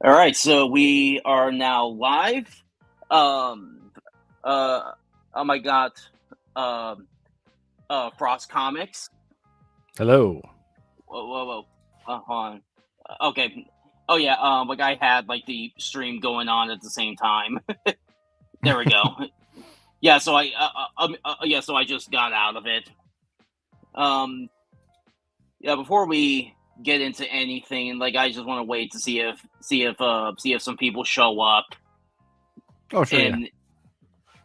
All right, so we are now live. Um, uh, oh my God, um, Frost Comics. Hello. Whoa, whoa, whoa. Hold on. Okay. Oh yeah. Like I had like the stream going on at the same time. There we go. Yeah. So I just got out of it. Um, yeah. Before we get into anything, like I just want to wait to see if some people show up. Oh, sure, yeah. And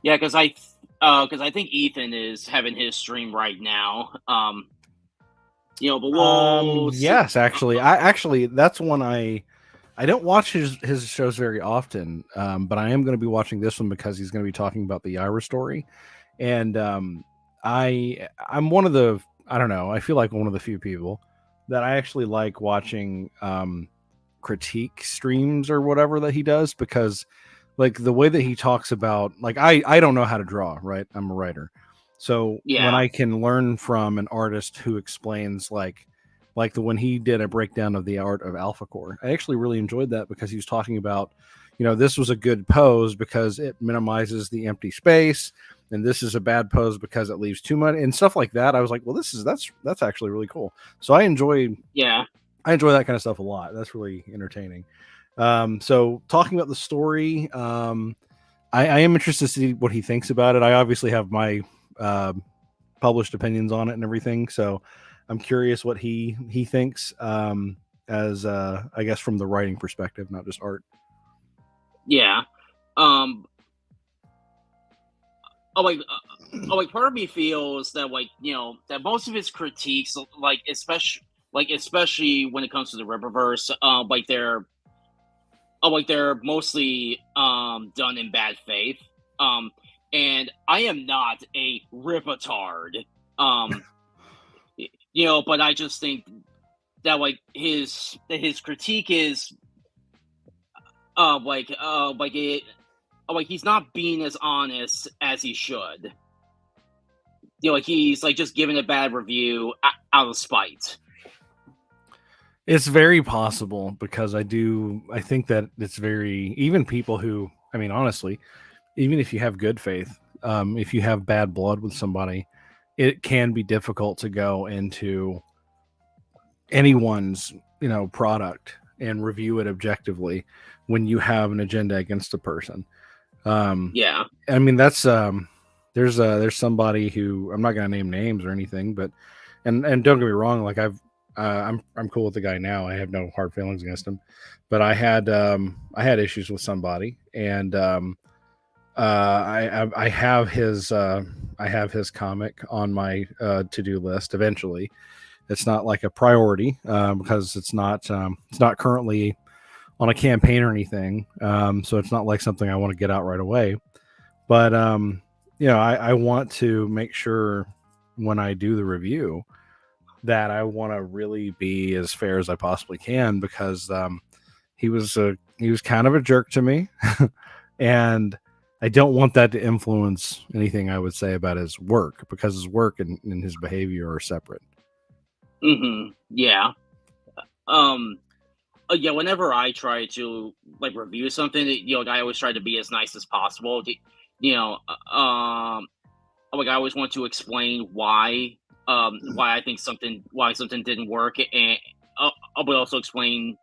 yeah, because I think Ethan is having his stream right now. But we'll see. Yes, actually, that's one I don't watch his shows very often, but I am going to be watching this one because he's going to be talking about the Ira story, and I'm one of the I don't know I feel like one of the few people that I actually like watching critique streams or whatever that he does because like the way that he talks about like I don't know how to draw, right? I'm a writer. So when Yeah, I can learn from an artist who explains like the when he did a breakdown of the art of AlphaCore, I actually really enjoyed that because he was talking about, this was a good pose because it minimizes the empty space, and this is a bad pose because it leaves too much and stuff like that. I was like, well, that's actually really cool. So yeah, I enjoy that kind of stuff a lot. That's really entertaining. So talking about the story, I am interested to see what he thinks about it. I obviously have my uh, published opinions on it and everything, so I'm curious what he thinks as I guess from the writing perspective, not just art. yeah. Um. Oh, part of me feels that that most of his critiques, especially when it comes to the Ripperverse, they're mostly done in bad faith. Um. And I am not a Ripatard. Um. But I just think that his critique is like it like he's not being as honest as he should. Like he's like just giving a bad review out of spite. It's very possible because I think that it's very even people who I mean honestly, even if you have good faith, if you have bad blood with somebody, it can be difficult to go into anyone's product and review it objectively when you have an agenda against a person. Um, Yeah. I mean that's there's somebody who I'm not gonna name names or anything, but and don't get me wrong, like I'm cool with the guy now. I have no hard feelings against him, but I had issues with somebody, and I have his comic on my to do list eventually. It's not like a priority because it's not currently on a campaign or anything. So it's not like something I want to get out right away. But I want to make sure when I do the review that I want to really be as fair as I possibly can because he was kind of a jerk to me, and I don't want that to influence anything I would say about his work because his work and his behavior are separate. Yeah. Um. Yeah. Whenever I try to like review something, I always try to be as nice as possible. You know. Like I always want to explain why I think something didn't work, and I will also explain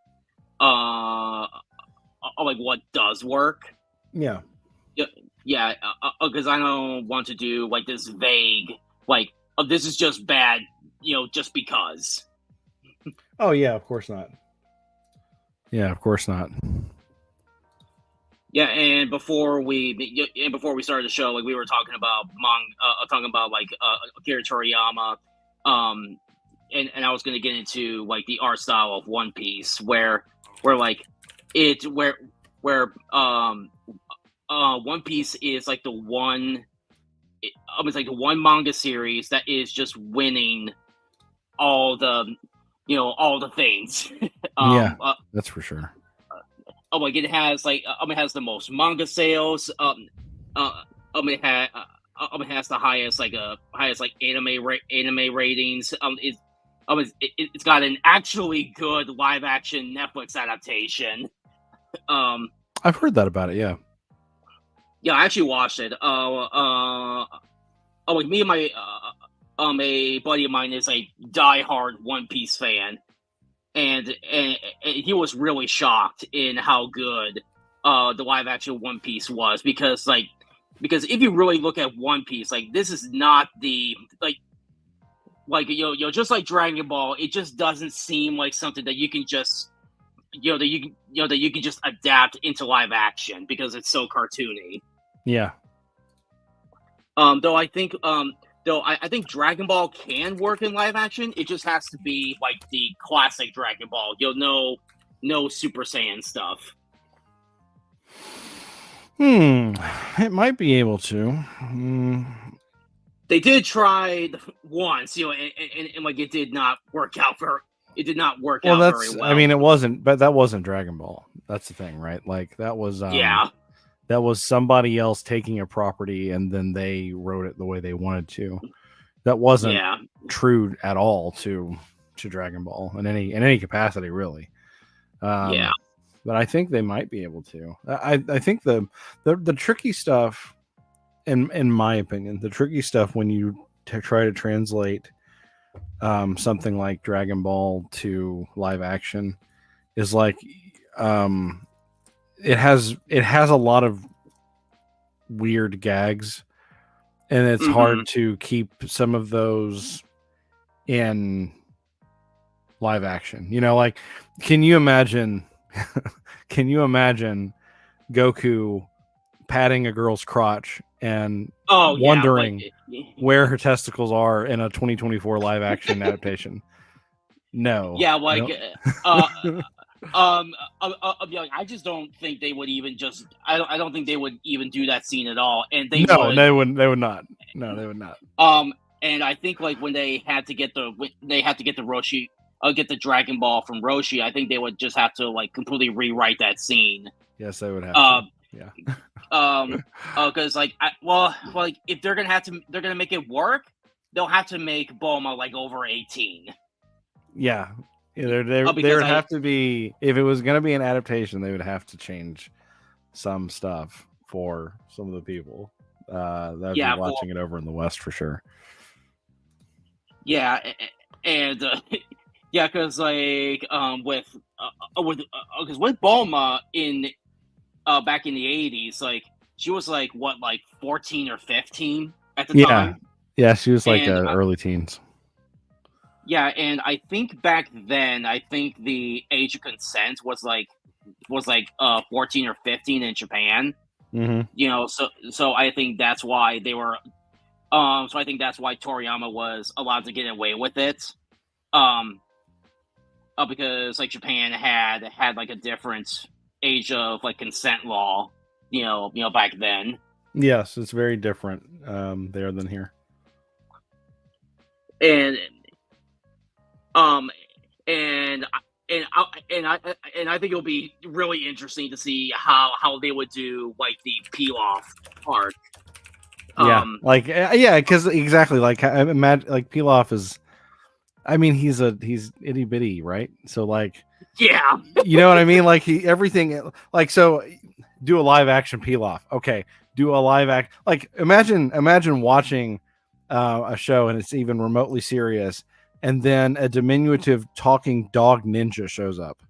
like what does work. Yeah. Yeah, yeah, because I don't want to do like this vague, like, oh, this is just bad, just because. Oh yeah, of course not. Yeah, of course not. Yeah, and before we started the show, like we were talking about Akira Toriyama, um, and I was going to get into like the art style of One Piece, where like it where One Piece is like it's like the one manga series that is just winning all all the things. Yeah, um, uh, that's for sure. like it has the most manga sales. Uh, it has the highest like anime ratings. It's got an actually good live action Netflix adaptation. I've heard that about it. Yeah. Yeah, I actually watched it. Like me and my a buddy of mine is a diehard One Piece fan, and he was really shocked in how good the live action One Piece was because if you really look at One Piece, like this is not the just like Dragon Ball, it just doesn't seem like something that you can just that you can just adapt into live action because it's so cartoony. Yeah. Though I think I think Dragon Ball can work in live action. It just has to be like the classic Dragon Ball. No Super Saiyan stuff. It might be able to. They did try once, and like it did not work out very well. I mean, it wasn't, but that wasn't Dragon Ball. That's the thing, right? Like that was that was somebody else taking a property and then they wrote it the way they wanted to. That wasn't true at all to Dragon Ball in any capacity, really. But I think they might be able to. I think the tricky stuff, in my opinion, the tricky stuff when you try to translate something like Dragon Ball to live action is like it has a lot of weird gags, and it's hard to keep some of those in live action. Like, can you imagine Goku patting a girl's crotch and wondering where her testicles are in a 2024 live action adaptation? No. Yeah, like I just don't think they would even just. I don't think they would even do that scene at all. And they would. They wouldn't. They would not. No, they would not. And I think like when they had to get the Roshi, get the Dragon Ball from Roshi, I think they would just have to like completely rewrite that scene. Yes, they would have to. Yeah. Because like if they're gonna make it work, they'll have to make Bulma like over 18. Yeah. There would have to be, if it was going to be an adaptation, they would have to change some stuff for some of the people that would be watching it over in the West for sure. Yeah, and because like with Bulma in back in the 80s, like she was like 14 or 15 at the time. Yeah, she was like early teens. Yeah, and I think back then, the age of consent was like 14 or 15 in Japan. Mm-hmm. So I think that's why they were. So I think that's why Toriyama was allowed to get away with it. Because like Japan had like a different age of like consent law. Back then. Yes, it's very different there than here. And I think it'll be really interesting to see how they would do like the Pilaf part. Because exactly, like I imagine, like Pilaf is, I mean, he's itty bitty, right? So like, yeah, you know what I mean? Like everything, like, so do a live action Pilaf. Okay, do a live act. Like imagine watching a show and it's even remotely serious, and then a diminutive talking dog ninja shows up.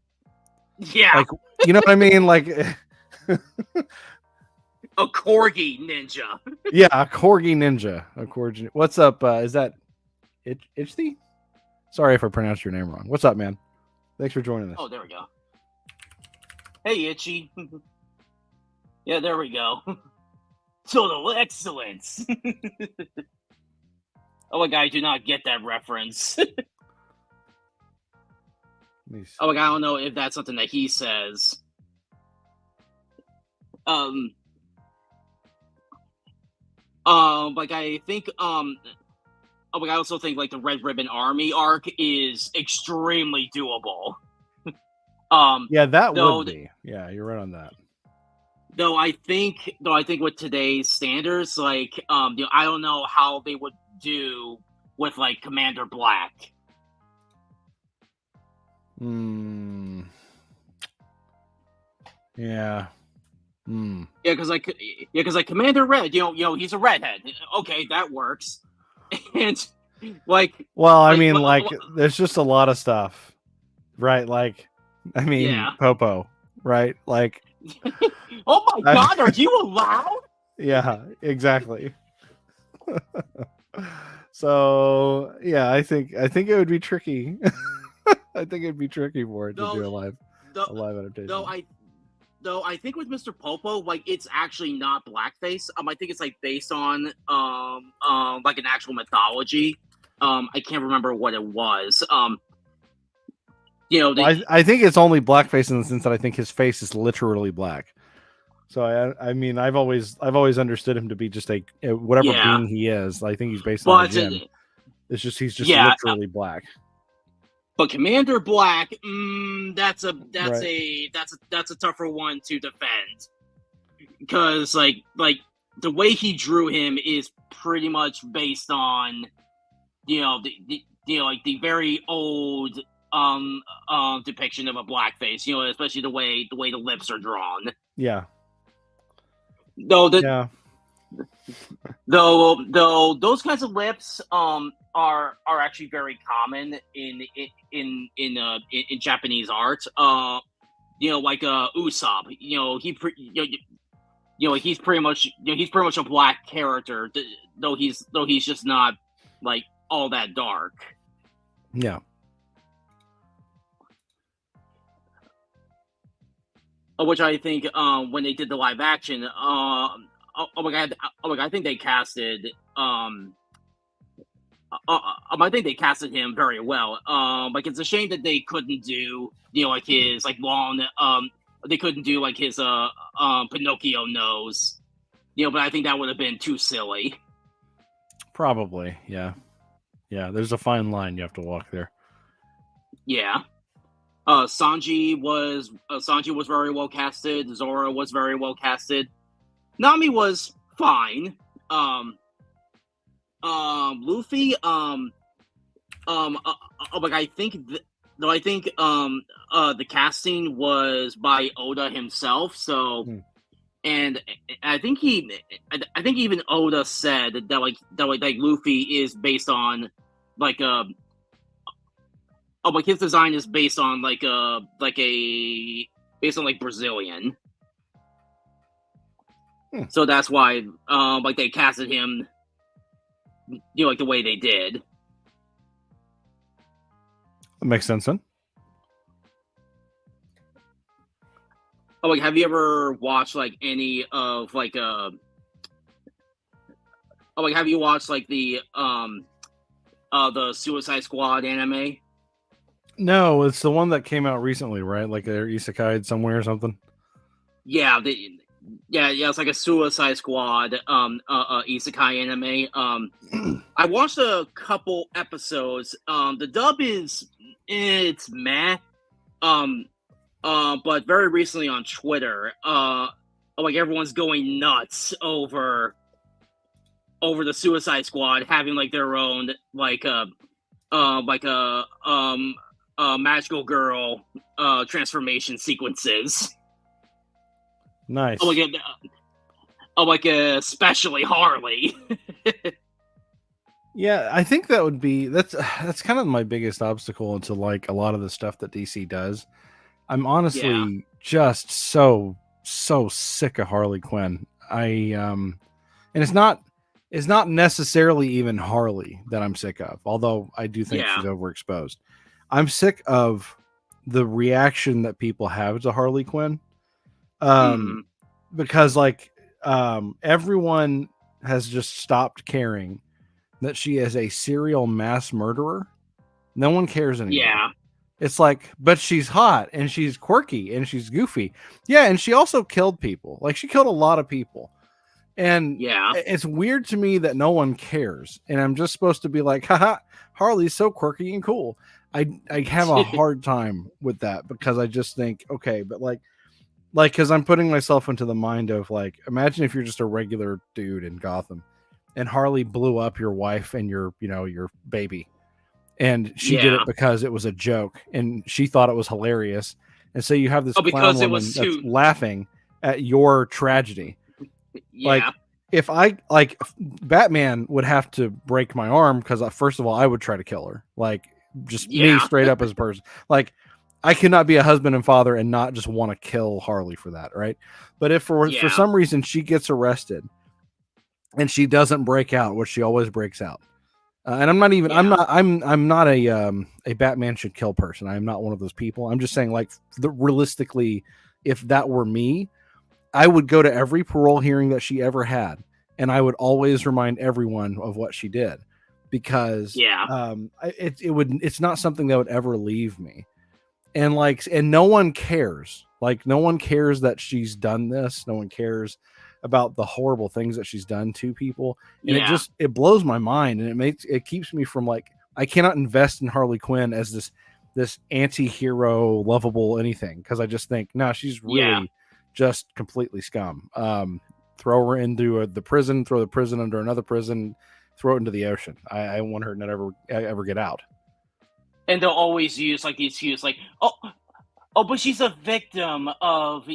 Yeah. Like, you know what I mean? Like a corgi ninja. Yeah, a corgi ninja. A corgi. What's up? Is that Itchy? Sorry if I pronounced your name wrong. What's up, man? Thanks for joining us. Oh, there we go. Hey, Itchy. Yeah, there we go. Total excellence. Oh my god, I do not get that reference. Oh my god, I don't know if that's something that he says. Like I think like I also think like the Red Ribbon Army arc is extremely doable. Yeah, that would be. Yeah, you're right on that. Though I think with today's standards, like I don't know how they would do with like Commander Black. Yeah. Yeah, because like Commander Red, he's a redhead. Okay, that works. And like, Well, I like, mean, like, there's just a lot of stuff, right? Like, I mean, yeah. Popo, right? Like, Oh my God, are you allowed? yeah, exactly. So yeah, I think it would be tricky. I think it'd be tricky for it to do a live adaptation. Though I think with Mr. Popo, like it's actually not blackface. I think it's like based on like an actual mythology. I can't remember what it was. I think it's only blackface in the sense that I think his face is literally black. So I mean, I've always understood him to be just a whatever being he is. I think he's based on a gem. It's just he's just literally black. But Commander Black, that's a tougher one to defend, because like the way he drew him is pretty much based on the very old depiction of a blackface, especially the way the lips are drawn. Yeah. Though those kinds of lips are actually very common in Japanese art. Like Usopp, he's pretty much a black character, though he's just not like all that dark. Yeah. Which I think when they did the live action, I think they casted I think they casted him very well. Like it's a shame that they couldn't do like his like long they couldn't do like his Pinocchio nose. But I think that would have been too silly. Probably, yeah. Yeah, there's a fine line you have to walk there. Yeah. Sanji was very well casted. Zora was very well casted. Nami was fine. Luffy, like I think the casting was by Oda himself. So, and I think even Oda said that like Luffy is based on like like his design is based on like Brazilian. So that's why like they casted him like the way they did. That makes sense, then. Like have you ever watched like any of like like have you watched like the Suicide Squad anime? No, it's the one that came out recently, right? Like they're isekai somewhere or something. Yeah, it's like a Suicide Squad isekai anime. I watched a couple episodes. The dub it's meh. But very recently on Twitter, like everyone's going nuts over the Suicide Squad having like their own magical girl transformation sequences. Nice. Like especially Harley. Yeah, I think that would be that's kind of my biggest obstacle into like a lot of the stuff that DC does. I'm honestly just so sick of Harley Quinn. And it's not necessarily even Harley that I'm sick of, although I do think she's overexposed. I'm sick of the reaction that people have to Harley Quinn. Because like everyone has just stopped caring that she is a serial mass murderer. No one cares anymore. Yeah. It's like, but she's hot and she's quirky and she's goofy. Yeah, and she also killed people. Like she killed a lot of people. And it's weird to me that no one cares. And I'm just supposed to be like, haha, Harley's so quirky and cool. I have a hard time with that because I just think, okay, but like because I'm putting myself into the mind of like, imagine if you're just a regular dude in Gotham and Harley blew up your wife and your baby. And she did it because it was a joke and she thought it was hilarious. and so you have this Oh, clown because it woman was that's too. laughing at your tragedy. Like, Yeah. if I like Batman would have to break my arm because first of all, I would try to kill her. Like, just me Yeah. straight up as a person. Like, I cannot be a husband and father and not just want to kill Harley for that, right? But if for Yeah. some reason she gets arrested and she doesn't break out, which she always breaks out. And I'm not even Yeah. I'm not a Batman should kill person. I'm not one of those people. I'm just saying, like, realistically, if that were me, I would go to every parole hearing that she ever had, and I would always remind everyone of what she did, because Yeah. it's not something that would ever leave me. And like, and no one cares. Like, no one cares that she's done this. No one cares about the horrible things that she's done to people. And Yeah. it blows my mind, and it keeps me from, like, I cannot invest in Harley Quinn as this anti-hero, lovable anything, because I just think, no, she's really Yeah. just completely scum. Throw her into the prison, throw the prison under another prison, throw it into the ocean. I want her to never ever get out. And they'll always use like the excuse, like, but she's a victim of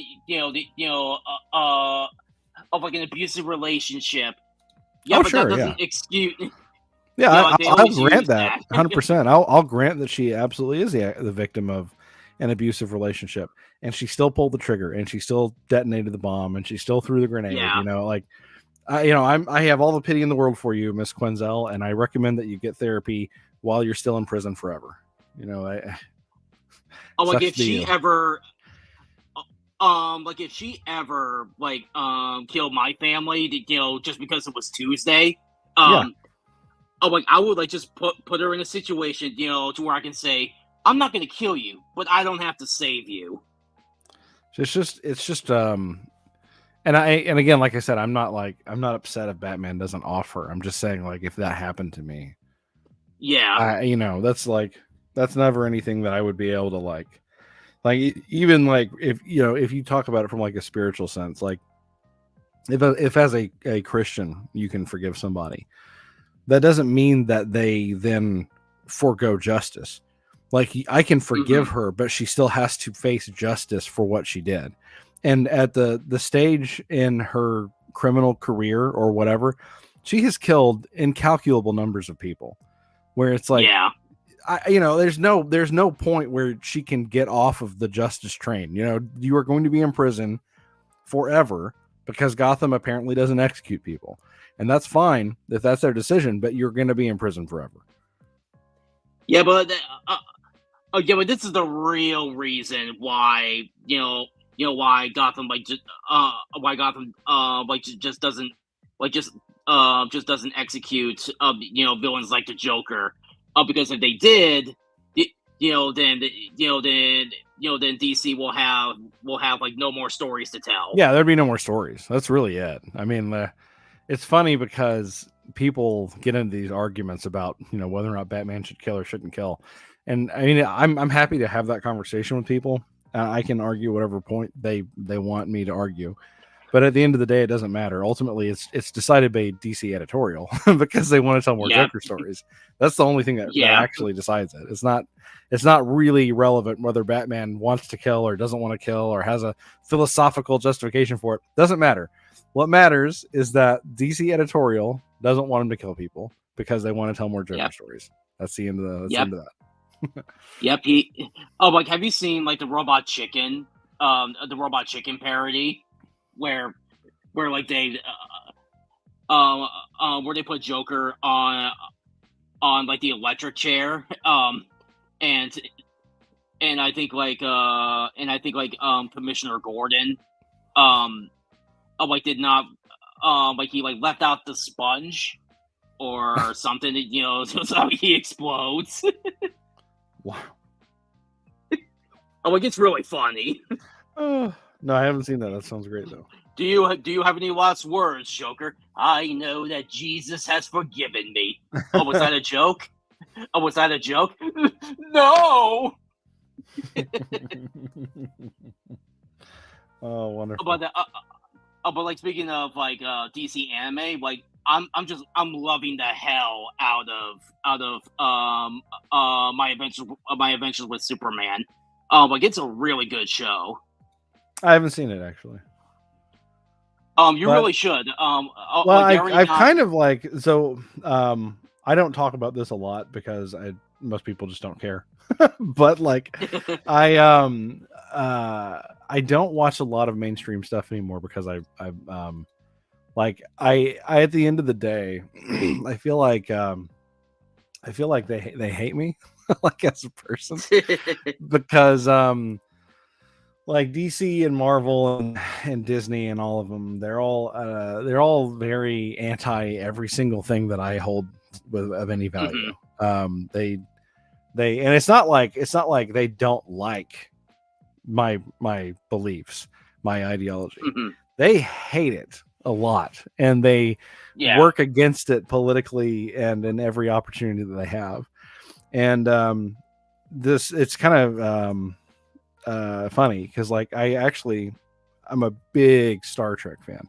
of like an abusive relationship. Yeah, Oh, but sure, that yeah. doesn't excuse. Yeah, Like, they I'll always grant use that 100%. I'll grant that she absolutely is the victim of an abusive relationship, and she still pulled the trigger, and she still detonated the bomb, and she still threw the grenade. Yeah. You know, like, I have all the pity in the world for you, Miss Quenzel, and I recommend that you get therapy while you're still in prison forever. You know, Like, sucks if to she you. ever, like, if she ever like killed my family, just because it was Tuesday, Yeah. like, I would like just put her in a situation, to where I can say, I'm not going to kill you, but I don't have to save you. It's just and again, like I said, I'm not upset if Batman doesn't offer. I'm just saying, like, if that happened to me, Yeah. that's never anything that I would be able to like even like, if you talk about it from like a spiritual sense, like, if as a Christian you can forgive somebody, that doesn't mean that they then forego justice. Like, I can forgive her, but she still has to face justice for what she did. And at the stage in her criminal career or whatever, she has killed incalculable numbers of people, where it's like, Yeah. there's no point where she can get off of the justice train. You are going to be in prison forever because Gotham apparently doesn't execute people. And that's fine if that's their decision, but you're going to be in prison forever. Yeah, but but this is the real reason why why Gotham just doesn't execute villains like the Joker, because if they did, then DC will have like no more stories to tell. Yeah, there'd be no more stories. That's really it. I mean, it's funny because people get into these arguments about whether or not Batman should kill or shouldn't kill, and I mean, I'm happy to have that conversation with people. I can argue whatever point they want me to argue, but at the end of the day, it doesn't matter. Ultimately, it's decided by DC editorial because they want to tell more Joker stories. That's the only thing that actually decides it. It's not really relevant whether Batman wants to kill or doesn't want to kill or has a philosophical justification for it. Doesn't matter. What matters is that DC editorial doesn't want him to kill people because they want to tell more Joker stories. That's the end of that. Yep. Like, have you seen like the Robot Chicken parody where like they where they put Joker on like the electric chair, and I think like Commissioner Gordon did not he like left out the sponge or something, so he explodes. Wow. Like, it's really funny. No, I haven't seen that. That sounds great though. Do you have any last words, Joker? I know that Jesus has forgiven me. Oh, was that a joke? No. Oh, wonderful. But like, speaking of like DC anime, like I'm loving the hell out of my adventures with Superman. Like it's a really good show. I haven't seen it actually. You But really should. well, Like Gary, I've kind of like so. I don't talk about this a lot because most people just don't care. But like, I I don't watch a lot of mainstream stuff anymore because like I at the end of the day, I feel like they hate me like as a person because like DC and Marvel and Disney and all of them, they're all very anti every single thing that I hold of any value. They and it's not like they don't like my beliefs, my ideology. They hate it a lot, and they work against it politically and in every opportunity that they have. And it's kind of funny because like I'm a big Star Trek fan,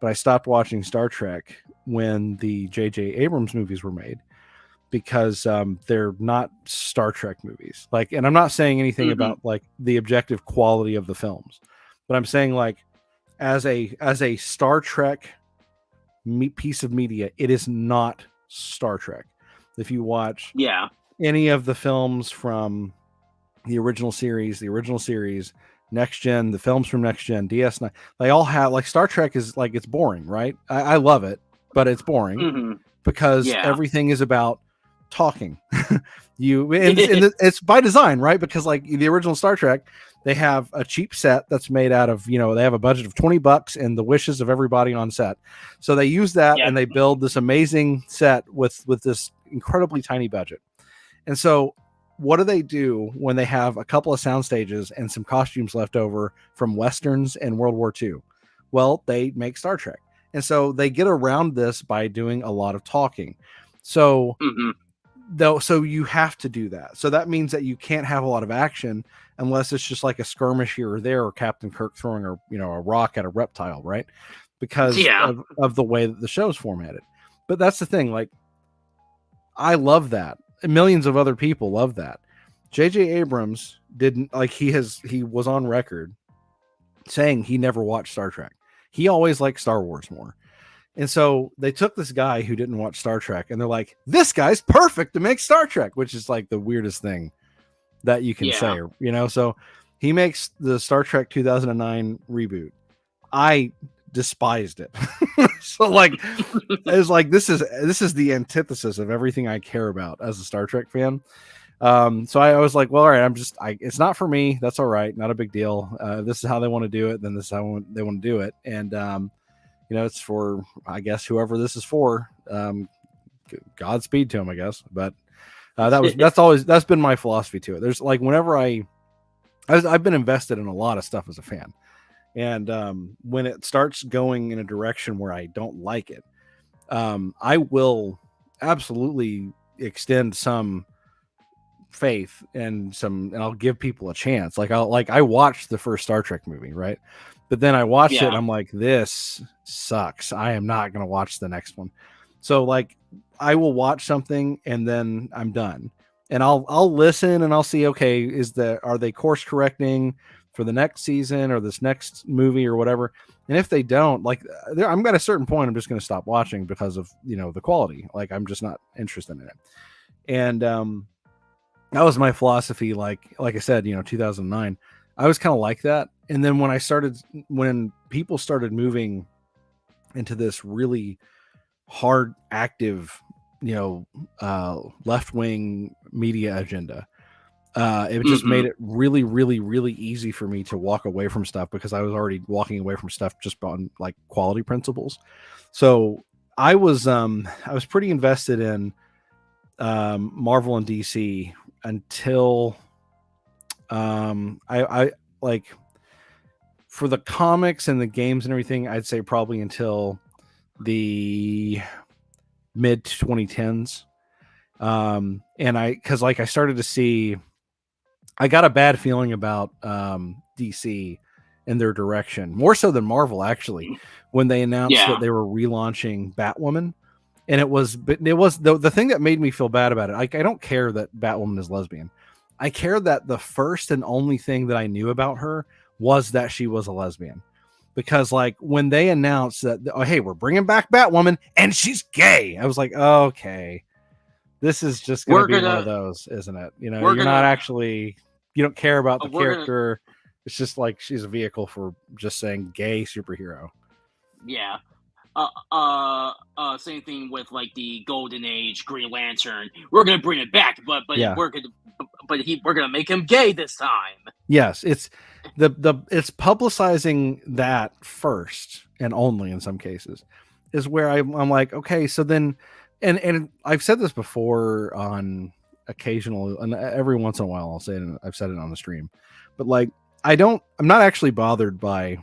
but I stopped watching Star Trek when the J.J. Abrams movies were made because they're not Star Trek movies. Like, and I'm not saying anything about like the objective quality of the films, but I'm saying like as a Star Trek piece of media, it is not Star Trek. If you watch any of the films from the original series, Next Gen, the films from Next Gen, DS9, they all have like Star Trek is like it's boring, right? I love it, but it's boring because everything is about talking. It's by design, right? Because like the original Star Trek, they have a cheap set that's made out of, they have a budget of $20 and the wishes of everybody on set. So they use that and they build this amazing set with this incredibly tiny budget. And so what do they do when they have a couple of sound stages and some costumes left over from Westerns and World War II? Well, they make Star Trek. And so they get around this by doing a lot of talking. So so you have to do that. So that means that you can't have a lot of action unless it's just like a skirmish here or there, or Captain Kirk throwing a rock at a reptile, right? Because of the way that the show's formatted. But that's the thing, like I love that. And millions of other people love that. J.J. Abrams didn't like he was on record saying he never watched Star Trek. He always liked Star Wars more. And so they took this guy who didn't watch Star Trek and they're like, this guy's perfect to make Star Trek, which is like the weirdest thing that you can say, so he makes the Star Trek 2009 reboot. I despised it. So like, it's like, this is the antithesis of everything I care about as a Star Trek fan. So I was like, well, all right, it's not for me. That's all right. Not a big deal. This is how they want to do it. Then this is how they want to do it. And, it's for, I guess, whoever this is for, Godspeed to him, I guess. But that's been my philosophy to it. There's like, whenever I've been invested in a lot of stuff as a fan. And when it starts going in a direction where I don't like it, I will absolutely extend some faith and I'll give people a chance. Like I watched the first Star Trek movie, right? But then I watched it and I'm like, this sucks. I am not going to watch the next one. So like I will watch something and then I'm done. And I'll listen and I'll see, okay, are they course correcting for the next season or this next movie or whatever? And if they don't, like I'm at a certain point, I'm just going to stop watching because of, the quality. Like I'm just not interested in it. And that was my philosophy. Like I said, 2009, I was kind of like that. And then when people started moving into this really hard, active, left-wing media agenda, it just made it really, really, really easy for me to walk away from stuff because I was already walking away from stuff just on like quality principles. So I was pretty invested in Marvel and DC until I like for the comics and the games and everything, I'd say probably until the mid 2010s. And because I started to see, I got a bad feeling about DC and their direction, more so than Marvel actually, when they announced that they were relaunching Batwoman. And it was the thing that made me feel bad about it. I don't care that Batwoman is lesbian. I cared that the first and only thing that I knew about her was that she was a lesbian. Because like when they announced that, oh, hey, we're bringing back Batwoman and she's gay, I was like, okay, this is just going to be one of those, isn't it? You know, you're not actually, you don't care about the character. It's just like she's a vehicle for just saying gay superhero. Yeah. Same thing with like the Golden Age Green Lantern. We're gonna bring it back, but yeah. we're gonna make him gay this time. Yes, it's it's publicizing that first and only in some cases is where I'm like, okay, so then, and I've said this before on occasional, and every once in a while I'll say it. I've said it on the stream, but like I'm not actually bothered by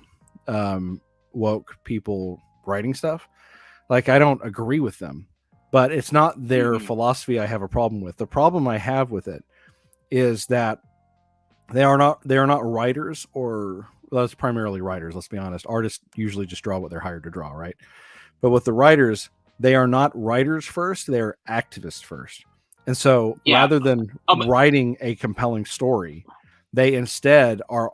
woke people writing stuff. Like I don't agree with them, but it's not their philosophy I have a problem with. The problem I have with it is that they are not writers, or well, it's primarily writers, let's be honest. Artists usually just draw what they're hired to draw, right? But with the writers, they are not writers first, they're activists first. And so rather than writing a compelling story, they instead are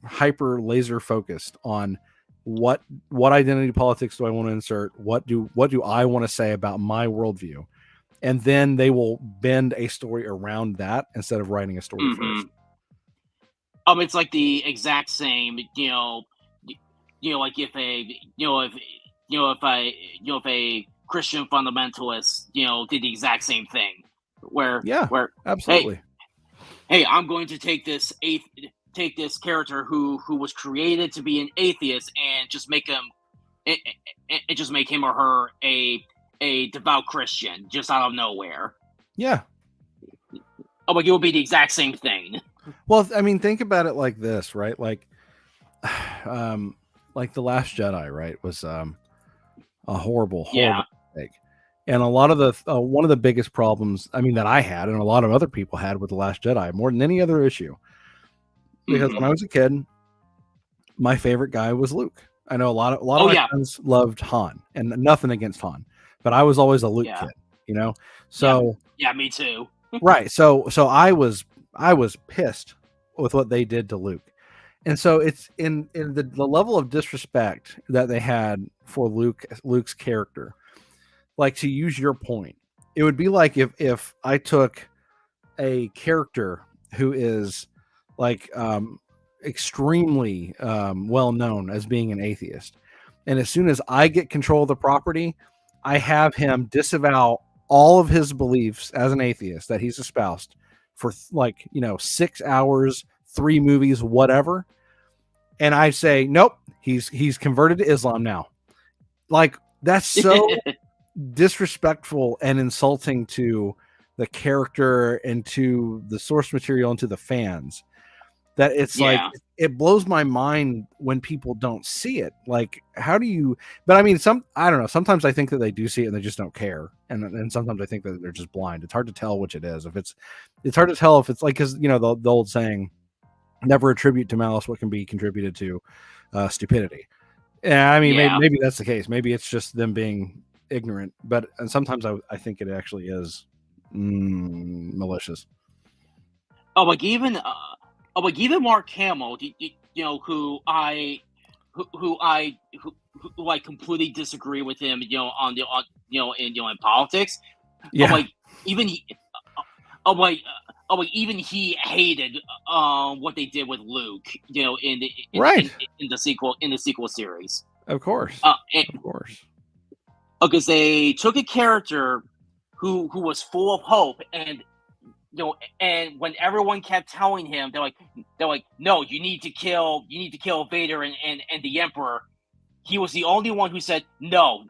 hyper laser focused on what identity politics do I want to insert? What do I want to say about my worldview? And then they will bend a story around that instead of writing a story first. It's like the exact same, like if a Christian fundamentalist, did the exact same thing, where absolutely. Hey, I'm going to take this character who was created to be an atheist and just make him or her a devout Christian just out of nowhere. Yeah. Oh, but it will be the exact same thing. Well, I mean, think about it like this, right? Like The Last Jedi, right, was a horrible mistake. And a lot of the one of the biggest problems, I mean, that I had and a lot of other people had with The Last Jedi, more than any other issue, because when I was a kid, my favorite guy was Luke. I know a lot of my friends loved Han, and nothing against Han, but I was always a Luke kid, So yeah, me too. Right. So I was pissed with what they did to Luke. And so it's in the level of disrespect that they had for Luke's character. Like, to use your point, it would be like if I took a character who is like extremely well known as being an atheist, and as soon as I get control of the property, I have him disavow all of his beliefs as an atheist that he's espoused for 6 hours, 3 movies, whatever. And I say, nope, he's converted to Islam now. Like, that's so disrespectful and insulting to the character and to the source material and to the fans, that it's like, it blows my mind when people don't see it. Like, how do you, but I mean, I don't know. Sometimes I think that they do see it and they just don't care. And sometimes I think that they're just blind. It's hard to tell which it is. It's hard to tell if it's like, cause the old saying, never attribute to malice what can be contributed to stupidity. Yeah. I mean, maybe that's the case. Maybe it's just them being ignorant, and sometimes I think it actually is malicious. Like even Mark Hamill, who I completely disagree with him, in politics. Yeah. Even he hated what they did with Luke, in the sequel series. Of course. Of course. Because they took a character who was full of hope, and and when everyone kept telling him, they're like, no, you need to kill Vader and the Emperor, he was the only one who said, no,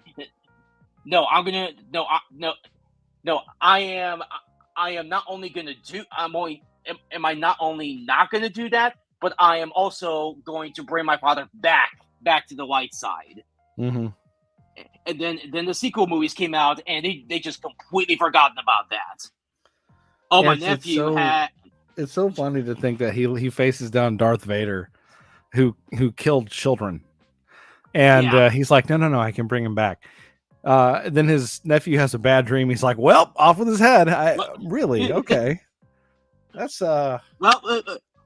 I am not only going to do, am I not only not going to do that, but I am also going to bring my father back to the light side. Mm-hmm. And then the sequel movies came out, and they just completely forgotten about that. Oh, my nephew had. It's so funny to think that he faces down Darth Vader, who killed children, and he's like, no, I can bring him back. Then his nephew has a bad dream. He's like, well, off with his head. Really? Okay. That's Well,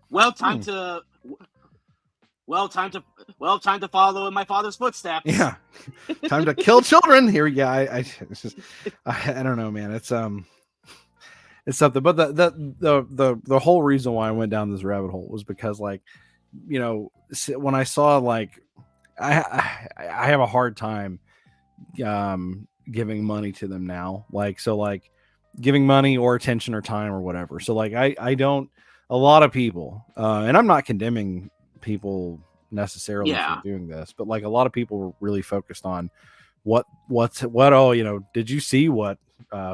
well, time Hmm. to time to follow in my father's footsteps. Yeah, time to kill children. Here we go. It's just, I don't know, man. It's something. But the whole reason why I went down this rabbit hole was because, like, when I saw, like, I have a hard time giving money to them now. Like, so, like, giving money or attention or time or whatever. So, like, I don't. A lot of people, and I'm not condemning people necessarily for Yeah. doing this, but, like, a lot of people were really focused on what oh, did you see what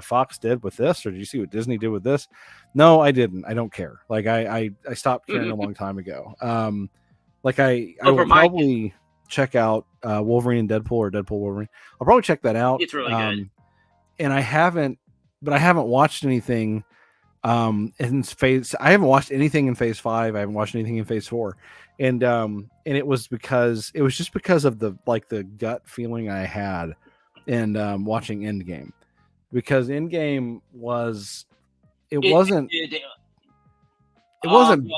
Fox did with this, or did you see what Disney did with this? No, I didn't. I don't care. Like, I stopped caring a long time ago. Like, I Well, will for my probably check out Wolverine and Deadpool, or Deadpool Wolverine. I'll probably check that out. it's really good. And I haven't watched anything in phase. I haven't watched anything in phase 5. I haven't watched anything in phase 4. And it was just because of the gut feeling I had and watching Endgame, because Endgame was it wasn't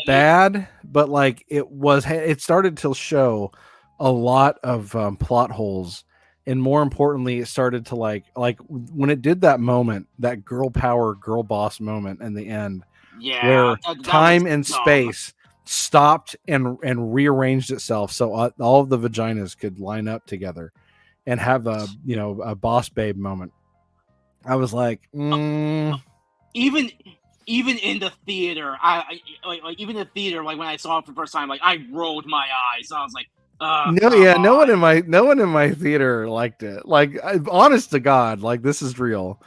bad, but, like, it started to show a lot of plot holes, and more importantly, it started to like when it did that moment, that girl power, girl boss moment in the end, Yeah, where that time was and dumb. space stopped and rearranged itself so all of the vaginas could line up together and have a boss babe moment. I was like, even in the theater, like even in the theater, like when I saw it for the first time, like I rolled my eyes. I was like, no one in my theater liked it. Like, honest to God, like, this is real.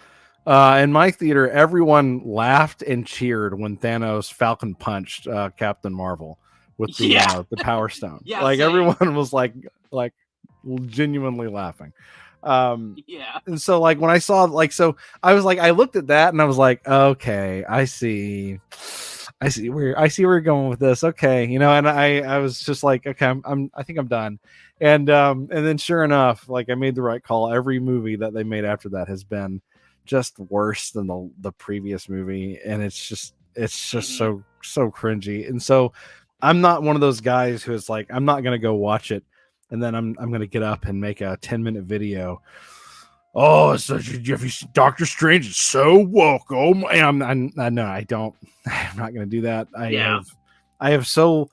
In my theater, everyone laughed and cheered when Thanos Falcon punched Captain Marvel with the Power Stone. Yeah, like, same. everyone was like genuinely laughing. Yeah. And so, like, when I saw, like, so I was like, I looked at that and I was like, okay, I see where you're going with this. Okay, and I was just like, okay, I think I'm done. And then sure enough, like, I made the right call. Every movie that they made after that has been just worse than the previous movie, and it's just so cringy. And so I'm not one of those guys who is like, I'm not gonna go watch it and then I'm gonna get up and make a 10-minute video. Oh, so Doctor Strange is so woke. Oh my! No, I don't. I'm not going to do that. I have so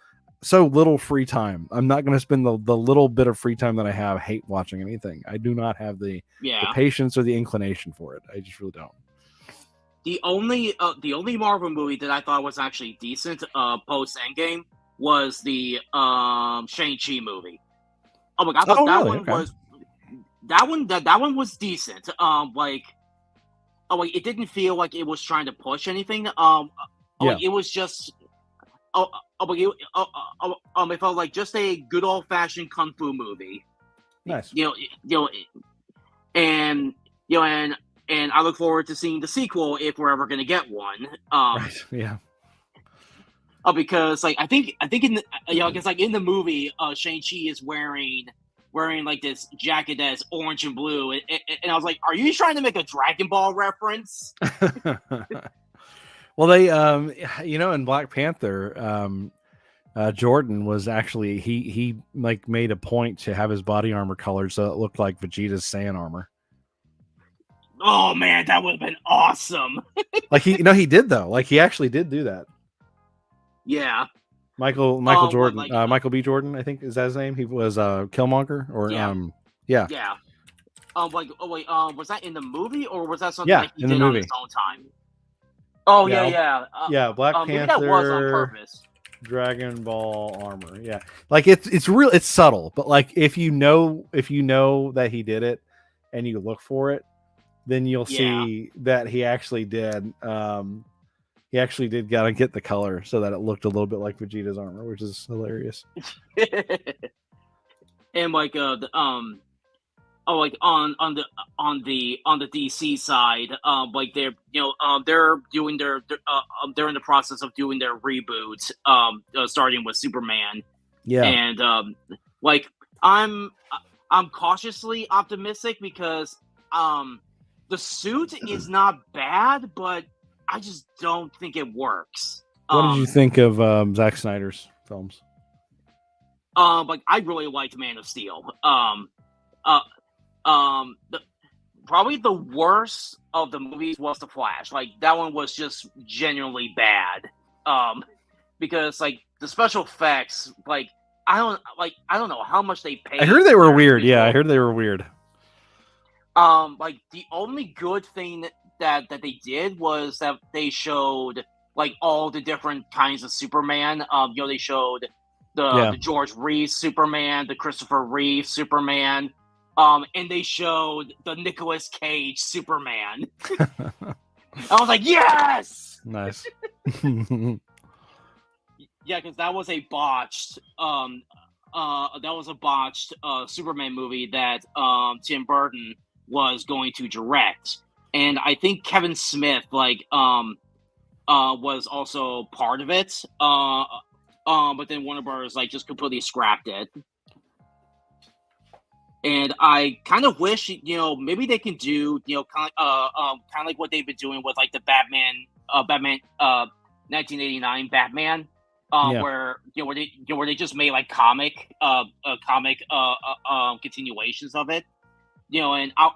little free time. I'm not going to spend the little bit of free time that I have hate watching anything. I do not have the patience or the inclination for it. I just really don't. The only Marvel movie that I thought was actually decent post Endgame was the Shang-Chi movie. Oh my god, I thought that one was that one was decent. It didn't feel like it was trying to push anything. It was just it felt like just a good old fashioned kung fu movie. Nice. And I look forward to seeing the sequel if we're ever going to get one. Right. Yeah. Because, like, I think in the, because, like, in the movie, Shang-Chi is wearing like this jacket that's orange and blue, and I was like, are you trying to make a Dragon Ball reference? Well, they in Black Panther, Jordan was actually he like made a point to have his body armor colored so it looked like Vegeta's Saiyan armor. Oh man, that would have been awesome. Like, he did though. Like, he actually did do that. Yeah. Michael Jordan, Michael B. Jordan, I think is that his name. He was Killmonger, or yeah. Was that in the movie or was that something he did on his own time? Oh yeah. Black Panther. Maybe that was on purpose. Dragon Ball armor, yeah. Like, it's real. It's subtle, but, like, if you know that he did it, and you look for it, then you'll see that he actually did. He actually did gotta get the color so that it looked a little bit like Vegeta's armor, which is hilarious. And like on the DC side, like they're in the process of doing their reboot, starting with Superman. Yeah, and like I'm cautiously optimistic because the suit is not bad, but I just don't think it works. What did you think of Zack Snyder's films? Like I really liked Man of Steel. Probably the worst of the movies was The Flash. Like that one was just genuinely bad. Because like the special effects, like I don't know how much they paid. I heard they were weird. Yeah, I heard they were weird. Like the only good thing that they did was that they showed like all the different kinds of Superman. They showed the George Reeves Superman, the Christopher Reeve Superman, and they showed the Nicolas Cage Superman. I was like, yes, nice. Yeah, because that was a botched Superman movie that Tim Burton was going to direct, and I think Kevin Smith was also part of it. But then Warner Bros. Just completely scrapped it. And I kind of wish, maybe they can do, kind of like what they've been doing with the Batman 1989 Batman, where they just made comic continuations of it, and I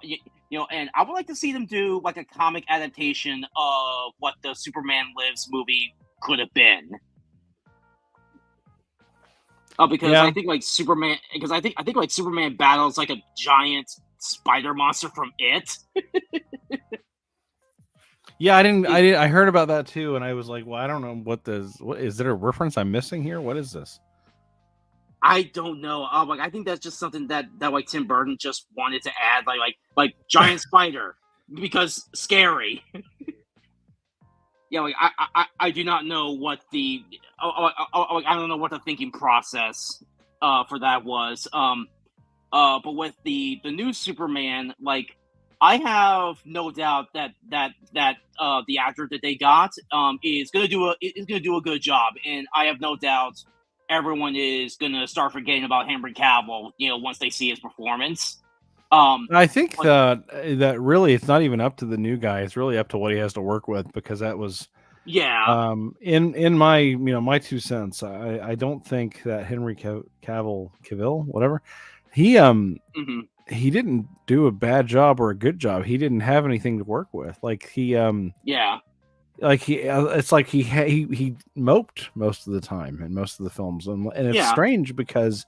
would like to see them do a comic adaptation of what the Superman Lives movie could have been. Because I think Superman, because I think Superman battles a giant spider monster from It. Yeah, I heard about that too, and I was like, well, I don't know what is there a reference I'm missing here? What is this? I don't know. I think that's just something that Tim Burton just wanted to add, like giant spider because scary. Yeah, I do not know what the I don't know what the thinking process for that was. But with the new Superman, I have no doubt that the actor that they got is gonna do a good job, and I have no doubt everyone is gonna start forgetting about Henry Cavill, once they see his performance. I think that really it's not even up to the new guy. It's really up to what he has to work with, because that was in my my 2 cents. I don't think that Henry Cavill, whatever, he didn't do a bad job or a good job. He didn't have anything to work with. It's like he moped most of the time in most of the films, and it's strange because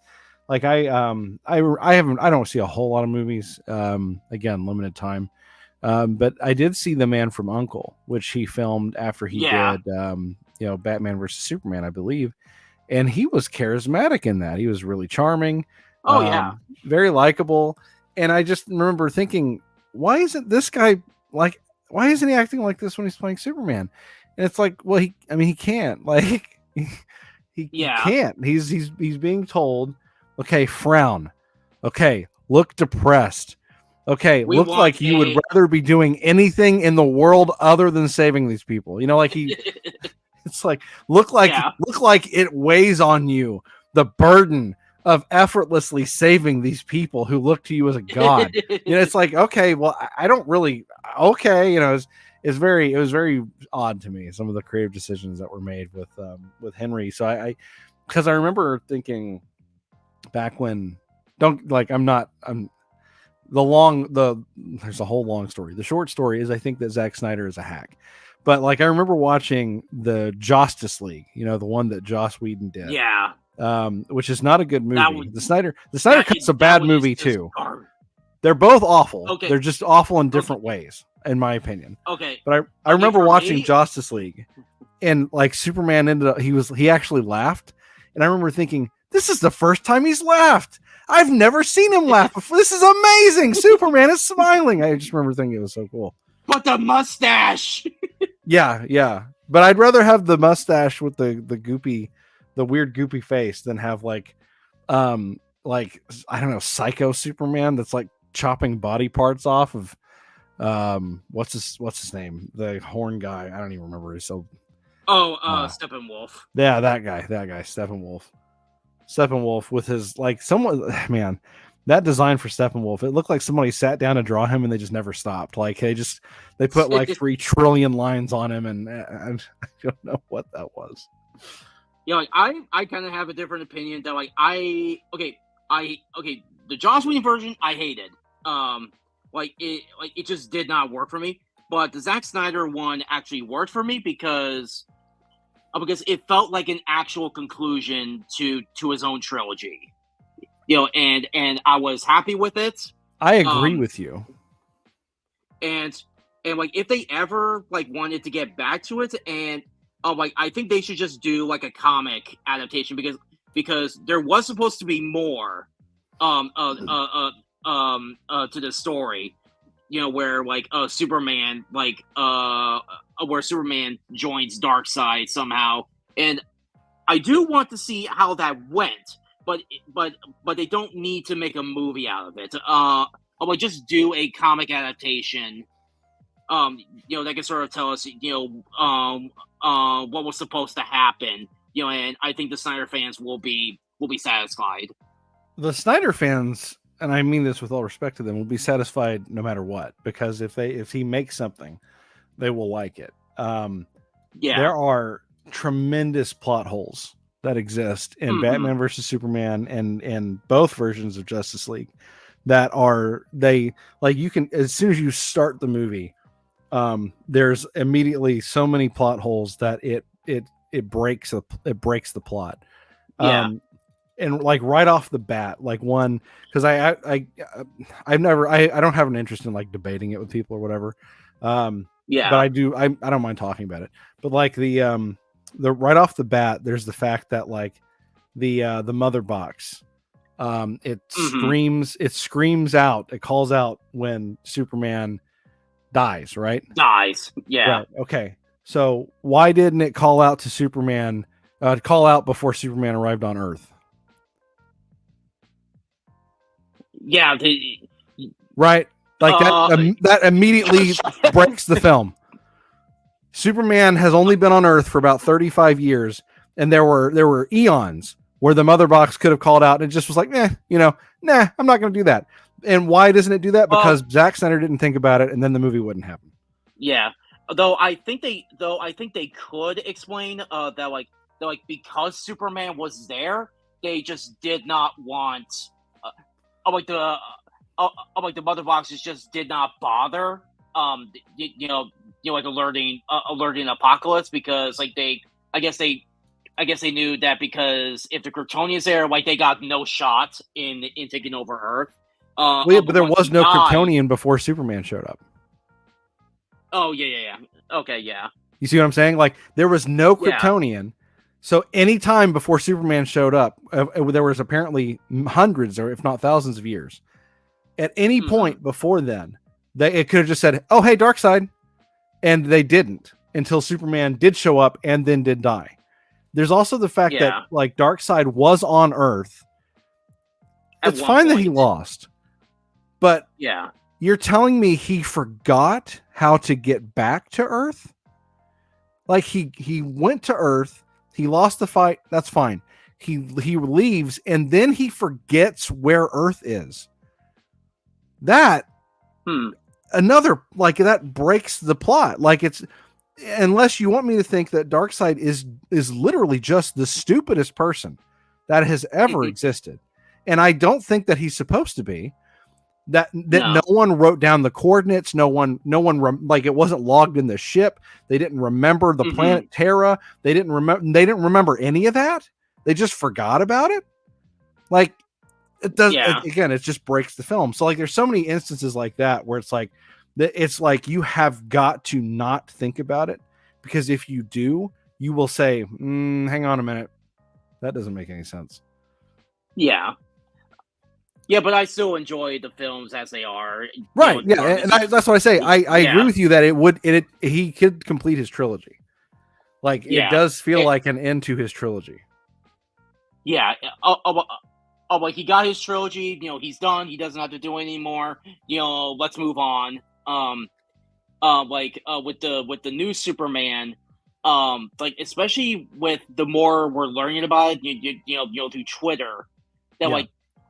I don't see a whole lot of movies, again, limited time, but I did see The Man from U.N.C.L.E., which he filmed after he did Batman versus Superman, I believe, and he was charismatic in that. He was really charming, very likable, and I just remember thinking, why isn't this guy why isn't he acting like this when he's playing Superman? And it's like, well, he can't, he can't. He's being told, okay, frown. Okay, look depressed. Okay, look like you would rather be doing anything in the world other than saving these people. It's like look like it weighs on you the burden of effortlessly saving these people who look to you as a god. It's like, okay, well, I don't really. Okay, it was very odd to me, some of the creative decisions that were made with Henry. So because I remember thinking back when there's a whole long story. The short story is I think that Zack Snyder is a hack. But I remember watching the Justice League, the one that Joss Whedon did. Yeah. Which is not a good movie. The Snyder Cut's a bad movie too. They're both awful. Okay. They're just awful in different ways, in my opinion. Okay. But I remember watching Justice League, and Superman he actually laughed, and I remember thinking, this is the first time he's laughed. I've never seen him laugh before. This is amazing. Superman is smiling. I just remember thinking it was so cool. But the mustache. Yeah. But I'd rather have the mustache with the weird goopy face than have I don't know, Psycho Superman that's chopping body parts off of what's his name, the horn guy. I don't even remember. Steppenwolf. Yeah, that guy Steppenwolf with his man, that design for Steppenwolf, it looked like somebody sat down to draw him and they just never stopped. Like they put like 3 trillion lines on him, and I don't know what that was. Like I kind of have a different opinion that like the Joss Whedon version I hated. It just did not work for me. But the Zack Snyder one actually worked for me because it felt like an actual conclusion to his own trilogy. And I was happy with it. I agree with you. And like if they ever like wanted to get back to it, and I think they should just do like a comic adaptation because there was supposed to be more to the story, where like Superman where Superman joins Darkseid somehow, and I do want to see how that went. But they don't need to make a movie out of it. Just do a comic adaptation. That can sort of tell us, what was supposed to happen. And I think the Snyder fans will be satisfied. The Snyder fans, and I mean this with all respect to them, will be satisfied no matter what, because if he makes something, they will like it. There are tremendous plot holes that exist in Batman versus Superman and both versions of Justice League that you can, as soon as you start the movie, there's immediately so many plot holes that it breaks the plot. And like right off the bat, like one, because I don't have an interest in like debating it with people or whatever. But I don't mind talking about it. But like the right off the bat, there's the fact that like the mother box, it screams out, it calls out when Superman dies, right? Yeah. Right. Okay. So why didn't it call out to Superman? Call out before Superman arrived on Earth? Yeah. Right. Like that immediately breaks the film. Superman has only been on Earth for about 35 years, and there were eons where the mother box could have called out and it just was like, I'm not going to do that. And why doesn't it do that? Because Zack Snyder didn't think about it, and then the movie wouldn't happen. Yeah, though I think they could explain that because Superman was there, they just did not want the mother boxes just did not bother alerting Apocalypse, because I guess they knew that because if the Kryptonians there, like they got no shot in taking over Earth. But there was no Kryptonian before Superman showed up. Oh yeah. Okay, yeah. You see what I'm saying? Like there was no Kryptonian. Yeah. So any time before Superman showed up, there was apparently hundreds or if not thousands of years. At any point before then, it could have just said, "Oh, hey, Darkseid," and they didn't until Superman did show up and then did die. There's also the fact that like Darkseid was on Earth. It's fine that he lost, but you're telling me he forgot how to get back to Earth? Like he went to Earth, he lost the fight. That's fine. He leaves and then he forgets where Earth is. That another like that breaks the plot. Like it's, unless you want me to think that Darkseid is literally just the stupidest person that has ever existed, and I don't think that he's supposed to be. No one wrote down the coordinates. No one like it wasn't logged in the ship. They didn't remember the planet Terra. They didn't remember any of that. They just forgot about it. Like it does again. It just breaks the film. So like, there's so many instances like that where it's like you have got to not think about it, because if you do, you will say, "Hang on a minute, that doesn't make any sense." Yeah. Yeah, but I still enjoy the films as they are. Right. And that's what I say. I agree with you that he could complete his trilogy. Like it does feel like an end to his trilogy. Yeah. Like he got his trilogy. He's done. He doesn't have to do it anymore. Let's move on. With the new Superman, like especially with the more we're learning about it, through Twitter, that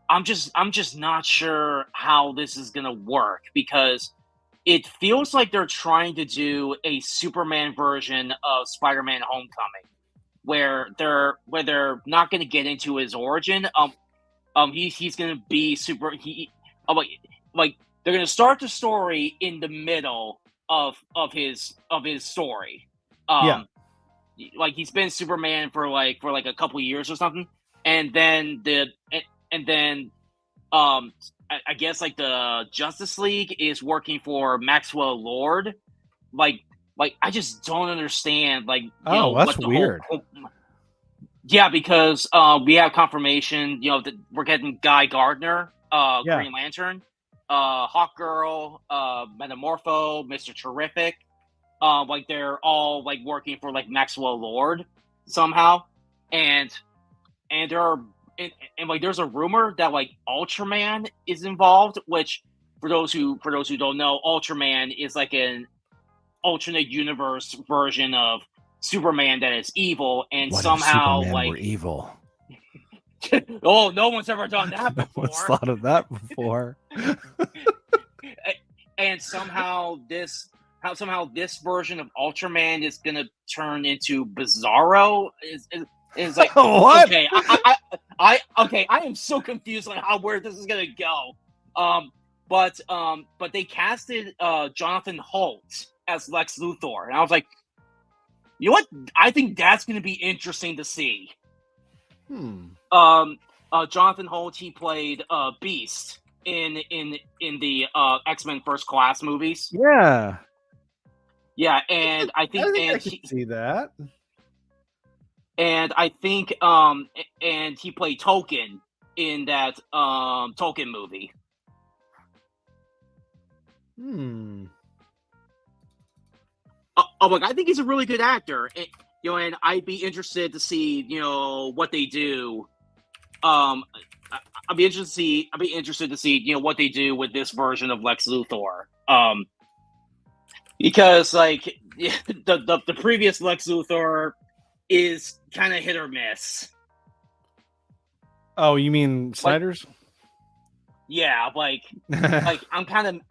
I'm just not sure how this is gonna work because it feels like they're trying to do a Superman version of Spider-Man: Homecoming, where they're not going to get into his origin. He's going to be super. Like they're going to start the story in the middle of his story. Yeah. Like he's been Superman for like a couple years or something, and then and then I guess like the Justice League is working for Maxwell Lord. Like I just don't understand That's what the weird. yeah, because we have confirmation, that we're getting Guy Gardner, Yeah. Green Lantern, Hawkgirl, Metamorpho, Mr. Terrific. Like they're all like working for like Maxwell Lord somehow. And there are and like there's a rumor that like Ultraman is involved, which for those who don't know, Ultraman is like an alternate universe version of Superman that is evil, and What if somehow Superman like were evil? oh, no one's ever done that No before. one's thought of that before. And somehow this version of Ultraman is gonna turn into Bizarro. Is like What? Okay, I am so confused on where this is gonna go. But they casted Jonathan Holt as Lex Luthor, and I was like, you know what? I think that's gonna be interesting to see. Jonathan Holt, he played Beast in the X-Men First Class movies. Yeah. Yeah, and I think I can see that. And I think and he played Token in that Token movie. Look, I think he's a really good actor. And I'd be interested to see, what they do. I'd be interested to see, what they do with this version of Lex Luthor. Because like the previous Lex Luthor is kind of hit or miss. Oh, you mean Snyder's? Yeah, like I'm kind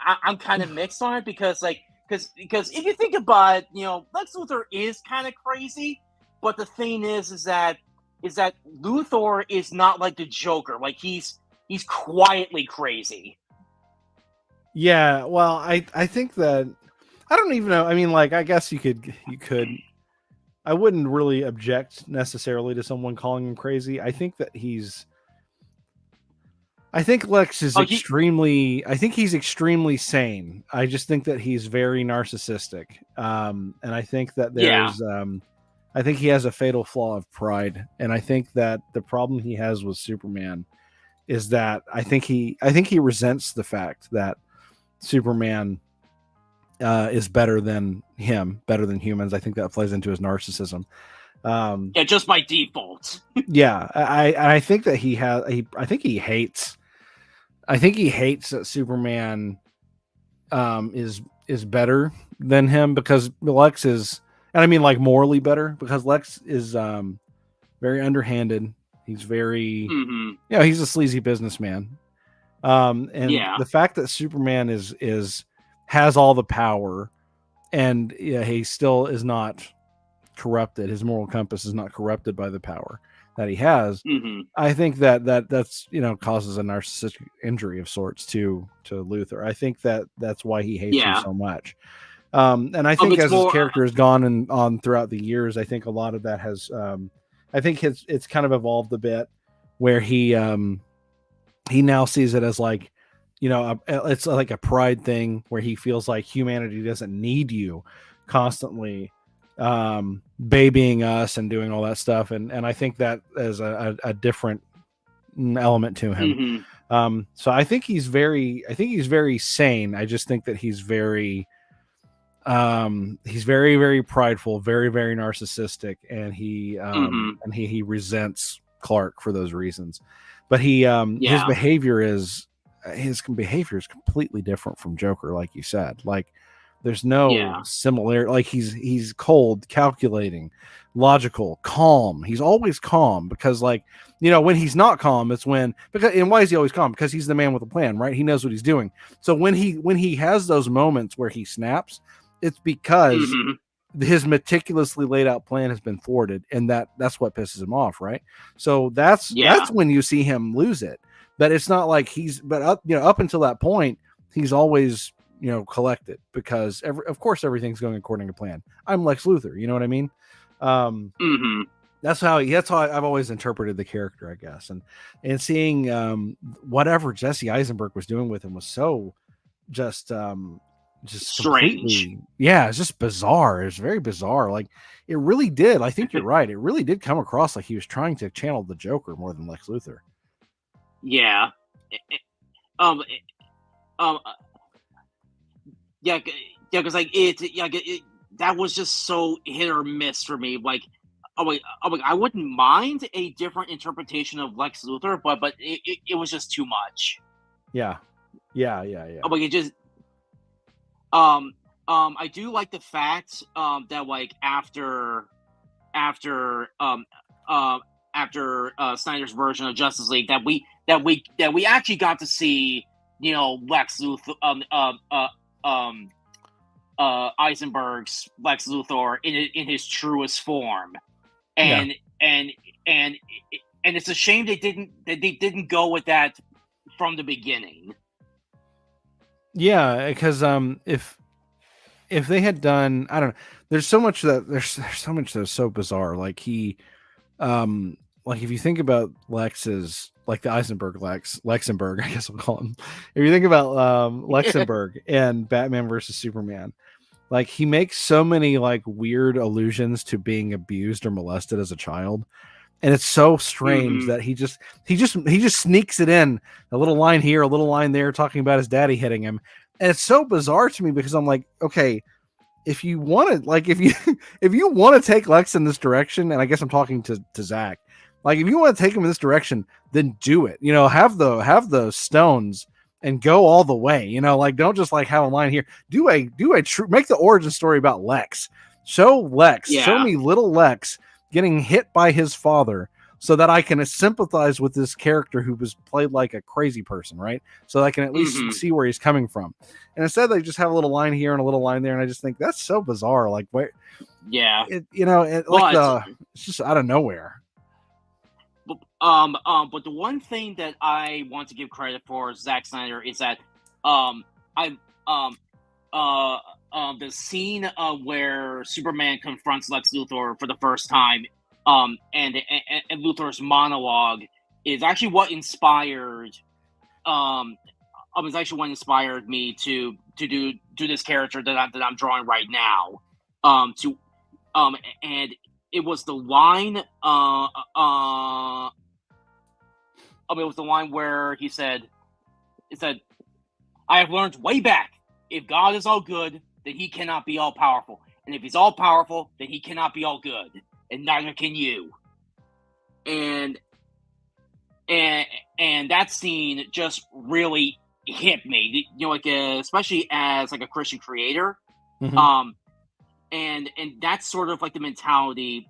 of mixed on it because if you think about it, Lex Luthor is kind of crazy, but the thing is that Luthor is not like the Joker. Like he's quietly crazy. Yeah, well, I think that I don't even know. I mean, like, I guess you could. I wouldn't really object necessarily to someone calling him crazy. I think that I think Lex is extremely. I think he's extremely sane. I just think that he's very narcissistic, and I think that there's. I think he has a fatal flaw of pride, and I think that the problem he has with Superman is that I think he resents the fact that Superman is better than him, better than humans. I think that plays into his narcissism. Yeah, just by default. Yeah, I think that I think he hates that Superman is better than him because Lex is, and I mean like morally better, because Lex is very underhanded. He's very he's a sleazy businessman. And the fact that Superman has all the power and he still is not corrupted. His moral compass is not corrupted by the power that he has. I think that's causes a narcissistic injury of sorts to Luthor. I think that's why he hates him so much. And I think as his character has gone on throughout the years, I think a lot of that has I think it's kind of evolved a bit where he now sees it as like, it's like a pride thing where he feels like humanity doesn't need you constantly babying us and doing all that stuff. And I think that is a different element to him. So I think he's very sane. I just think that he's very, very prideful, very, very narcissistic. And he resents Clark for those reasons. But his behavior is completely different from Joker, like you said. Like There's no similarity. Like he's cold, calculating, logical, calm. He's always calm because, like, you know, when he's not calm, it's when and why is he always calm? Because he's the man with a plan, right? He knows what he's doing. So when he has those moments where he snaps, it's because his meticulously laid out plan has been thwarted, and that's what pisses him off, right? So that's when you see him lose it. But it's not like up until that point, he's always, you know, collected because of course everything's going according to plan. I'm Lex Luthor, you know what I mean? That's how I've always interpreted the character, I guess. And seeing whatever Jesse Eisenberg was doing with him was so just strange. It's just bizarre. It's very bizarre. Like, it really did. I think you're right. It really did come across like he was trying to channel the Joker more than Lex Luthor. Yeah. Because like that was just so hit or miss for me. Like, I wouldn't mind a different interpretation of Lex Luthor, but it was just too much. Yeah. It just I do like the fact that, like, after Snyder's version of Justice League, that we actually got to see, you know, Lex Luthor, Eisenberg's Lex Luthor in his truest form, and it's a shame they didn't go with that from the beginning. Yeah, because if they had done, I don't know, there's so much that's so bizarre. Like like if you think about Lex's, like the Lexenberg, I guess we'll call him. If you think about Lexenberg and Batman versus Superman, like, he makes so many like weird allusions to being abused or molested as a child. And it's so strange that he just sneaks it in, a little line here, a little line there, talking about his daddy hitting him. And it's so bizarre to me because I'm like, okay, if you want to, like, if you want to take Lex in this direction, and I guess I'm talking to Zach, like, if you want to take him in this direction, then do it. You know, have the stones and go all the way. You know, like, don't just like have a line here. Do a true, make the origin story about Lex. Show Lex. Yeah. Show me little Lex getting hit by his father, so that I can sympathize with this character who was played like a crazy person, right? So I can at least see where he's coming from. And instead, they just have a little line here and a little line there, and I just think that's so bizarre. Like, where? Yeah, it's just out of nowhere. But the one thing that I want to give credit for Zack Snyder is that the scene where Superman confronts Lex Luthor for the first time, and Luthor's monologue is actually what inspired me to do this character that I'm drawing right now. And it was the line. It was the line where he said, "I have learned way back, if God is all good, then he cannot be all powerful. And if he's all powerful, then he cannot be all good. And neither can you." And that scene just really hit me, you know, like, especially as like a Christian creator. And that's sort of like the mentality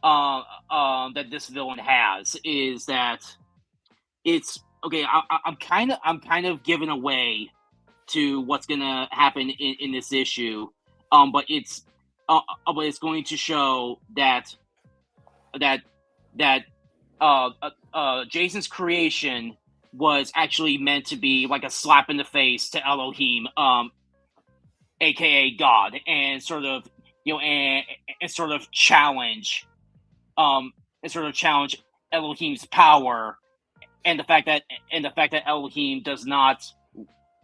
that this villain has, is that it's okay. I'm kind of giving away to what's gonna happen in this issue, but it's going to show that Jason's creation was actually meant to be like a slap in the face to Elohim, aka God, and sort of, you know, and sort of challenge Elohim's power, and the fact that Elohim does not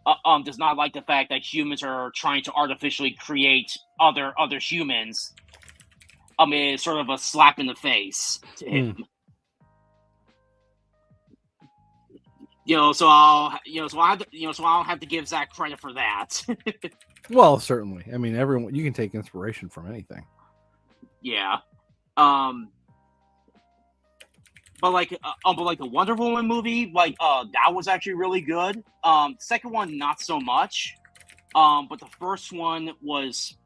like the fact that humans are trying to artificially create other humans. It's sort of a slap in the face to him. So I'll have to give Zach credit for that. Well, certainly. I mean, everyone, you can take inspiration from anything. Yeah. But like the Wonder Woman movie, like, that was actually really good. Second one, not so much. But the first one was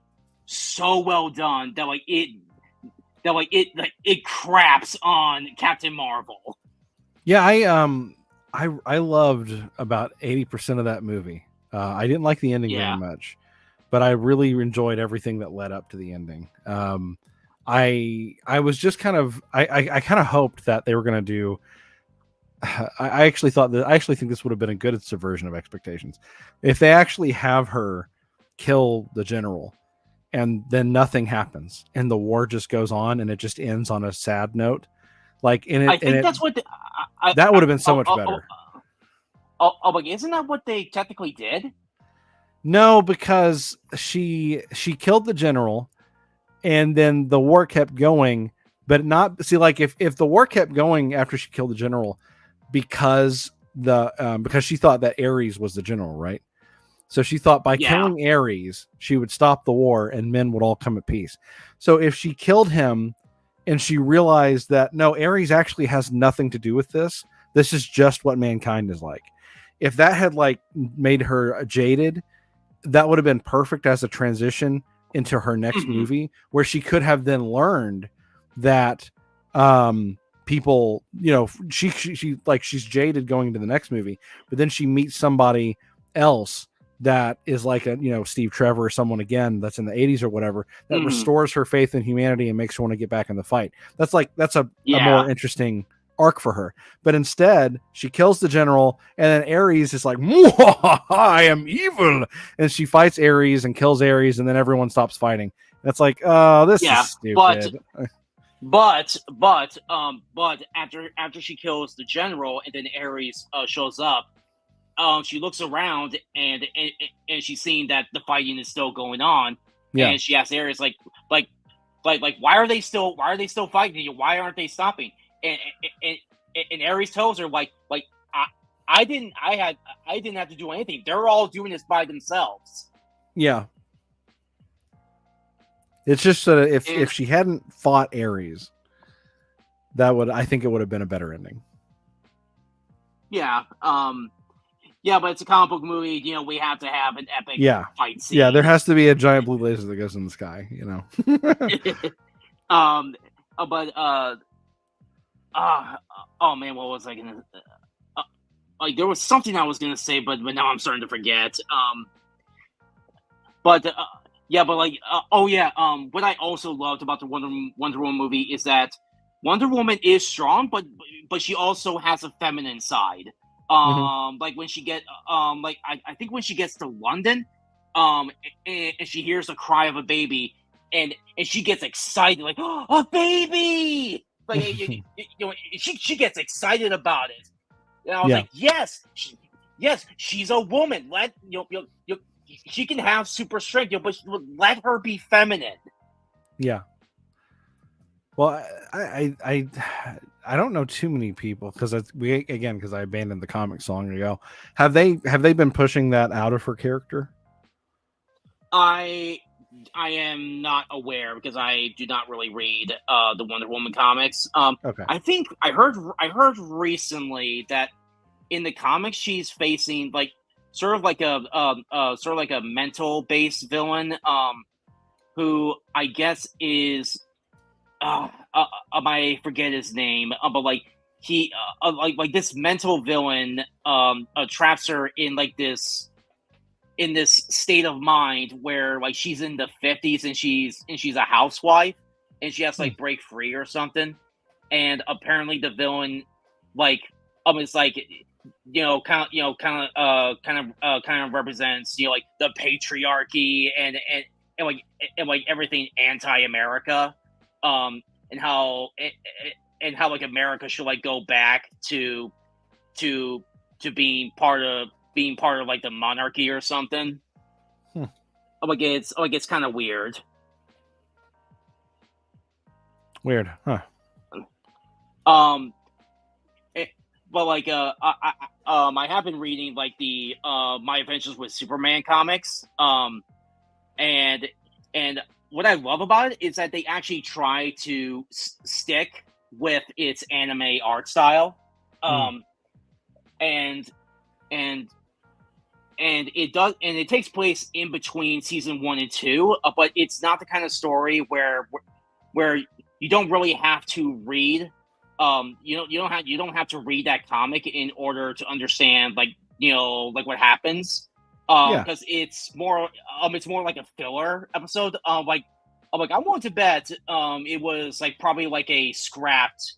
so well done that it craps on Captain Marvel. Yeah, I loved about 80% of that movie. I didn't like the ending very Yeah. much, but I really enjoyed everything that led up to the ending. I was just kind of I kind of hoped that they were going to do. I actually thought that I actually think this would have been a good subversion of expectations if they actually have her kill the general and then nothing happens and the war just goes on and it just ends on a sad note. Like in it, I think that's what that would have been so much better. But isn't that what they technically did? No, because she killed the general, and then the war kept going. But not see, like if the war kept going after she killed the general, because because she thought that Ares was the general, right? So she thought by killing Ares, she would stop the war and men would all come at peace. So if she killed him and she realized that no, Ares actually has nothing to do with this. This is just what mankind is like. If that had like made her jaded, that would have been perfect as a transition into her next movie, where she could have then learned that people, you know, she like she's jaded going into the next movie, but then she meets somebody else that is like a, you know, Steve Trevor or someone again that's in the 80s or whatever that restores her faith in humanity and makes her want to get back in the fight. That's a more interesting arc for her. But instead she kills the general and then Ares is like, I am evil, and she fights Ares and kills Ares and then everyone stops fighting. That's like, this is stupid. But after she kills the general and then Ares shows up, she looks around and she's seeing that the fighting is still going on. Yeah. And she asks Ares like why are they still fighting you? Why aren't they stopping? And Ares tells her like I didn't have to do anything. They're all doing this by themselves. Yeah. It's just that if she hadn't fought Ares, I think it would have been a better ending. Yeah. Yeah, but it's a comic book movie. You know, we have to have an epic fight scene. Yeah, there has to be a giant blue laser that goes in the sky. You know. Oh man, what was I gonna? Like there was something I was gonna say, but now I'm starting to forget. What I also loved about the Wonder Woman movie is that Wonder Woman is strong, but she also has a feminine side. Like when she I think when she gets to London, and she hears the cry of a baby, and she gets excited, like, oh, a baby! Like you know, she gets excited about it. And I was like, yes, she's a woman. Let she can have super strength, but let her be feminine. Yeah. Well, I don't know too many people because I abandoned the comics long ago. Have they been pushing that out of her character? I am not aware because I do not really read the Wonder Woman comics. Okay. I think I heard recently that in the comics she's facing like sort of like a mental based villain who I guess is I forget his name, but like he like this mental villain traps her in this state of mind where like she's in the 50s and she's a housewife and she has to like break free or something, and apparently the villain like it's like kind of represents like the patriarchy and everything anti-America, and how like America should like go back to being part of like the monarchy or something. It's kind of weird. Weird, huh? But like I have been reading like the My Adventures with Superman comics, and what I love about it is that they actually try to stick with its anime art style, and it takes place in between season 1 and 2, but it's not the kind of story where you don't really have to read. You don't have to read that comic in order to understand like what happens. Because it's more like a filler episode. I want to bet it was like probably like a scrapped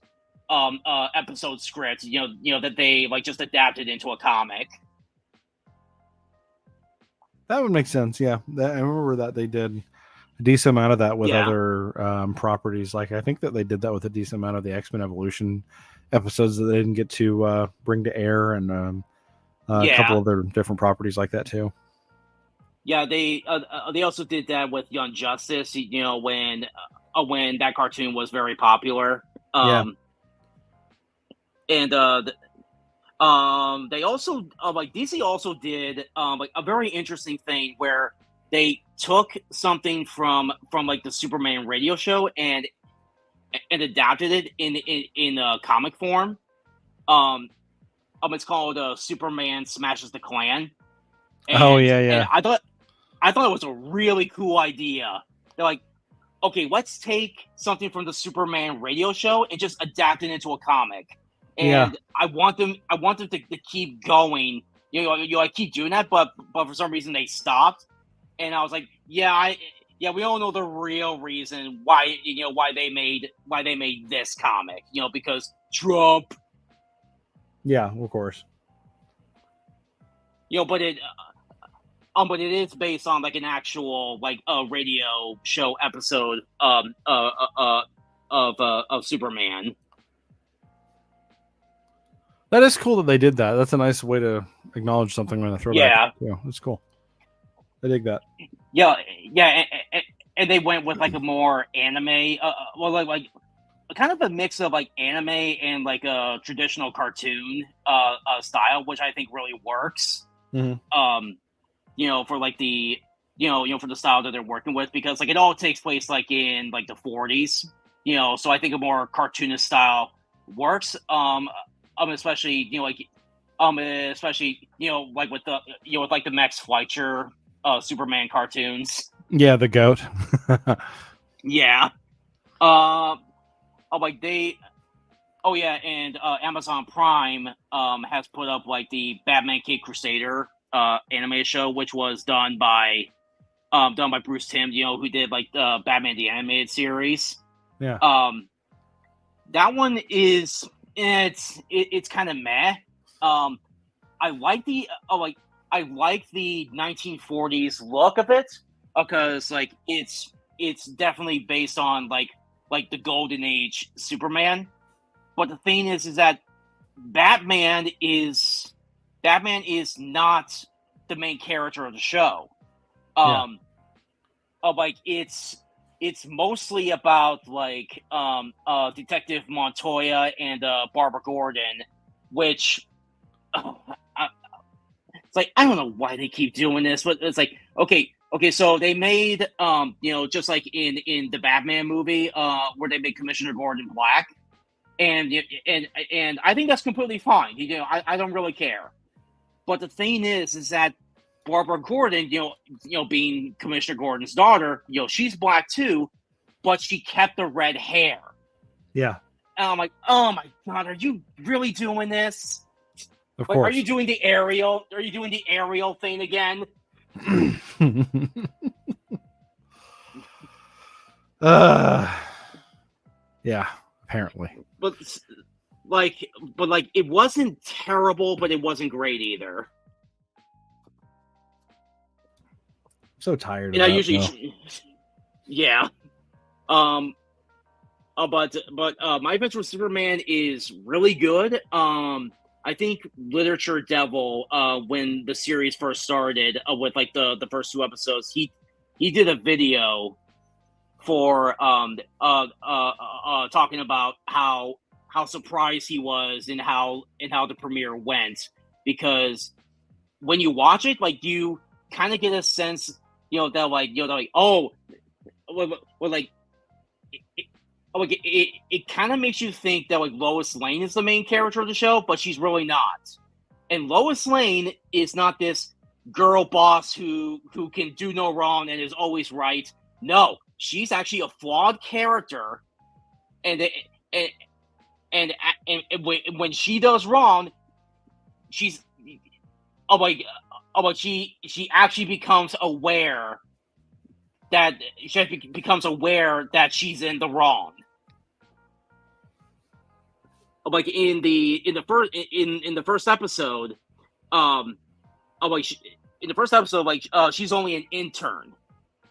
episode script, that they like just adapted into a comic. That would make sense. Yeah, I remember that they did a decent amount of that with other properties. Like I think that they did that with a decent amount of the X-Men Evolution episodes that they didn't get to bring to air, and a couple other different properties like that too. Yeah, they also did that with Young Justice. When that cartoon was very popular. And they also like DC also did like a very interesting thing where they took something from like the Superman radio show and adapted it in a comic form. It's called Superman Smashes the Klan. And, and I thought it was a really cool idea. They're like, okay, let's take something from the Superman radio show and just adapt it into a comic. And I want them to keep going. I keep doing that, but for some reason they stopped. And I was like, we all know the real reason why they made this comic. Because Trump. Yeah, of course. But it is based on like an actual like a radio show episode of Superman. That is cool that they did that. That's a nice way to acknowledge something when I throw back. Yeah, that's cool. I dig that. Yeah, and they went with like a more anime, like kind of a mix of like anime and like a traditional cartoon style, which I think really works. Mm-hmm. For like the for the style that they're working with, because like it all takes place like in like the 40s. So I think a more cartoonist style works. Especially like with the with like the Max Fleischer Superman cartoons. Yeah, the goat. Yeah. And Amazon Prime has put up like the Batman Caped Crusader anime show, which was done by Bruce Timm, who did like the Batman the Animated Series. Yeah. That one is it's kind of meh. I like the 1940s look of it, because like it's definitely based on like the golden age Superman. But the thing is that Batman is not the main character of the show. It's mostly about like Detective Montoya and Barbara Gordon, which it's like I don't know why they keep doing this, but it's like okay, so they made just like in the Batman movie where they made Commissioner Gordon black, and I think that's completely fine. I don't really care. But the thing is that Barbara Gordon, being Commissioner Gordon's daughter, she's black too, but she kept the red hair. Yeah. And I'm like, oh my God, are you really doing this? Of course. Are you doing the Ariel? Are you doing the Ariel thing again? Yeah, apparently. But it wasn't terrible, but it wasn't great either. I'm so tired. And I usually, yeah. But My Adventure with Superman is really good. I think Literature Devil, when the series first started, with like the first 2 episodes, he did a video for talking about how surprised he was and how the premiere went, because when you watch it, like you kind of get a sense, that like it kind of makes you think that like Lois Lane is the main character of the show, but she's really not. And Lois Lane is not this girl boss who can do no wrong and is always right. No, she's actually a flawed character, and and when she does wrong, she's she actually becomes aware that she's in the wrong. Like in the first episode, in the first episode, she's only an intern,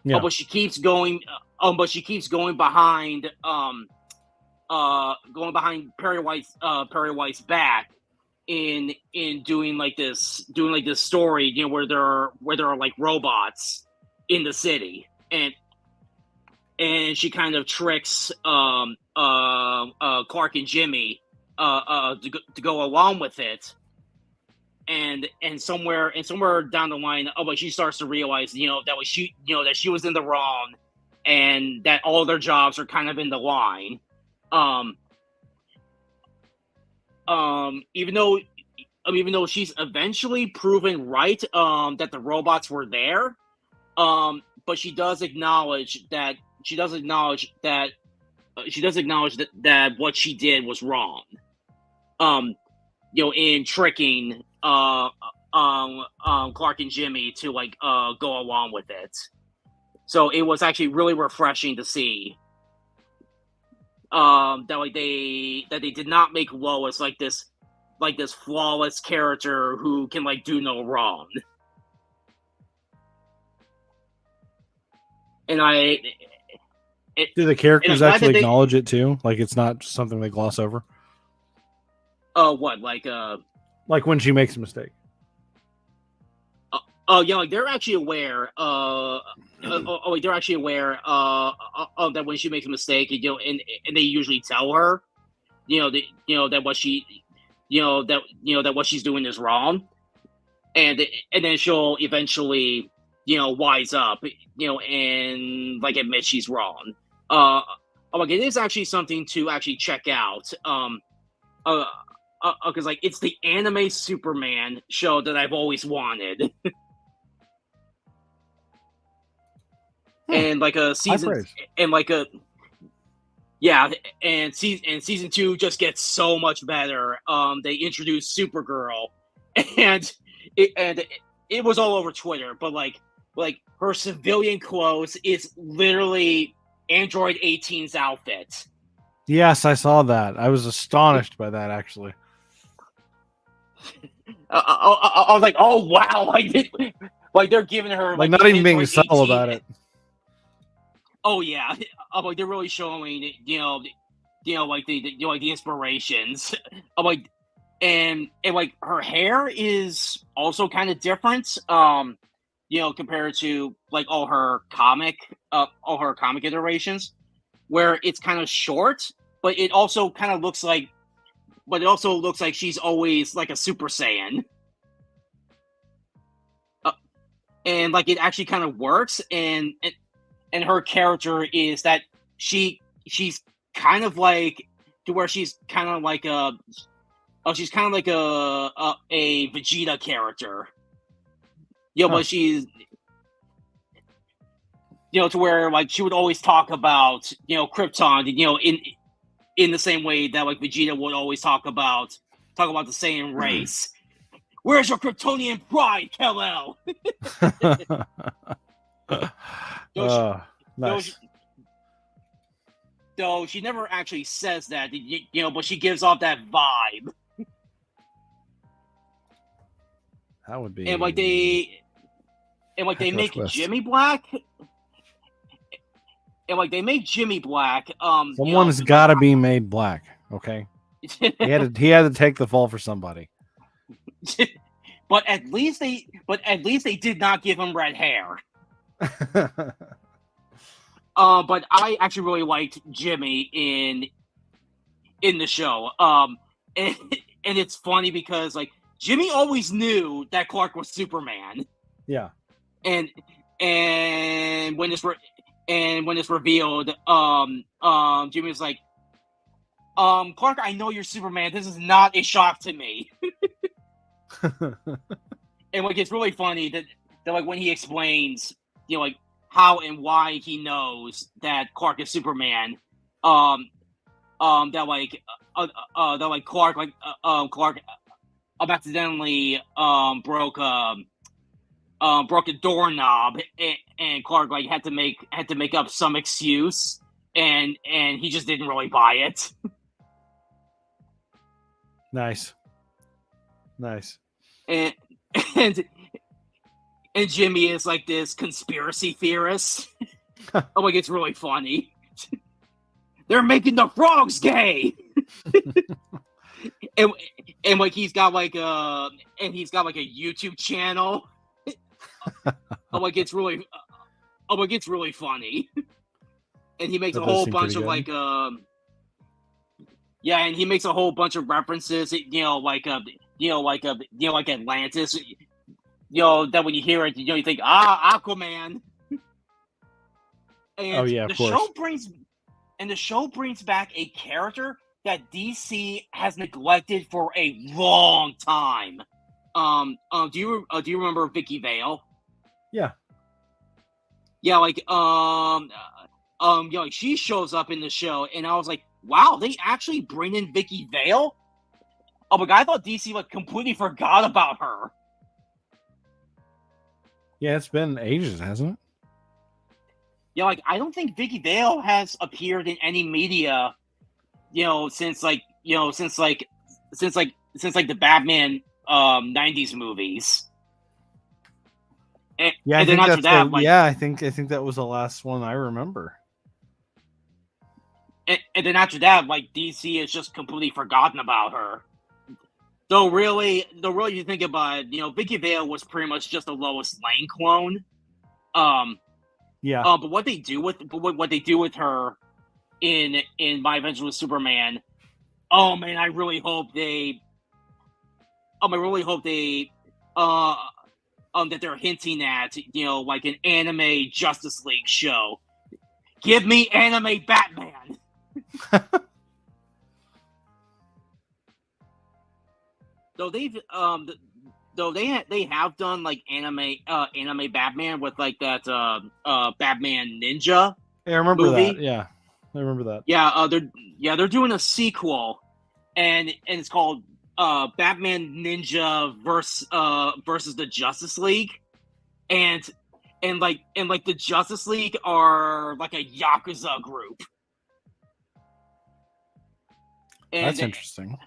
Yeah. but she keeps going, behind, Perry White's back in doing this story, where there are like robots in the city, and she kind of tricks Clark and Jimmy to go along with it, and somewhere down the line, she starts to realize that she was in the wrong, and that all their jobs are kind of in the line. Even though she's eventually proven right, that the robots were there, but she does acknowledge that what she did was wrong. In tricking Clark and Jimmy to go along with it. So it was actually really refreshing to see that they did not make Lois this flawless character who can do no wrong. And do the characters actually acknowledge it too? Like it's not just something they gloss over? What like when she makes a mistake? They're actually aware. They're actually aware that when she makes a mistake, and they usually tell her, that what she's doing is wrong, and then she'll eventually, wise up, and admit she's wrong. It is actually something to actually check out. Because it's the anime Superman show that I've always wanted. And a season, and and season 2 just gets so much better. They introduced Supergirl, and it was all over Twitter, but her civilian clothes is literally Android 18's outfit. Yes, I saw that. I was astonished by that, actually. I was like, oh wow, they're giving her not even being subtle about it. Oh yeah, they're really showing the inspirations. And her hair is also kind of different, compared to all her comic iterations, where it's kind of short, but it also kind of looks like. But it also looks like she's always a Super Saiyan. And it actually kind of works, and her character is that she's kind of to where she's kind of she's kind of a Vegeta character. But she's to where she would always talk about Krypton, in the same way that Vegeta would always talk about the same race. Where's your Kryptonian pride, Kal-El? Nice. Though she never actually says that, but she gives off that vibe. That would be. And they make Jimmy black. And they make Jimmy black. Someone's got to be made black. Okay. He had to take the fall for somebody. But at least they did not give him red hair. But I actually really liked Jimmy in the show. And it's funny because Jimmy always knew that Clark was Superman. Yeah. And when it's revealed, Jimmy was like, Clark, I know you're Superman. This is not a shock to me. and like it's really funny that like when he explains, like how and why he knows that Clark is Superman, um, that like Clark accidentally broke a doorknob, and Clark like had to make up some excuse, and he just didn't really buy it. Nice. And and and Jimmy is like this conspiracy theorist. Oh, like it's really funny. They're making the frogs gay. and and like he's got like a YouTube channel. Like it's really funny. And he makes That a does whole seem bunch pretty of good. and he makes a whole bunch of references, like Atlantis, that when you hear it, you think, Aquaman. And Oh yeah, of course. the show brings back a character that DC has neglected for a long time. Do you remember Vicky Vale? Yeah. Yeah, like like she shows up in the show, and I was like, wow, they actually bring in Vicky Vale? Oh my god, I thought DC like completely forgot about her. Yeah, it's been ages, hasn't it? Yeah, like I don't think Vicky Vale has appeared in any media, since the Batman 90s movies. And Yeah, I then think after that's that, I think that was the last one I remember. and then after that, like DC has just completely forgotten about her. Though really, you think about it, Vicky Vale was pretty much just a Lois Lane clone. Yeah. But what they do with her in My Adventures with Superman, oh man, I really hope they that they're hinting at, like an anime Justice League show. Give me anime Batman. Though they have done like anime Batman with like that Batman Ninja. Yeah, I remember movie. that. Yeah, I remember that. Yeah, they're doing a sequel, and it's called Batman Ninja versus the Justice League, and the Justice League are like a Yakuza group. And, that's interesting.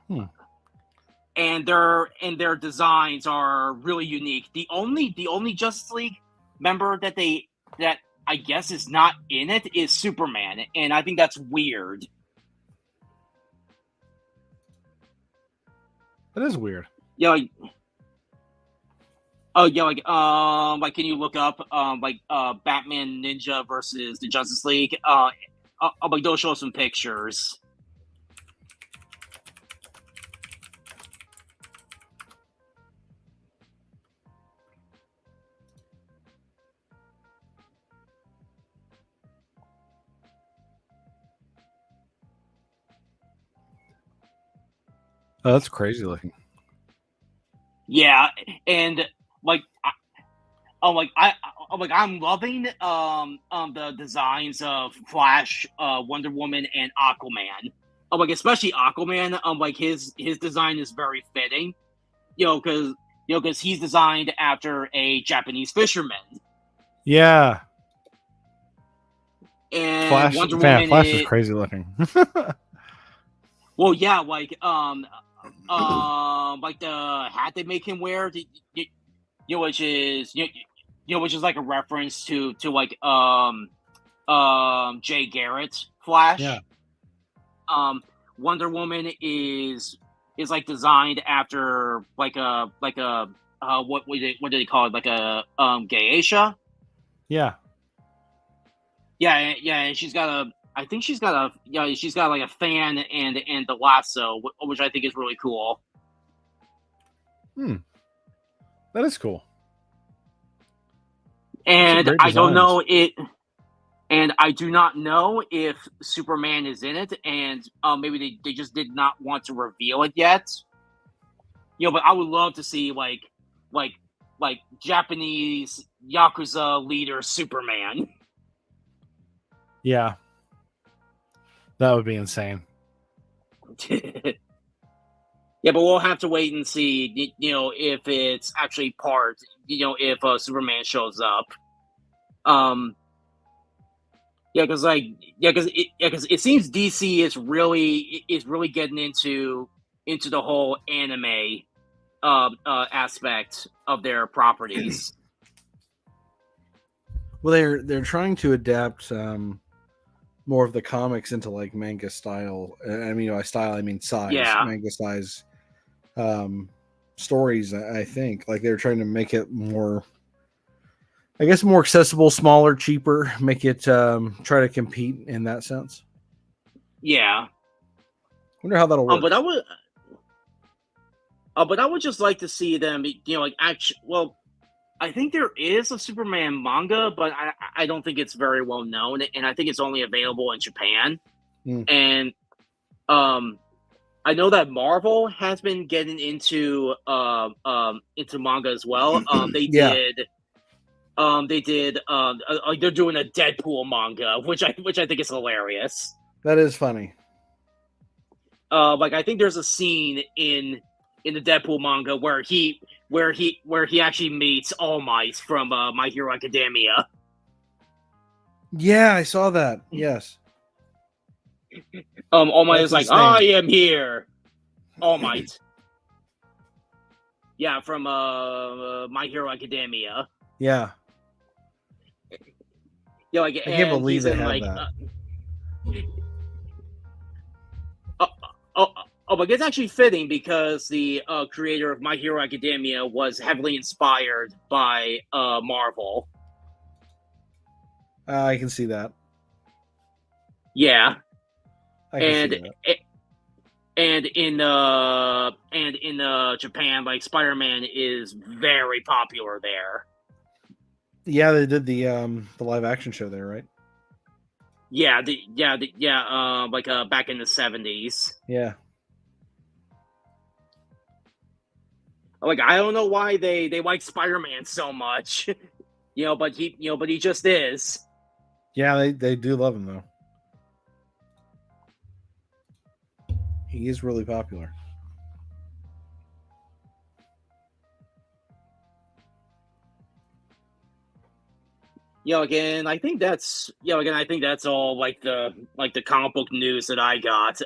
And their designs are really unique. The only Justice League member that I guess is not in it is Superman, and I think that's weird. That is weird. Yeah. Like can you look up Batman Ninja versus the Justice League? Like they'll show some pictures. Oh, that's crazy looking. Yeah, and I'm loving the designs of Flash, Wonder Woman, and Aquaman. Like especially Aquaman. Like his design is very fitting. Because he's designed after a Japanese fisherman. Yeah. And Flash, Wonder Woman Flash is crazy looking. Well, yeah, like the hat they make him wear, which is like a reference to like Jay Garrett Flash. Yeah. Wonder Woman is like designed after like a what do they call it, like a geisha. Yeah. Yeah, and she's got like a fan and the lasso, which I think is really cool. That is cool. And I don't know it, and I do not know if Superman is in it, and maybe they just did not want to reveal it yet. But I would love to see like like Japanese Yakuza leader Superman. Yeah, that would be insane. Yeah, but we'll have to wait and see, if it's actually part, if Superman shows up. Yeah, because it seems DC is really getting into the whole anime aspect of their properties. Well, they're trying to adapt more of the comics into like manga style. I mean, by style I mean size, Yeah. manga size stories. I think like they're trying to make it more, I guess, more accessible, smaller, cheaper. Make it try to compete in that sense. Yeah. Wonder how that'll work. But I would just like to see them, like actually. Well, I think there is a Superman manga, but I don't think it's very well known, and I think it's only available in Japan. And I know that Marvel has been getting into manga as well. They Yeah. did. They're doing a Deadpool manga, which I think is hilarious. That is funny. Like I think there's a scene in the Deadpool manga where he actually meets All Might from My Hero Academia. Yeah, I saw that. Yes. All Might is like, insane. I am here. All Might. Yeah, from My Hero Academia. Yeah. Yeah, like I can't believe they have that. But it's actually fitting because the creator of My Hero Academia was heavily inspired by Marvel. I can see that. Yeah, I can see that. and in Japan, like Spider-Man is very popular there. Yeah, they did the live action show there, right? Yeah, like back in the 70s. Yeah. Like I don't know why they like Spider-Man so much, but he just is. Yeah, they do love him though. He is really popular. Again, I think that's all like the comic book news that I got.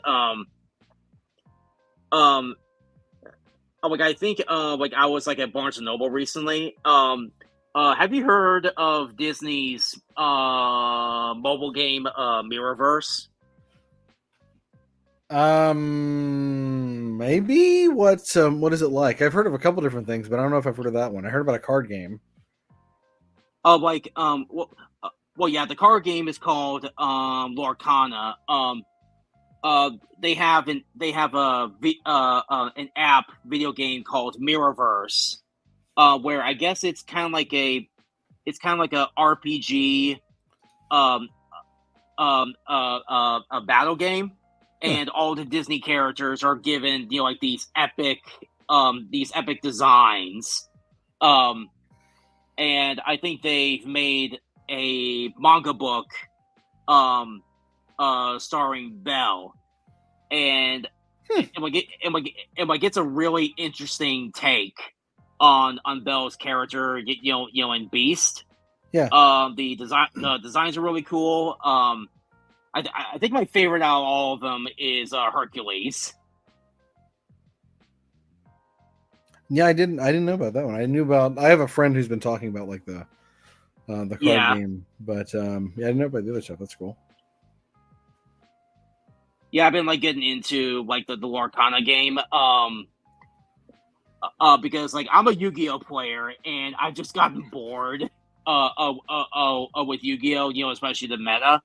Like I think like I was like at Barnes and Noble recently. Have you heard of Disney's mobile game Mirrorverse? Maybe. What is it like? I've heard of a couple different things, but I don't know if I've heard of that one. I heard about a card game. Well, yeah, the card game is called Lorcana. They have an app video game called Mirrorverse, where I guess it's kind of like a RPG, a battle game, and all the Disney characters are given like these epic designs. And I think they've made a manga book starring Belle. And it's a really interesting take on Belle's character, in Beast. Yeah. The designs are really cool. I think my favorite out of all of them is Hercules. Yeah, I didn't know about that one. I have a friend who's been talking about like the card game, but I didn't know about the other stuff. That's cool. Yeah, I've been like getting into like the Lorcana game, because like I'm a Yu-Gi-Oh player and I've just gotten bored with Yu-Gi-Oh, especially the meta.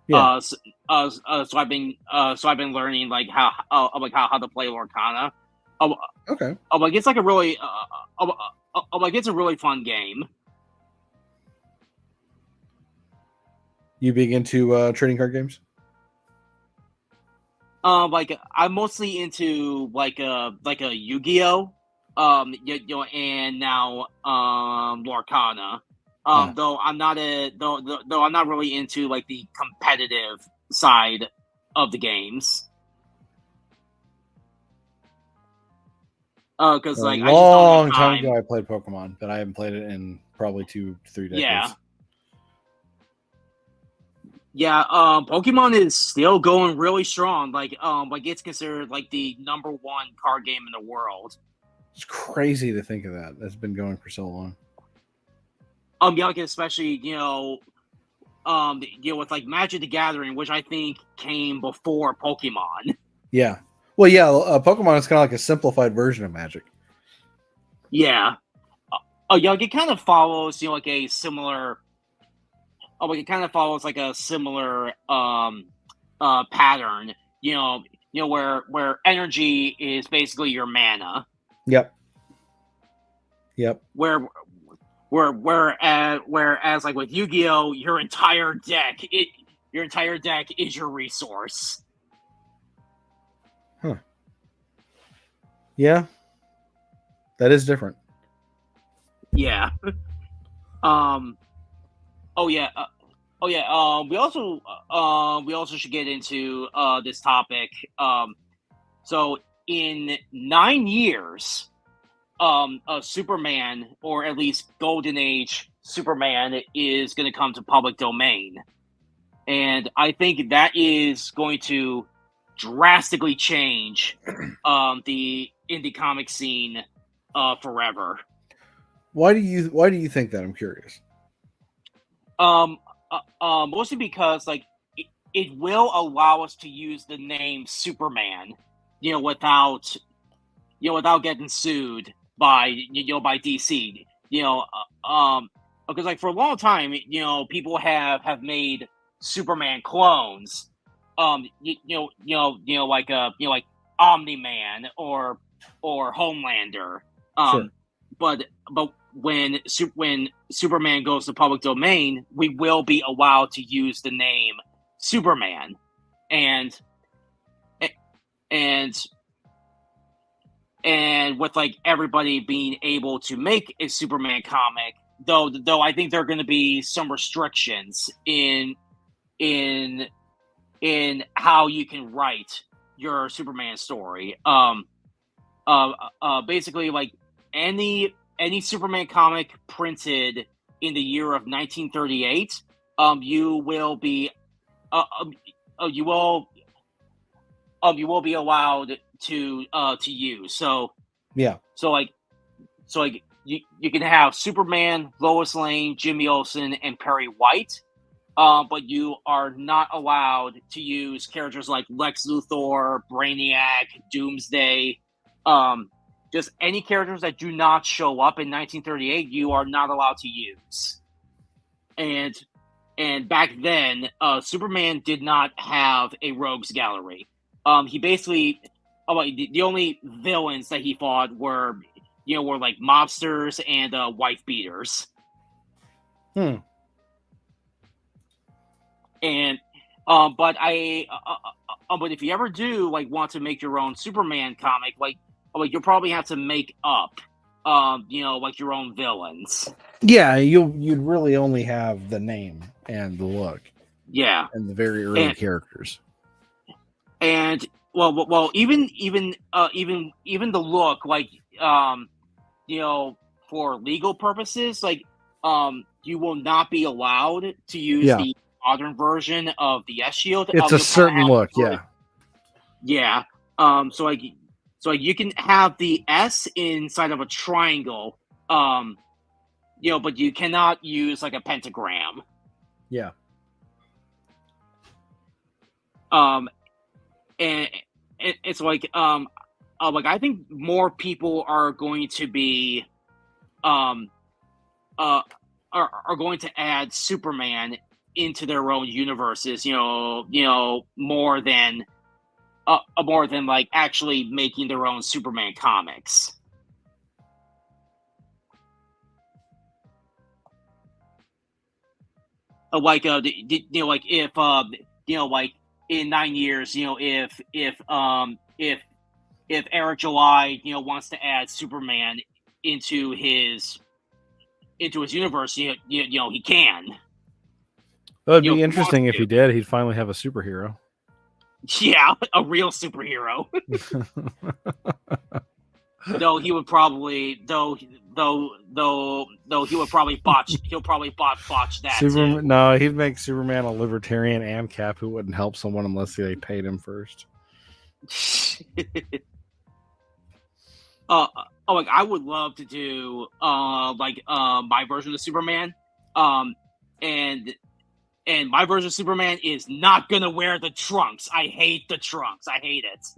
Yeah. So I've been learning like how to play Lorcana. Okay. Like it's like a really like it's a really fun game. You big into trading card games? Like I'm mostly into like a Yu-Gi-Oh. and now Lorcana. Huh. Though I'm not though I'm not really into like the competitive side of the games. Because A like I just don't have long time time. ago, I played Pokemon, but I haven't played it in probably 2-3 decades. Yeah. Yeah, Pokemon is still going really strong. Like it's considered like the #1 card game in the world. It's crazy to think of that. That's been going for so long. Yeah, like especially with like Magic the Gathering, which I think came before Pokemon. Yeah. Well, yeah, Pokemon is kind of like a simplified version of Magic. Yeah. Yeah, like it kind of follows, like a similar. Oh, like it kind of follows like a similar pattern. Where energy is basically your mana. Yep. Whereas like with Yu-Gi-Oh, your entire deck is your resource. Huh. Yeah. That is different. Yeah. Oh yeah. We also should get into this topic. So in 9 years, Superman, or at least Golden Age Superman, is going to come to public domain, and I think that is going to drastically change the indie comic scene forever. Why do you think that? I'm curious. Mostly because like it will allow us to use the name Superman, without getting sued by by DC. Because like for a long time, people have made Superman clones, like Omni-Man or Homelander. Sure. But when Superman goes to public domain, we will be allowed to use the name Superman, and with like everybody being able to make a Superman comic, though I think there are going to be some restrictions in how you can write your Superman story. Basically, like any Superman comic printed in the year of 1938, you will be you will be allowed to use. So yeah. So you can have Superman, Lois Lane, Jimmy Olsen, and Perry White, but you are not allowed to use characters like Lex Luthor, Brainiac, Doomsday. Just any characters that do not show up in 1938, you are not allowed to use. And back then, Superman did not have a rogues gallery. He basically, the only villains that he fought were like mobsters and wife beaters. And but if you ever do like want to make your own Superman comic, like you'll probably have to make up like your own villains. Yeah, you'd really only have the name and the look. Yeah, and the very early characters. And well, even the look, like for legal purposes, like you will not be allowed to use the modern version of the S Shield. It's a certain look, yeah. So you can have the S inside of a triangle, but you cannot use like a pentagram. Yeah. And it's like I think more people are going to be are going to add Superman into their own universes, more than like actually making their own Superman comics. Like like if like in 9 years, if if Eric July, wants to add Superman into his universe, he can. It would be interesting if he did. He'd finally have a superhero. Yeah, a real superhero. Though he would probably, though he would probably botch. He'll probably botch that. Superman, too. No, he'd make Superman a libertarian and Cap who wouldn't help someone unless they paid him first. Like I would love to do my version of Superman, and my version of Superman is not gonna wear the trunks. I hate the trunks. I hate it.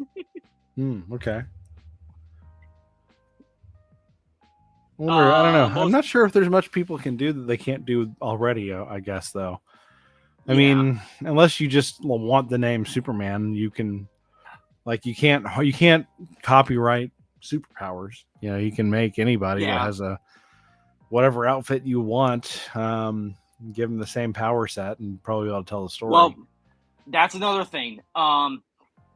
Okay. I don't know. I'm not sure if there's much people can do that they can't do already. I guess though. I mean, unless you just want the name Superman, you can, you can't copyright superpowers. You can make anybody that has a whatever outfit you want, give them the same power set, and probably ought to tell the story. Well, that's another thing.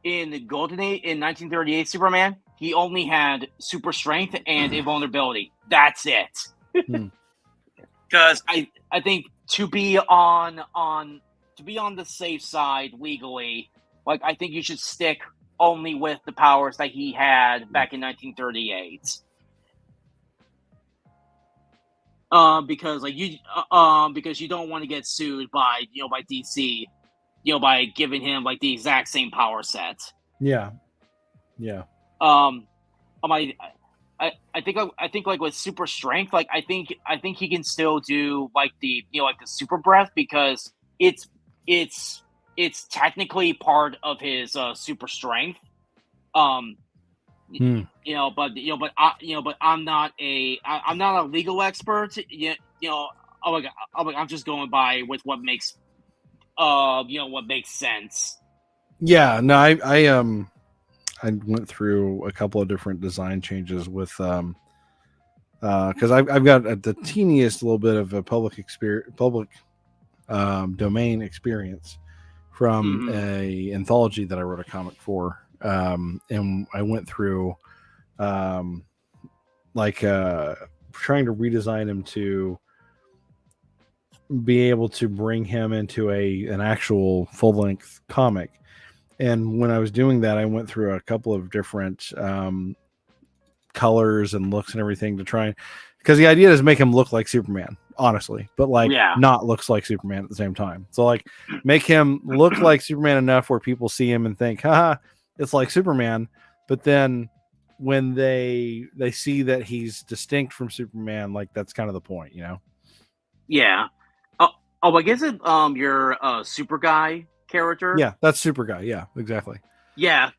In the Golden Age, in 1938 Superman, he only had super strength and invulnerability. That's it. Because I think to be on the safe side legally, I think you should stick only with the powers that he had back in 1938. Because you don't want to get sued by DC, by giving him the exact same power set. Yeah. I think with super strength, I think he can still do the super breath, because it's technically part of his super strength. But I'm not a legal expert. I'm just going by with what makes sense. Yeah, no, I went through a couple of different design changes with because I've got the teeniest little bit of a public domain experience from a anthology that I wrote a comic for, and I went through trying to redesign him to be able to bring him into an actual full-length comic. And when I was doing that, I went through a couple of different colors and looks and everything to try, because the idea is to make him look like Superman, honestly, but not looks like Superman at the same time. So make him look like Superman enough where people see him and think, haha, it's like Superman. But then when they see that he's distinct from Superman, that's kind of the point, Yeah. I guess it your super guy character. Yeah, that's Super Guy. Yeah, exactly. Yeah.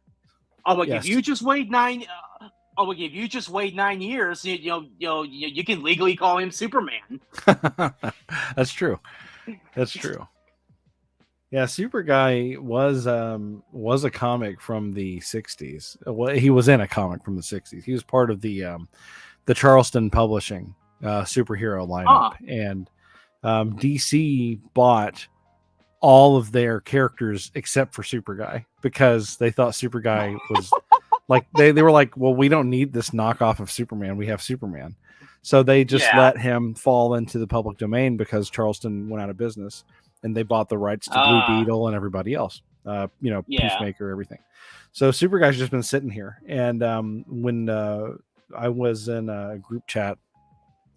If you just wait 9 years, you can legally call him Superman. That's true. Yeah, Super Guy was a comic from the 60s. Well, he was in a comic from the 60s. He was part of the Charleston Publishing superhero lineup, and DC bought all of their characters except for Super Guy, because they thought Super Guy was they were like, well, we don't need this knockoff of Superman. We have Superman. So they just let him fall into the public domain because Charleston went out of business, and they bought the rights to Blue Beetle and everybody else, Peacemaker, everything. So Super Guy's just been sitting here. And when I was in a group chat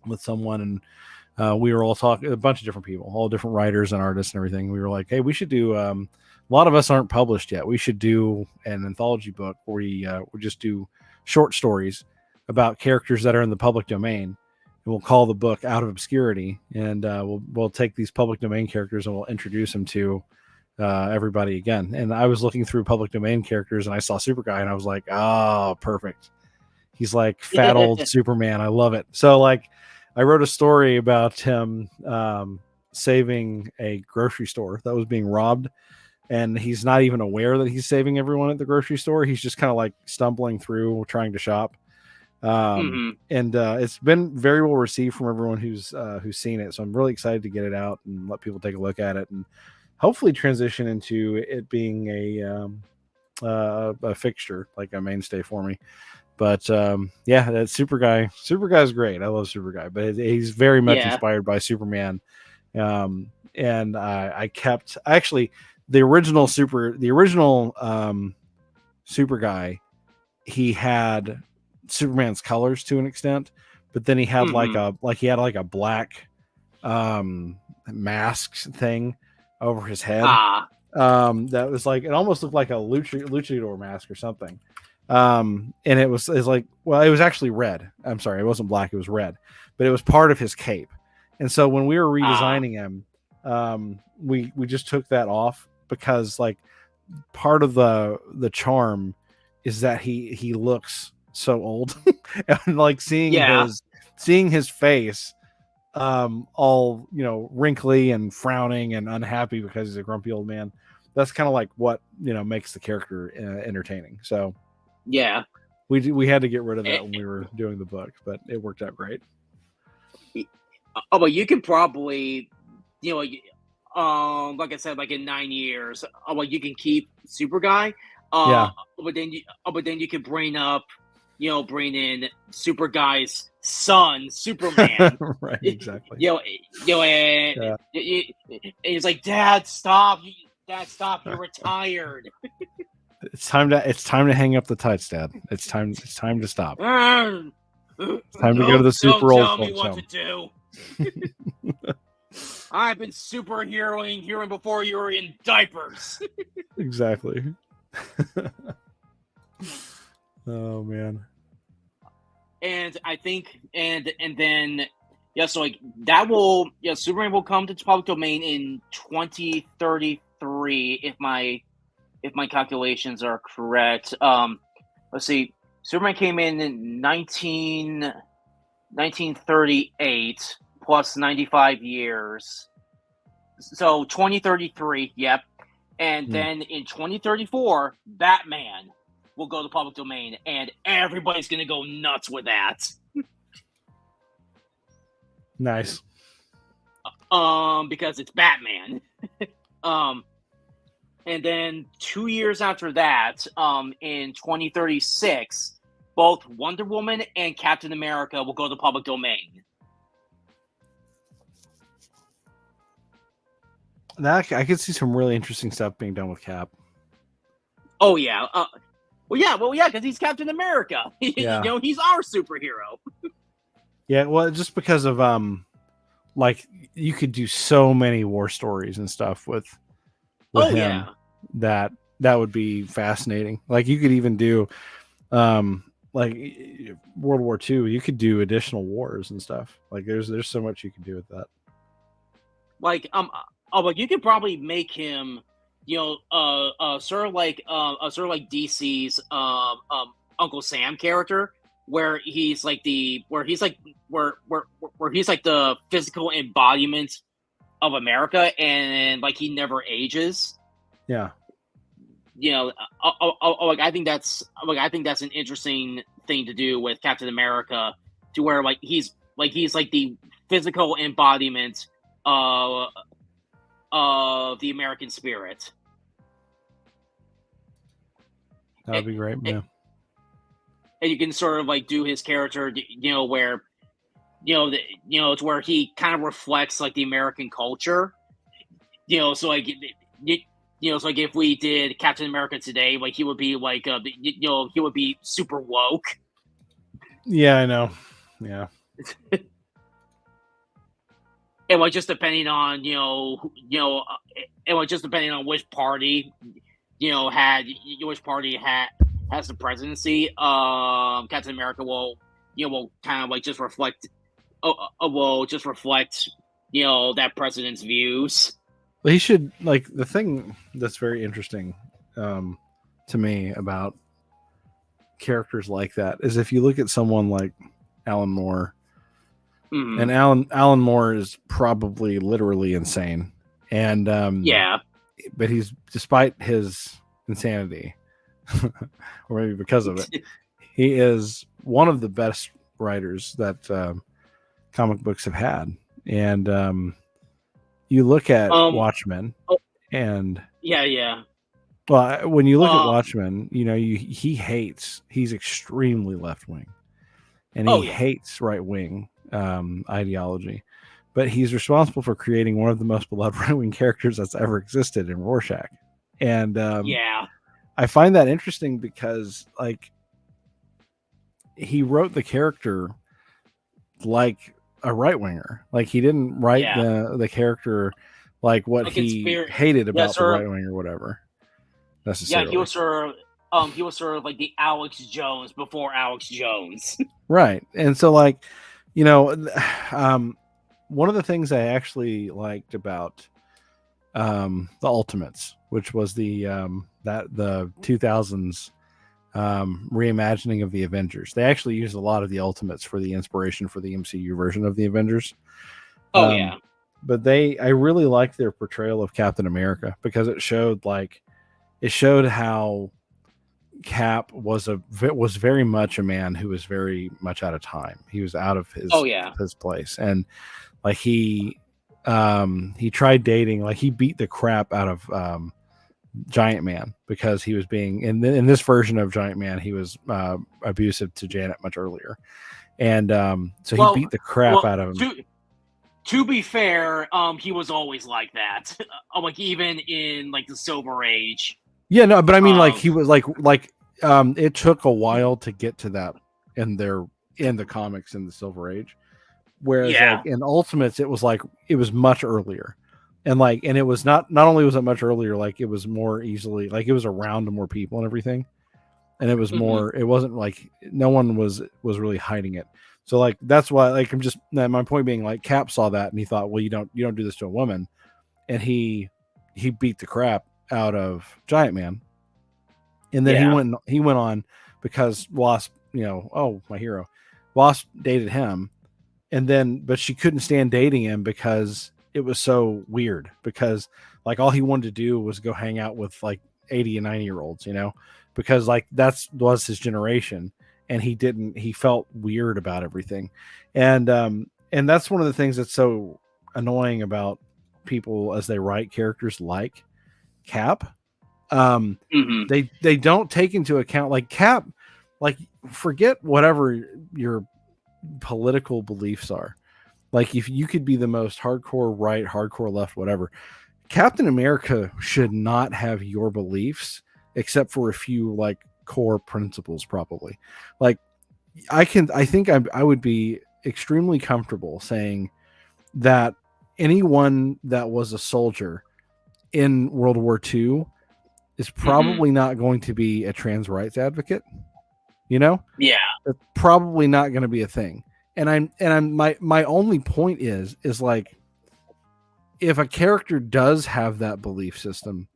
with someone, and we were all talking, a bunch of different people, all different writers and artists and everything. We were like, hey, we should do, a lot of us aren't published yet. We should do an anthology book where we just do short stories about characters that are in the public domain. And we'll call the book Out of Obscurity. And we'll take these public domain characters and we'll introduce them to everybody again. And I was looking through public domain characters and I saw Super Guy and I was like, oh, perfect. He's like fat old Superman. I love it. So I wrote a story about him saving a grocery store that was being robbed, and he's not even aware that he's saving everyone at the grocery store. He's just kind of stumbling through trying to shop. And it's been very well received from everyone who's seen it. So I'm really excited to get it out and let people take a look at it, and hopefully transition into it being a fixture, like a mainstay for me. But yeah, that Superguy's great. I love Superguy, but he's very much Yeah. inspired by Superman. And I kept actually the original Superguy. He had Superman's colors to an extent, but then he had Mm-hmm. a black mask thing over his head. Ah. That was like, it almost looked like a luchador mask or something. And it was like, well, it was actually red. I'm sorry, it wasn't black, it was red, but it was part of his cape. And so when we were Ah. redesigning him, we just took that off because like part of the charm is that he looks so old. And like Yeah. seeing his face all, you know, wrinkly and frowning and unhappy because he's a grumpy old man. That's kind of like what, you know, makes the character entertaining. So Yeah. we had to get rid of Eh, that when we were doing the book, but it worked out great. Oh, but you could probably, you know, like I said, like in 9 years, well, you can keep Super Guy, Yeah. but then you could bring in Super Guy's son, Superman. Right, exactly. And Yeah. he's like, Dad, stop! Dad, stop! You're retired. It's time to hang up the tights, Dad. It's time to stop. It's time to go to the super Don't old tell me folks what home. to do. I've been superheroing here before you were in diapers. Exactly. Oh man. And I think, and then, yeah, so like that will, yeah, Superman will come to public domain in 2033 if my calculations are correct. Let's see, Superman came in 1938 plus 95 years, so 2033. Yep. And then in 2034, Batman will go to public domain, and everybody's gonna go nuts with that. Nice. Because it's Batman. And then 2 years after that, in 2036, both Wonder Woman and Captain America will go to public domain. That I could see some really interesting stuff being done with Cap. Oh yeah. Well, yeah, because he's Captain America. Yeah. You know, he's our superhero. Yeah, well, just because of like you could do so many war stories and stuff with him. Yeah. That would be fascinating. Like you could even do like World War II, you could do additional wars and stuff. Like there's so much you can do with that. Like like you could probably make him, you know, sort of like DC's Uncle Sam character, where he's like the physical embodiment of America, and like he never ages. Yeah. You know, like I think that's an interesting thing to do with Captain America, to where like he's like the physical embodiment of the American spirit. That'd be great. Yeah. And you can sort of like do his character, you know, where it's where he kind of reflects like the American culture. You know, so like so like if we did Captain America today, like he would be like he would be super woke. Yeah, I know. Yeah. And like just depending on and like just depending on which party which party has the presidency, Captain America will kind of like just reflect that president's views. Well, he should, like, the thing that's very interesting to me about characters like that is if you look at someone like Alan Moore, and Alan Moore is probably literally insane, and but he's, despite his insanity, or maybe because of it, he is one of the best writers that comic books have had. And you look at Watchmen, and Well, when you look at Uh, Watchmen, he's extremely left wing, and he oh yeah, hates right wing ideology, but he's responsible for creating one of the most beloved right wing characters that's ever existed in Rorschach, and yeah, I find that interesting because like he wrote the character like a right winger, like he didn't write yeah. the character like what Like it's he very hated yeah, about the sort of right wing or whatever yeah. He necessarily. was sort of he was sort of like the Alex Jones before Alex Jones. Right. And so like, you know, um one of the things I actually liked about the Ultimates, which was the 2000s reimagining of the Avengers. They actually used a lot of the Ultimates for the inspiration for the MCU version of the Avengers. Oh Um yeah, but I really liked their portrayal of Captain America because it showed how Cap was very much a man who was very much out of time. He was out of oh yeah. his place, and like he tried dating, like he beat the crap out of Giant Man because he was being in this version of Giant Man he was abusive to Janet much earlier, and so he beat Well, the crap well. out of him. To be fair, he was always like that. Like even in like the Silver Age. Yeah, no, but I mean, like Um, he was it took a while to get to that in the comics in the Silver Age, whereas yeah. like in Ultimates, it was much earlier, and it was not only was it much earlier, like it was more easily like it was around to more people and everything, and it was Hmm. more. It wasn't like no one was really hiding it. So like that's why like my point being like Cap saw that and he thought, well, you don't do this to a woman, and he beat the crap out of Giant Man, and then Yeah. he went on because Wasp, oh, my hero, Wasp dated him, and then but she couldn't stand dating him because it was so weird because like all he wanted to do was go hang out with like 80 and 90-year-olds, because like that's was his generation, and he felt weird about everything, and that's one of the things that's so annoying about people as they write characters like Cap. um Hmm. they don't take into account like Cap, like forget whatever your political beliefs are, like if you could be the most hardcore right, hardcore left, whatever, Captain America should not have your beliefs except for a few like core principles probably. Like I think I would be extremely comfortable saying that anyone that was a soldier in World War II is Hmm. probably not going to be a trans rights advocate. You know, Yeah. that's probably not going to be a thing. And my only point is like if a character does have that belief system,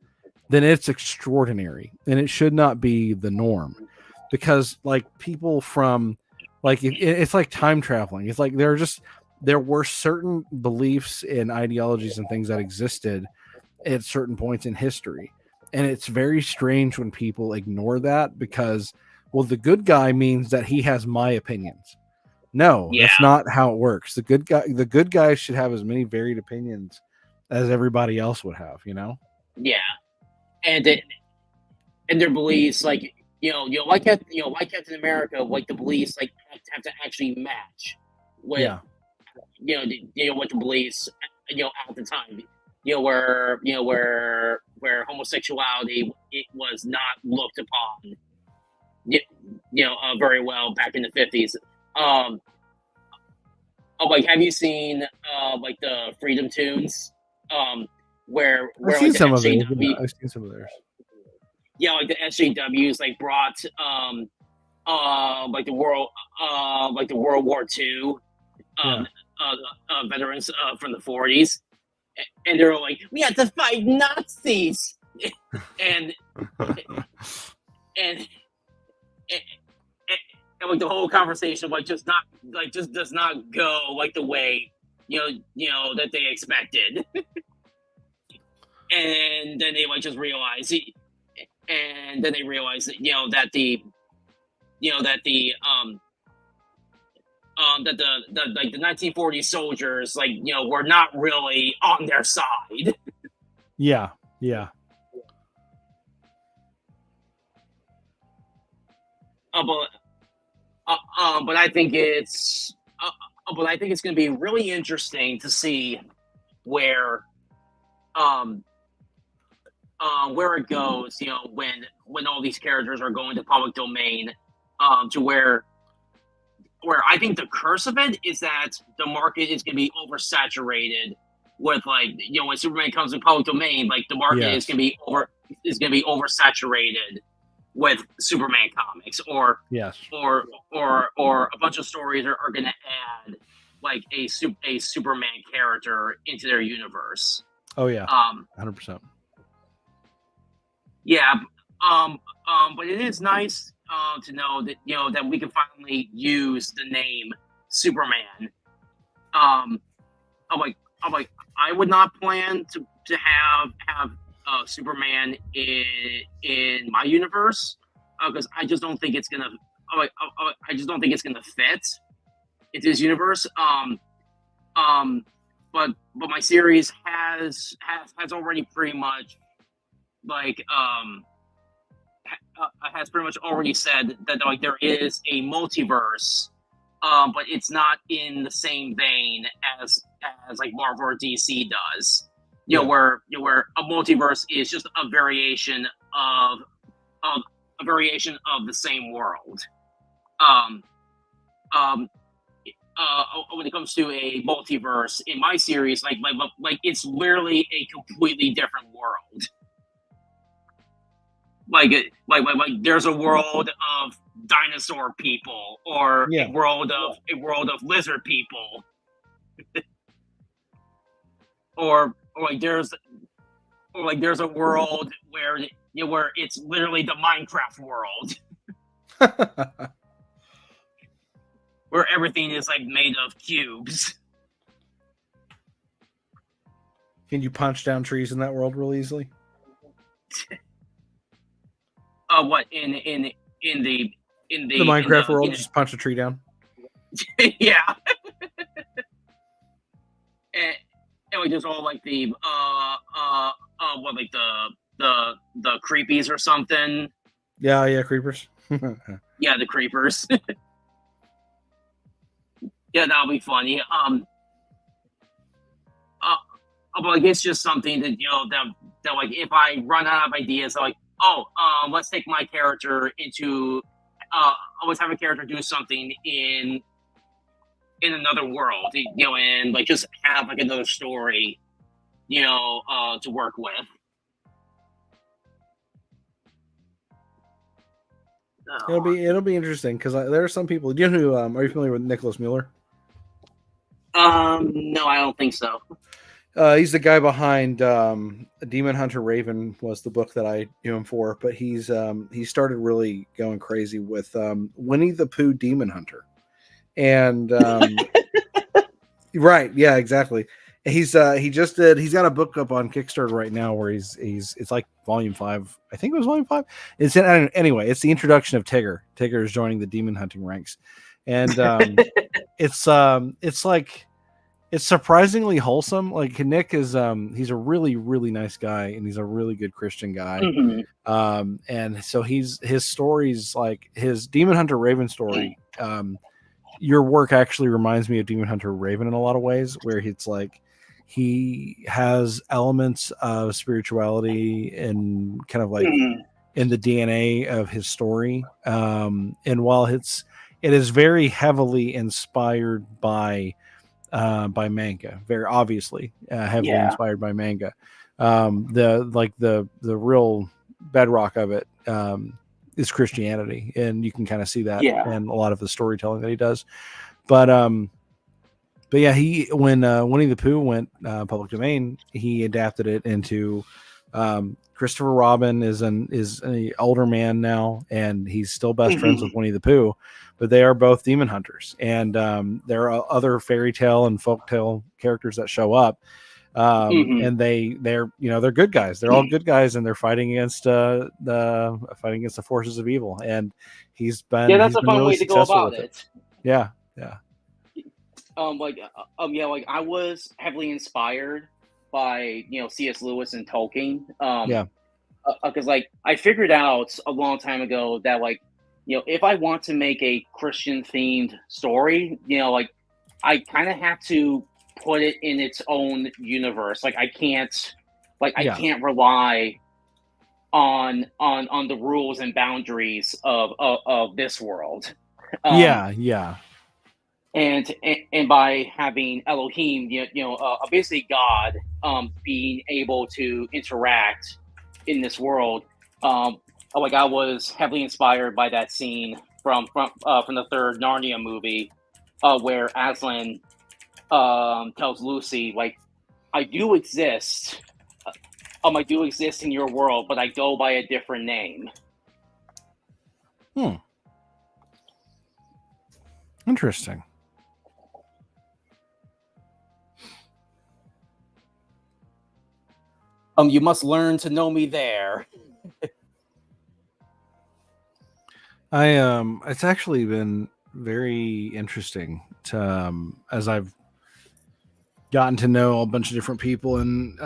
then it's extraordinary and it should not be the norm, because like people from like it's like time traveling. It's like there were certain beliefs and ideologies and things that existed at certain points in history. And it's very strange when people ignore that because, well, the good guy means that he has my opinions. No, Yeah. that's not how it works. The good guy should have as many varied opinions as everybody else would have, Yeah. And and their beliefs, like like Captain America, like the beliefs like have to actually match with Yeah. what the beliefs at the time, where homosexuality it was not looked upon, very well back in the 50s. Um, like, have you seen like the Freedom Tunes? I've Where seen like the some of theirs. Yeah, SJW, I've seen some of theirs. like the SJWs like brought like the World War II Yeah. um veterans from the 40s, and they're like, we have to fight Nazis, and and, and, and like the whole conversation like just does not go like the way that they expected, and then they like just realize, and then they realize that that the that the like the 1940s soldiers like were not really on their side. Yeah. Yeah. but but I think it's going to be really interesting to see where um where it goes. When all these characters are going to public domain, to where I think the curse of it is that the market is going to be oversaturated with, like, when Superman comes in public domain, like the market Yes. is going to be oversaturated with Superman comics, or Yes. or a bunch of stories are going to add like a Superman character into their universe. Oh yeah. Um, 100%. yeah, but it is nice to know that that we can finally use the name Superman. I'm like, I would not plan to have Superman in my universe, because I just don't think it's gonna. I just don't think it's gonna fit into this universe. But my series has already pretty much like has pretty much already said that like there is a multiverse, but it's not in the same vein as like Marvel or DC does. Where a multiverse is just a variation of the same world. When it comes to a multiverse in my series, like it's literally a completely different world. Like there's a world of dinosaur people, or Yeah. a world of lizard people, or like there's a world where where it's literally the Minecraft world, where everything is like made of cubes. Can you punch down trees in that world real easily? What in the Minecraft world, just punch a tree down. Yeah. and like there's all like the what, like the creepies or something. Yeah, creepers. Yeah, the creepers. Yeah, that'll be funny. But like it's just something that that like if I run out of ideas, I'm like, let's take my character into let's have a character do something in another world, and like just have like another story, to work with. It'll be interesting because there are some people. Do you know who? Are you familiar with Nicholas Mueller? No, I don't think so. He's the guy behind Demon Hunter Raven was the book that I knew him for, but he started really going crazy with Winnie the Pooh Demon Hunter, and right, yeah, exactly. He's got a book up on Kickstarter right now where it's like volume 5. I think it was volume 5. Anyway, it's the introduction of Tigger. Tigger is joining the demon hunting ranks, and it's like. It's surprisingly wholesome. Like Nick is, he's a really, really nice guy, and he's a really good Christian guy. Mm-hmm. And so his stories, like his Demon Hunter Raven story, your work actually reminds me of Demon Hunter Raven in a lot of ways, where it's like he has elements of spirituality and kind of like in the DNA of his story. And while it is very heavily inspired by manga, very obviously heavily inspired by manga. The real bedrock of it is Christianity, and you can kind of see that in a lot of the storytelling that he does. But yeah, when Winnie the Pooh went public domain, he adapted it into Christopher Robin is an older man now, and he's still best friends with Winnie the Pooh, but they are both demon hunters, and there are other fairy tale and folktale characters that show up, and they're good guys. They're all good guys, and they're fighting against the forces of evil. And that's a fun way to go about it. Yeah. Like I was heavily inspired by C.S. Lewis and Tolkien. Because like I figured out a long time ago that like if I want to make a Christian themed story, like I kind of have to put it in its own universe. Like I can't rely on the rules and boundaries of this world. Yeah. And by having Elohim, basically God, being able to interact in this world, like I was heavily inspired by that scene from the third Narnia movie, where Aslan tells Lucy, like, I do exist. I do exist in your world, but I go by a different name. Interesting. You must learn to know me there. It's actually been very interesting to as I've gotten to know a bunch of different people in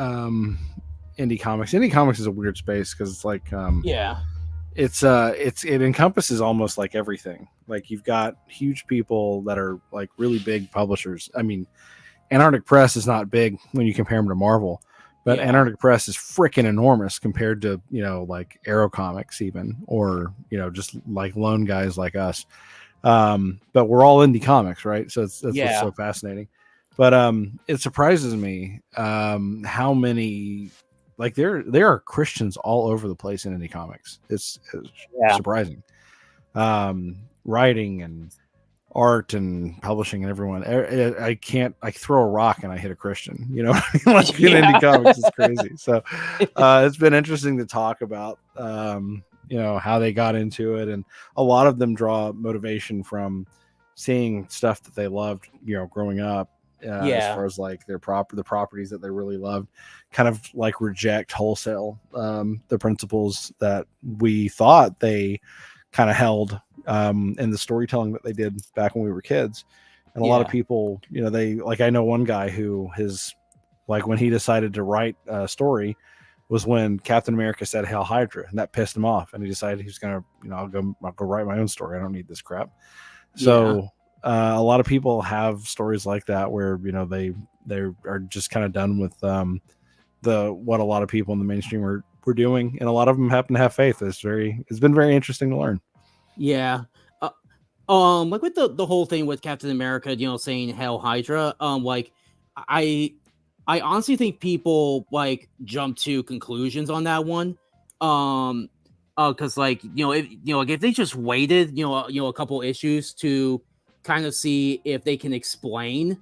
indie comics. Indie comics is a weird space because it's like it encompasses almost like everything. Like you've got huge people that are like really big publishers. I mean, Antarctic Press is not big when you compare them to Marvel, but Antarctic Press is freaking enormous compared to, like Arrow Comics even, or, just like lone guys like us. But we're all indie comics, right? So that's what's so fascinating. But it surprises me how many, like there are Christians all over the place in indie comics. It's surprising. Writing and art and publishing and everyone. I throw a rock and I hit a Christian, like in indie comics is crazy. So it's been interesting to talk about how they got into it, and a lot of them draw motivation from seeing stuff that they loved growing up, as far as like the properties that they really loved, kind of like reject wholesale the principles that we thought they kind of held in the storytelling that they did back when we were kids. And a lot of people, they like, I know one guy who when he decided to write a story was when Captain America said Hail Hydra, and that pissed him off, and he decided he was gonna, I'll go write my own story. I don't need this crap. So a lot of people have stories like that where they are just kind of done with what a lot of people in the mainstream were doing, and a lot of them happen to have faith. It's been very interesting to learn. Like with the whole thing with Captain America, saying Hail Hydra, like I honestly think people like jump to conclusions on that one, because like if they just waited a couple issues to kind of see if they can explain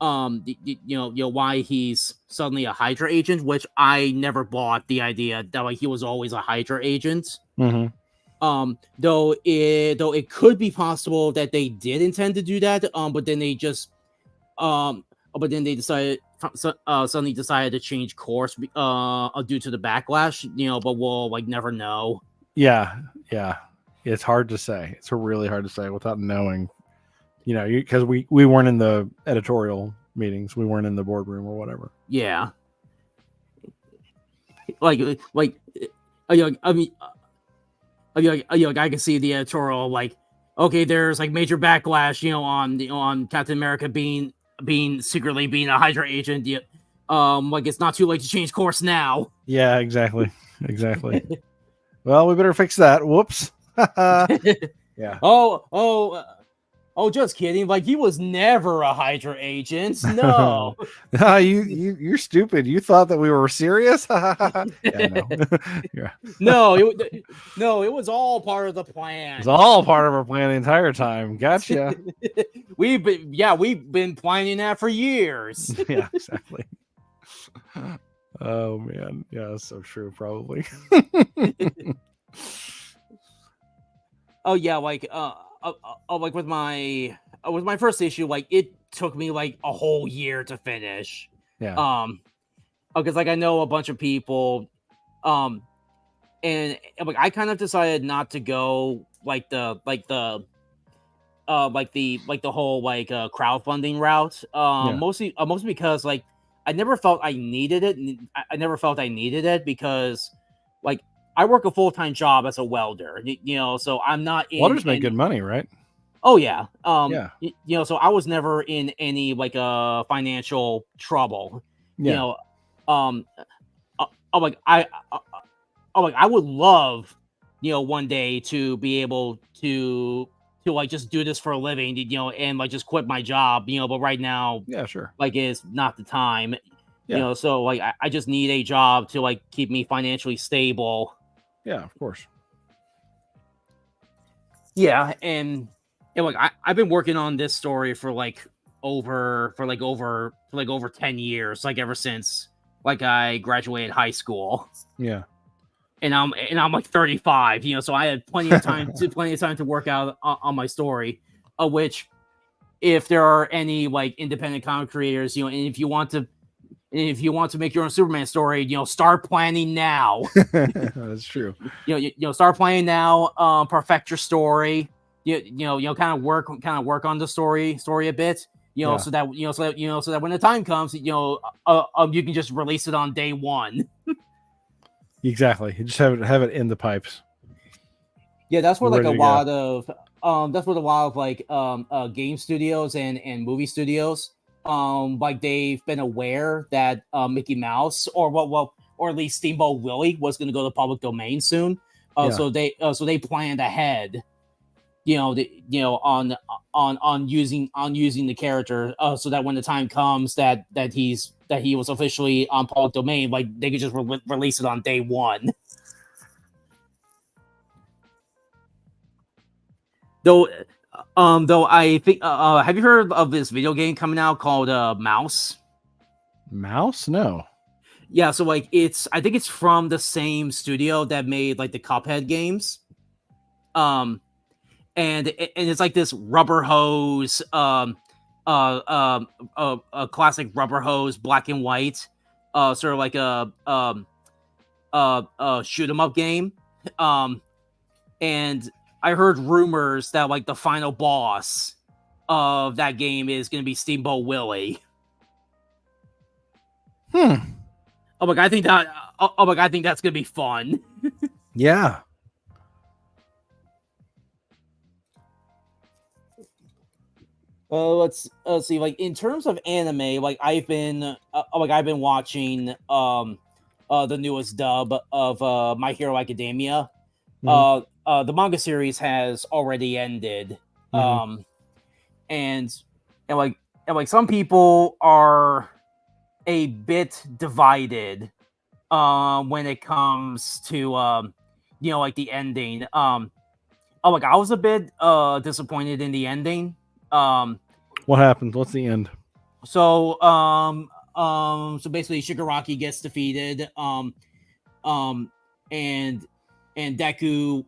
why he's suddenly a Hydra agent, which I never bought the idea that like he was always a Hydra agent. Though it could be possible that they did intend to do that, but then they just decided suddenly decided to change course due to the backlash, but we'll like never know. It's hard to say. It's really hard to say without knowing, because we weren't in the editorial meetings, we weren't in the boardroom or whatever. I can see the editorial like, okay, there's like major backlash, on Captain America being secretly being a Hydra agent. Like it's not too late to change course now. Yeah, exactly. Well, we better fix that. Whoops. Yeah. Oh, just kidding. Like he was never a Hydra agent. No. You're stupid. You thought that we were serious? No, it was all part of the plan. It's all part of our plan the entire time. Gotcha. We've been planning that for years. Yeah, exactly. Oh man. Yeah, that's so true, probably. Oh yeah, like like with my first issue, like it took me like a whole year to finish. Because like I know a bunch of people, and like I kind of decided not to go like the whole like crowdfunding route. Mostly because like I never felt I needed it. I never felt I needed it because like I work a full-time job as a welder, so I'm not in Welders make any- good money, right? Oh yeah. Yeah. So I was never in any like financial trouble. Yeah. You know, I'm like I would love, one day to be able to like just do this for a living, and like just quit my job, but right now Yeah, sure. like is not the time. Yeah. So like I just need a job to like keep me financially stable. Yeah, of course. Yeah, and like I've been working on this story for over 10 years, like ever since like I graduated high school. Yeah. And I'm like 35, so I had plenty of time to work out on my story, which if there are any like independent comic creators, and if you want to make your own Superman story, start planning now. That's true. Start planning now. Perfect your story. Kind of work on the story a bit. Yeah. So that when the time comes, you can just release it on day one. Exactly. You just have it in the pipes. Yeah, that's where Ready like to a lot of like game studios and movie studios like they've been aware that Mickey Mouse or at least Steamboat Willie was going to go to public domain soon. Yeah. So they planned ahead, on using the character, so that when the time comes that he was officially on public domain, like they could just release it on day one. Though I think, have you heard of this video game coming out called Mouse? Mouse? No. Yeah, so like I think it's from the same studio that made like the Cuphead games. And it's like this rubber hose, a classic rubber hose, black and white, sort of like a shoot 'em up game. And I heard rumors that like the final boss of that game is going to be Steamboat Willie. Oh my god, I think that's going to be fun. Yeah. Let's see. Like in terms of anime, like I've been watching the newest dub of My Hero Academia. The manga series has already ended. And like some people are a bit divided when it comes to like the ending. Like I was a bit disappointed in the ending. What happened? What's the end? So basically Shigaraki gets defeated, and Deku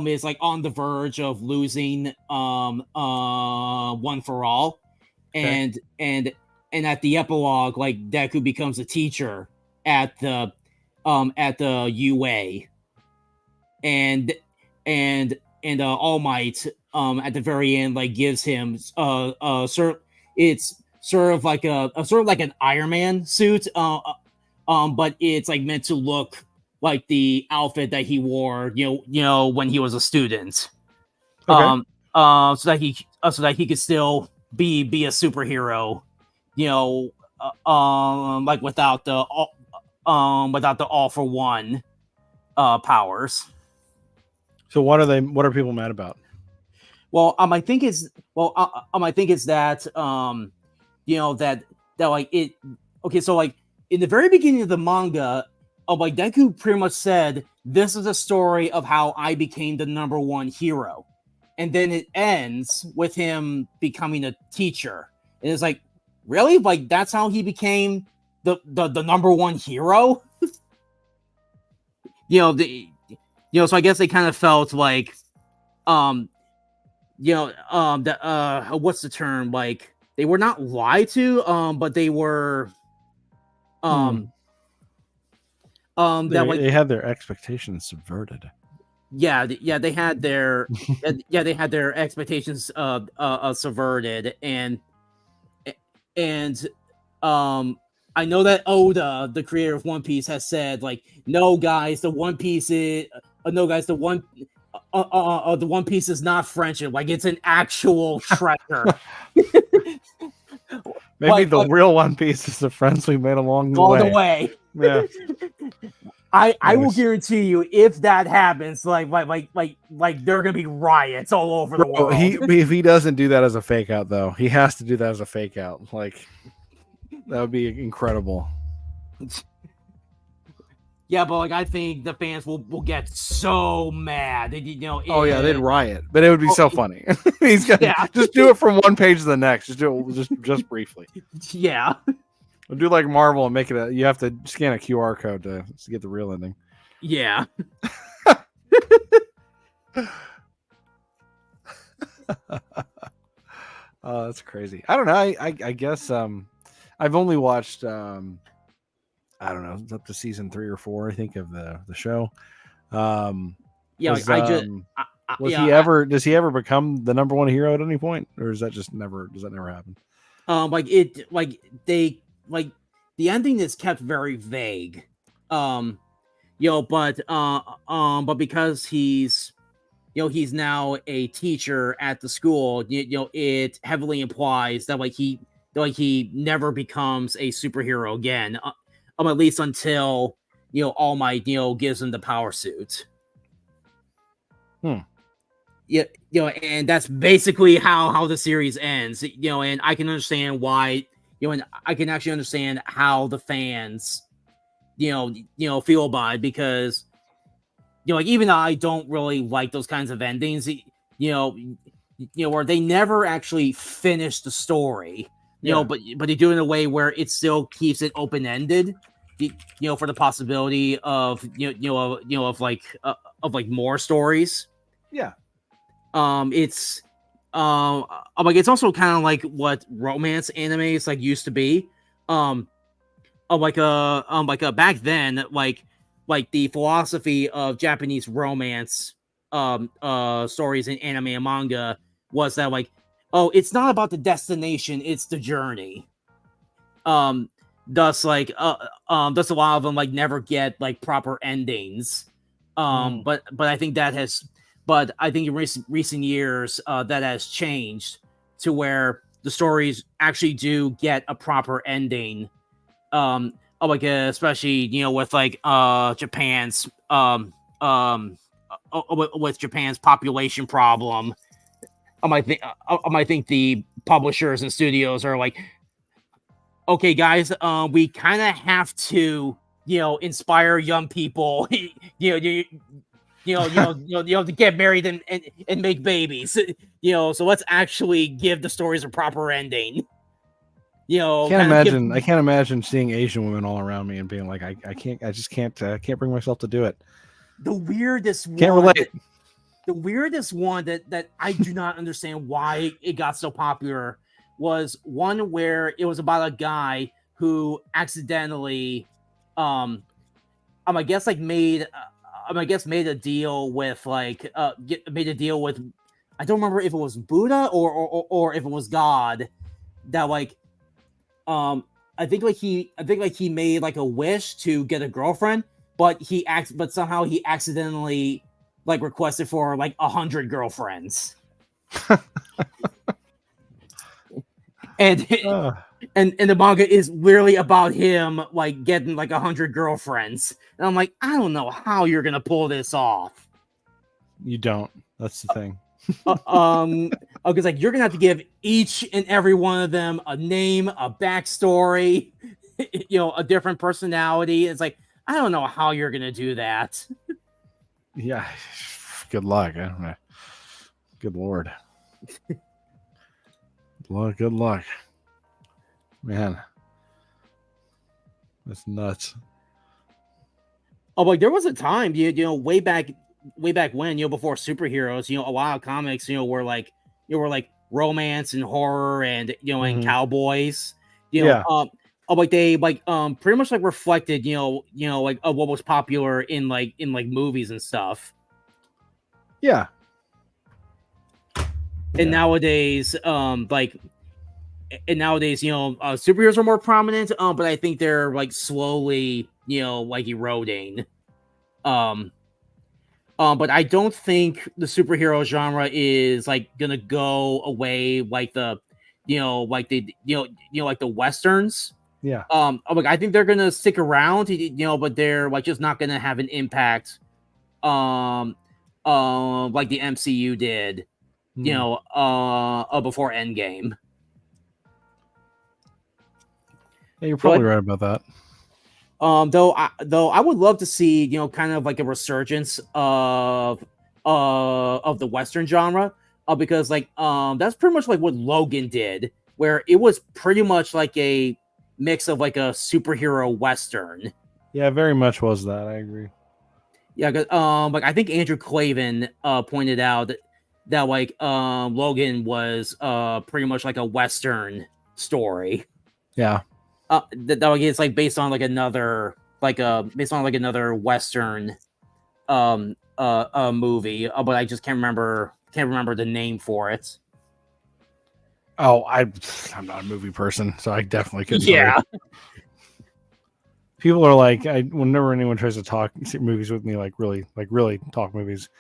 is like on the verge of losing One for All. Okay. And at the epilogue, like Deku becomes a teacher at the UA. And All Might at the very end like gives him it's sort of like an Iron Man suit, but it's like meant to look like the outfit that he wore when he was a student. Okay. So that he could still be a superhero, like without the all for one powers. So what are people mad about? Well, I think it's that that like it. Okay, so like in the very beginning of the manga, like Deku pretty much said, "This is a story of how I became the number one hero," and then it ends with him becoming a teacher. And it's like, really, like that's how he became the number one hero. So I guess they kind of felt like, what's the term? Like they were not lied to, but they were, they had their expectations subverted. they had their, they had their expectations subverted, and I know that Oda, the creator of One Piece, has said like, no guys, the One Piece is no guys, the One Piece is not friendship. Like it's an actual treasure. Maybe the real One Piece is the friends we made along the all way. the way. Yeah. I will guarantee you, if that happens, like there are gonna be riots all over the world. If he doesn't do that as a fake out, though, he has to do that as a fake out. Like that would be incredible. Yeah, but like I think the fans will get so mad. They'd riot, but it would be so funny. He's gonna just do it from one page to the next. Just do it just briefly. Yeah. We'll do like Marvel and make it you have to scan a QR code to get the real ending. Yeah. Oh, that's crazy. I don't know. I guess I've only watched I don't know, up to season 3 or 4, I think, of the show. Does he ever become the number one hero at any point, or does that never happen? The ending is kept very vague. But because he's now a teacher at the school, it heavily implies that he never becomes a superhero again. At least until All Might gives him the power suit. Yeah, and that's basically how the series ends. And I can understand why. And I can actually understand how the fans, feel about it, because, like even I don't really like those kinds of endings. Where they never actually finish the story. But they do it in a way where it still keeps it open ended. For the possibility of of more stories. Yeah. It's also kind of like what romance animes like used to be. Back then, like the philosophy of Japanese romance stories in anime and manga was that it's not about the destination, it's the journey. Thus a lot of them never get proper endings. But I think in recent years that has changed to where the stories actually do get a proper ending. Especially with Japan's with Japan's population problem. I think the publishers and studios are like, okay, guys, we kind of have to, inspire young people, to get married and make babies, so let's actually give the stories a proper ending. I can't imagine seeing Asian women all around me and being like, I can't bring myself to do it. The weirdest one. Can't relate. The weirdest one that I do not understand why it got so popular was one where it was about a guy who accidentally, made a deal with made a deal with, I don't remember if it was Buddha or if it was God, that I think he made a wish to get a girlfriend, but somehow he accidentally requested for 100 girlfriends. And the manga is literally about him getting 100 girlfriends. And I'm like, I don't know how you're gonna pull this off. You don't. That's the thing. Because you're gonna have to give each and every one of them a name, a backstory, a different personality. It's I don't know how you're gonna do that. Yeah. Good luck. I don't know. Good Lord. Good luck. Man. That's nuts. Oh, there was a time, way back when, before superheroes, a lot of comics, were romance and horror and, and cowboys, they pretty much reflected, of what was popular in movies and stuff. Yeah. And nowadays, and nowadays, superheroes are more prominent. But I think they're like slowly, like eroding. But I don't think the superhero genre is like gonna go away like like the westerns. Yeah. Like I think they're gonna stick around, but they're like just not gonna have an impact, like the MCU did, before Endgame. Yeah, you're probably right about that. Though I would love to see, kind of like a resurgence of the Western genre, because like that's pretty much like what Logan did, where it was pretty much like a mix of like a superhero Western. Yeah, very much was that. I agree. Yeah, like I think Andrew Clavin pointed out that like Logan was pretty much like a Western story. Yeah. That like it's like based on like another Western movie, but I just can't remember the name for it. Oh, I'm not a movie person, so I definitely couldn't. Yeah. People are like, whenever anyone tries to talk movies with me, like really talk movies,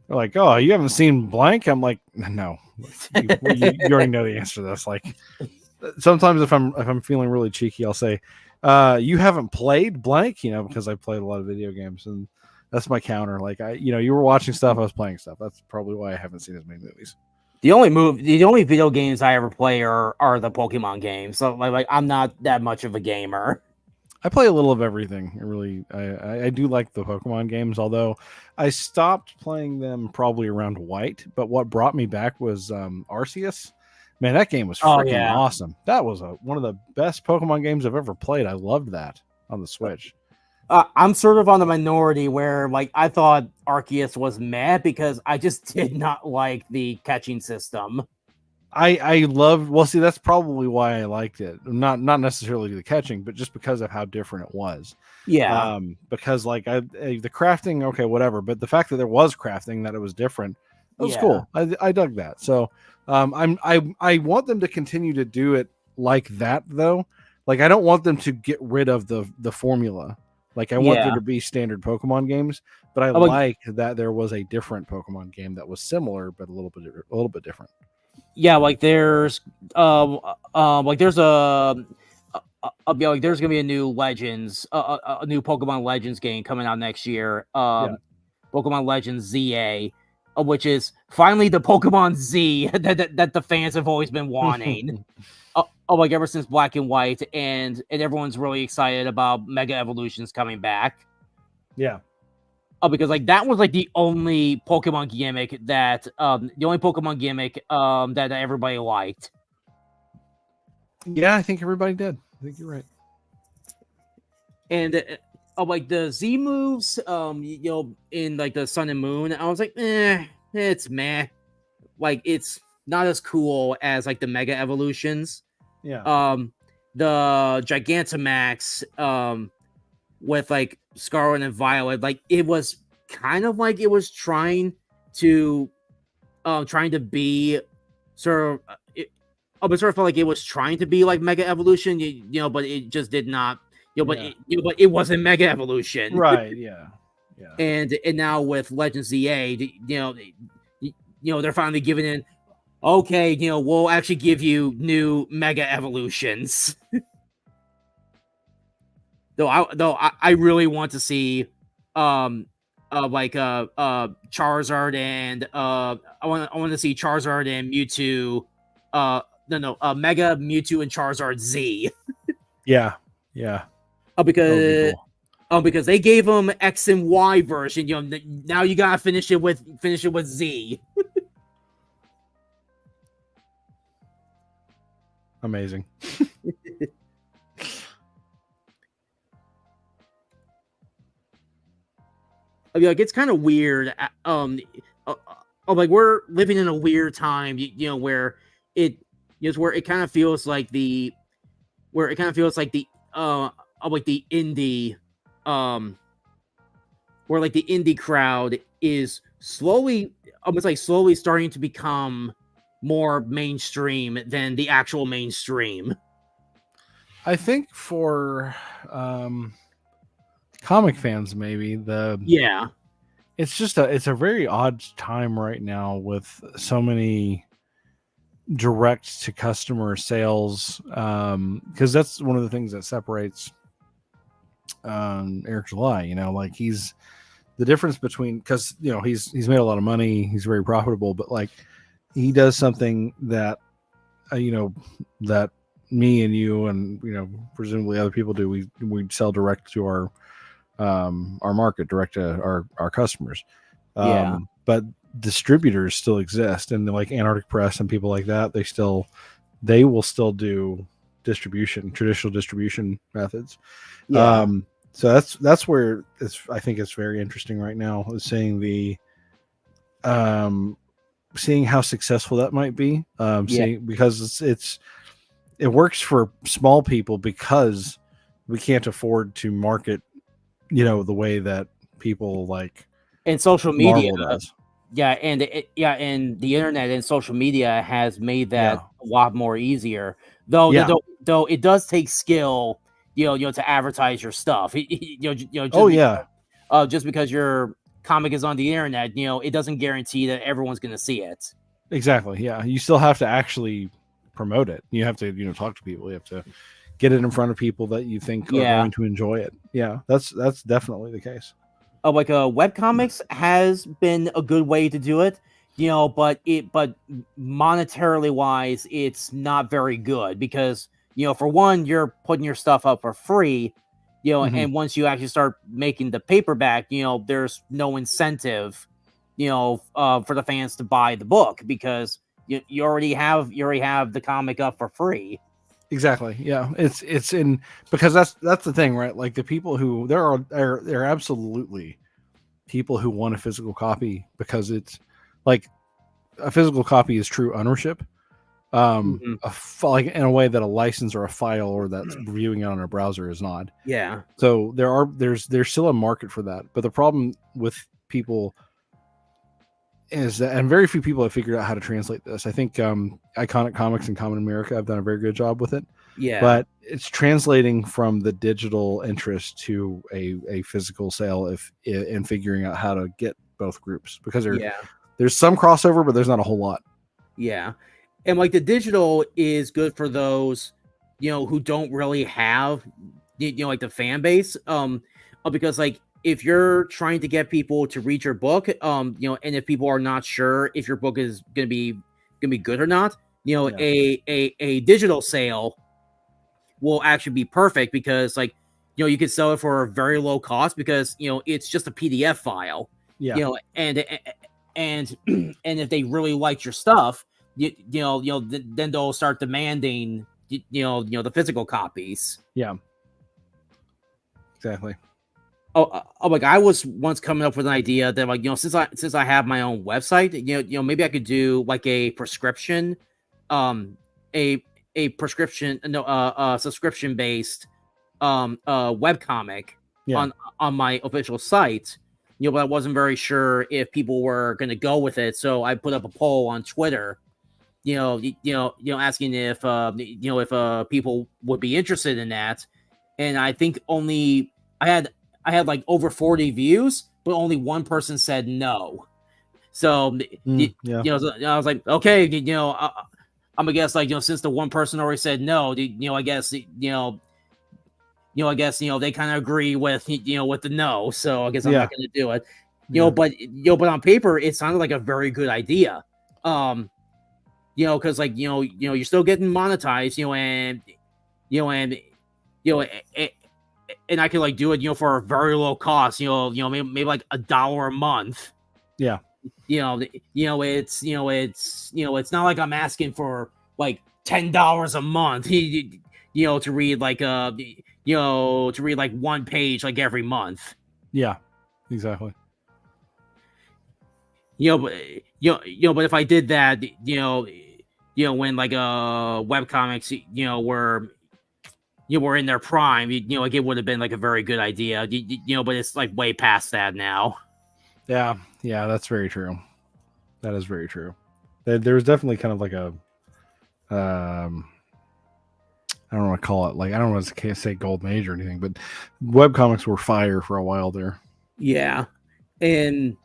they're like, "Oh, you haven't seen blank?" I'm like, "No, you already know the answer to this." Like, sometimes if I'm feeling really cheeky, I'll say, "You haven't played blank," because I played a lot of video games, and that's my counter. Like, you were watching stuff, I was playing stuff. That's probably why I haven't seen as many movies. The only video games I ever play are the Pokemon games. So like I'm not that much of a gamer. I play a little of everything. I do like the Pokemon games, although I stopped playing them probably around White. But what brought me back was Arceus. Man, that game was freaking awesome. That was one of the best Pokemon games I've ever played. I loved that on the Switch. I'm sort of on the minority where like I thought Arceus was mad because I just did not like the catching system. I loved. Well, see, that's probably why I liked it. Not necessarily the catching, but just because of how different it was. Yeah. Because like the crafting, okay, whatever. But the fact that there was crafting, that it was different, that was cool. I dug that. So I want them to continue to do it like that, though. Like I don't want them to get rid of the formula. Like I want there to be standard Pokemon games, but I like that there was a different Pokemon game that was similar but a little bit different. Yeah, like there's there's there's gonna be a new Legends, a new Pokemon Legends game coming out next year. Pokemon Legends ZA, which is finally the Pokemon Z that the fans have always been wanting. Like ever since Black and White, and everyone's really excited about Mega Evolutions coming back. Yeah. Because like that was like the only Pokemon gimmick that that everybody liked. Yeah, I think everybody did. I think you're right. And like the Z moves, in like the Sun and Moon, I was like, it's meh. Like it's not as cool as like the Mega Evolutions. Yeah. The Gigantamax, with like Scarlet and Violet, like it was kind of like it was trying to be sort of it sort of felt like it was trying to be like Mega Evolution, but it just did not, but it wasn't Mega Evolution. Right, yeah. And now with Legends ZA, they're finally giving in, okay, we'll actually give you new Mega Evolutions. Though I really want to see Charizard and I want to see Charizard and Mewtwo, Mega Mewtwo and Charizard Z. Yeah. Because they gave them X and Y version, now you gotta finish it with Z. Amazing. Like it's kind of weird. Like we're living in a weird time, where it kind of feels like the indie, where like the indie crowd is slowly starting to become more mainstream than the actual mainstream. I think for comic fans, maybe Yeah. it's a very odd time right now with so many direct to customer sales, because that's one of the things that separates Eric July. You know, like he's the difference between, because you know he's made a lot of money, he's very profitable, but like he does something that you know that me and you and you know presumably other people do. We sell direct to our market, direct to our customers. Yeah. But distributors still exist, and like Antarctic Press and people like that, they will still do traditional distribution methods. Yeah. So that's where I think it's very interesting right now, is seeing how successful that might be. Seeing, because it works for small people because we can't afford to market, you know, the way that people like And social media. Marvel does. Yeah, and and the internet and social media has made that a lot more easier. Though, though it does take skill, you know, to advertise your stuff. Just because your comic is on the internet, you know, it doesn't guarantee that everyone's going to see it. Exactly. Yeah, you still have to actually promote it. You have to, you know, talk to people. You have to get it in front of people that you think are going to enjoy it. Yeah, that's definitely the case. Like webcomics has been a good way to do it, you know, but monetarily wise, it's not very good because, you know, for one, you're putting your stuff up for free, you know, and once you actually start making the paperback, you know, there's no incentive, you know, for the fans to buy the book because you already have the comic up for free. Exactly. Yeah. It's in, because that's the thing, right? Like the people who there are absolutely people who want a physical copy because it's like a physical copy is true ownership. Like in a way that a license or a file or that's viewing it on a browser is not. Yeah. So there's still a market for that. But the problem with people is that, and very few people have figured out how to translate this. I think Iconic Comics and Common America have done a very good job with it. Yeah. But it's translating from the digital interest to a physical sale and figuring out how to get both groups, because there's some crossover, but there's not a whole lot. Yeah. And like the digital is good for those, you know, who don't really have, you know, like the fan base. Because like if you're trying to get people to read your book, you know, and if people are not sure if your book is gonna be good or not, you know, a digital sale will actually be perfect because, like, you know, you can sell it for a very low cost because, you know, it's just a PDF file. Yeah. You know, and and if they really like your stuff, you know, then they'll start demanding, you know, the physical copies. Yeah. Exactly. Like I was once coming up with an idea that, like, you know, since I have my own website, you know, maybe I could do like a prescription, a prescription, subscription based, web comic on my official site. You know, but I wasn't very sure if people were going to go with it, so I put up a poll on Twitter. You know, asking if people would be interested in that, and I think only I had like over 40 views, but only one person said no. So, you know, I was like, okay, you know, I'm gonna guess, like, you know, since the one person already said no, you know, I guess, they kind of agree with, you know, with the no. So I guess I'm not gonna do it. You know, but on paper, it sounded like a very good idea. You know, because like, you know, you're still getting monetized, you know, and I can like do it, you know, for a very low cost, you know, maybe like $1 a month. Yeah. It's not like I'm asking for like $10 a month, you know, to read like one page like every month. Yeah, exactly. But if I did that, you know, when like webcomics, you know, were in their prime, you know, like it would have been like a very good idea, you know, but it's like way past that now. Yeah, that's very true. That is very true. There was definitely kind of like a I don't want to call it like I don't want to say gold age or anything, but webcomics were fire for a while there. Yeah, and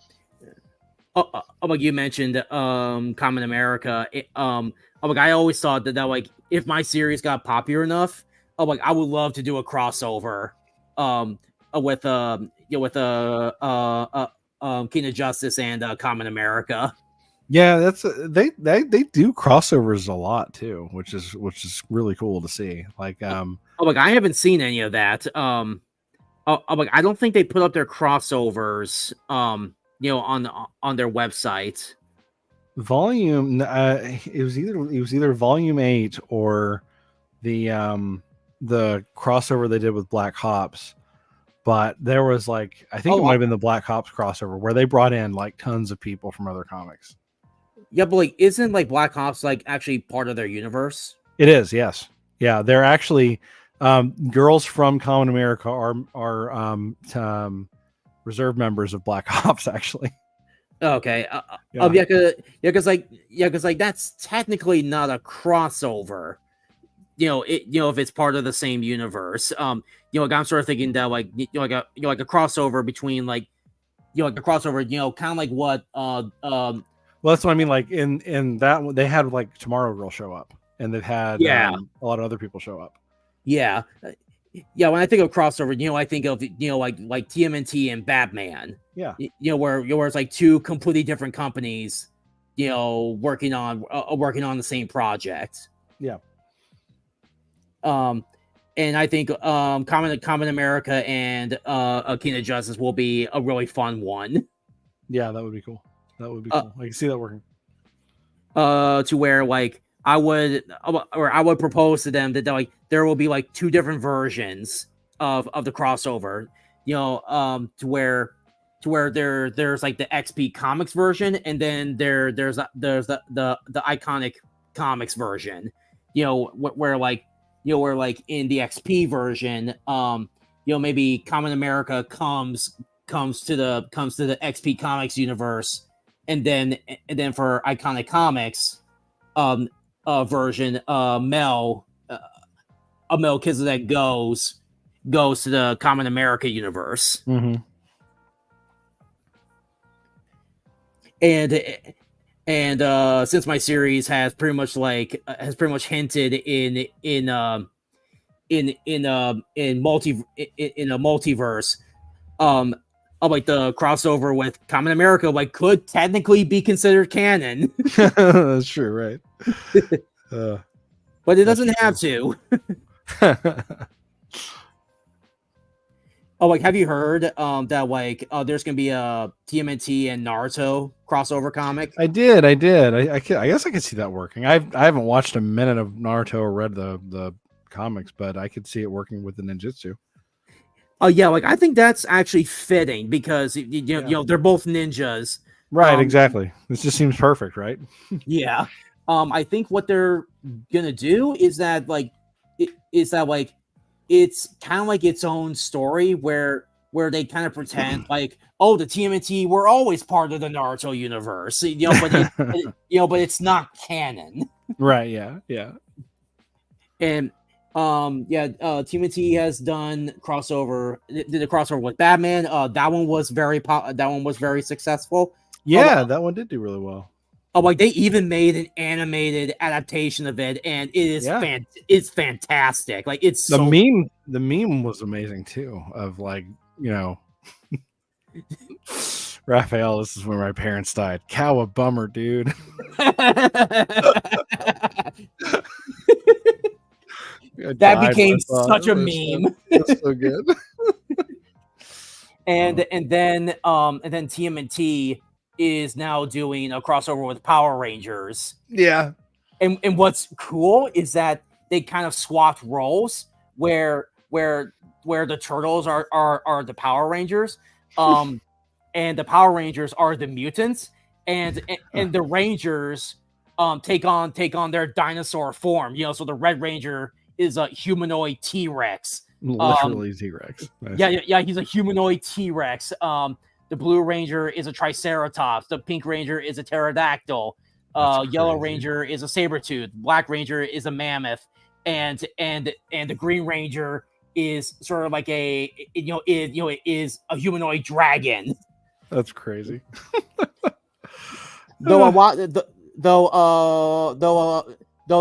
like you mentioned, Common America. Like I always thought that like if my series got popular enough, like I would love to do a crossover, with King of Justice and Common America. Yeah, that's they do crossovers a lot too, which is really cool to see. Like like I haven't seen any of that. Like I don't think they put up their crossovers, on their website. Volume it was either volume 8 or the crossover they did with Black Hops. But there was like I think it might have been the Black Hops crossover where they brought in like tons of people from other comics. Yeah, but like isn't like Black Ops like actually part of their universe? It is, yes. Yeah, they're actually girls from Common America are reserve members of Black Ops actually. Okay. Because like that's technically not a crossover. If it's part of the same universe. Like I'm sort of thinking that like like a crossover between like a crossover, kind of like what well, that's what I mean. Like in that one, they had like Tomorrow Girl show up, and they've had a lot of other people show up. Yeah, when I think of crossover, I think of like TMNT and Batman. Yeah, where it's like two completely different companies, working on the same project. Yeah. And I think Common America and King of Justice will be a really fun one. Yeah, that would be cool. That would be cool. I can see that working. To where like I would propose to them that like there will be like two different versions of the crossover. To where there's like the XP Comics version, and then there's the Iconic Comics version. Where like in the XP version, maybe Common America comes to the XP Comics universe. And then for Iconic Comics version, Mel Melchizedek goes to the Common America universe. Mm-hmm. And since my series has pretty much hinted in a multiverse, like the crossover with Common America like could technically be considered canon. That's true, right? But it doesn't have to. Like have you heard that like there's gonna be a TMNT and Naruto crossover comic? I did. I guess I could see that working. I haven't watched a minute of Naruto or read the comics, but I could see it working with the ninjutsu. Yeah, like I think that's actually fitting because they're both ninjas. Right, exactly. This just seems perfect, right? Yeah. I think what they're gonna do is that it's kind of like its own story where they kind of pretend like, oh, the TMNT were always part of the Naruto universe, but it's not canon. Right. Yeah. And TMNT has did a crossover with Batman. That one was very successful. Yeah, that one did do really well. Like they even made an animated adaptation of it, and it is it's fantastic. Like it's the meme was amazing too. Of like Raphael, this is when my parents died. Cow a bummer, dude. That became such a meme. That's so good. and then TMNT is now doing a crossover with Power Rangers. Yeah. And what's cool is that they kind of swapped roles where the turtles are the Power Rangers, and the Power Rangers are the mutants, and the Rangers take on their dinosaur form. So the Red Ranger is a humanoid T-Rex. Literally T-Rex. Nice. Yeah, he's a humanoid T-Rex. The Blue Ranger is a Triceratops. The Pink Ranger is a pterodactyl. That's Yellow crazy. Ranger is a saber tooth. Black Ranger is a mammoth, and the Green Ranger is sort of like a is a humanoid dragon. That's crazy. Though a lot, though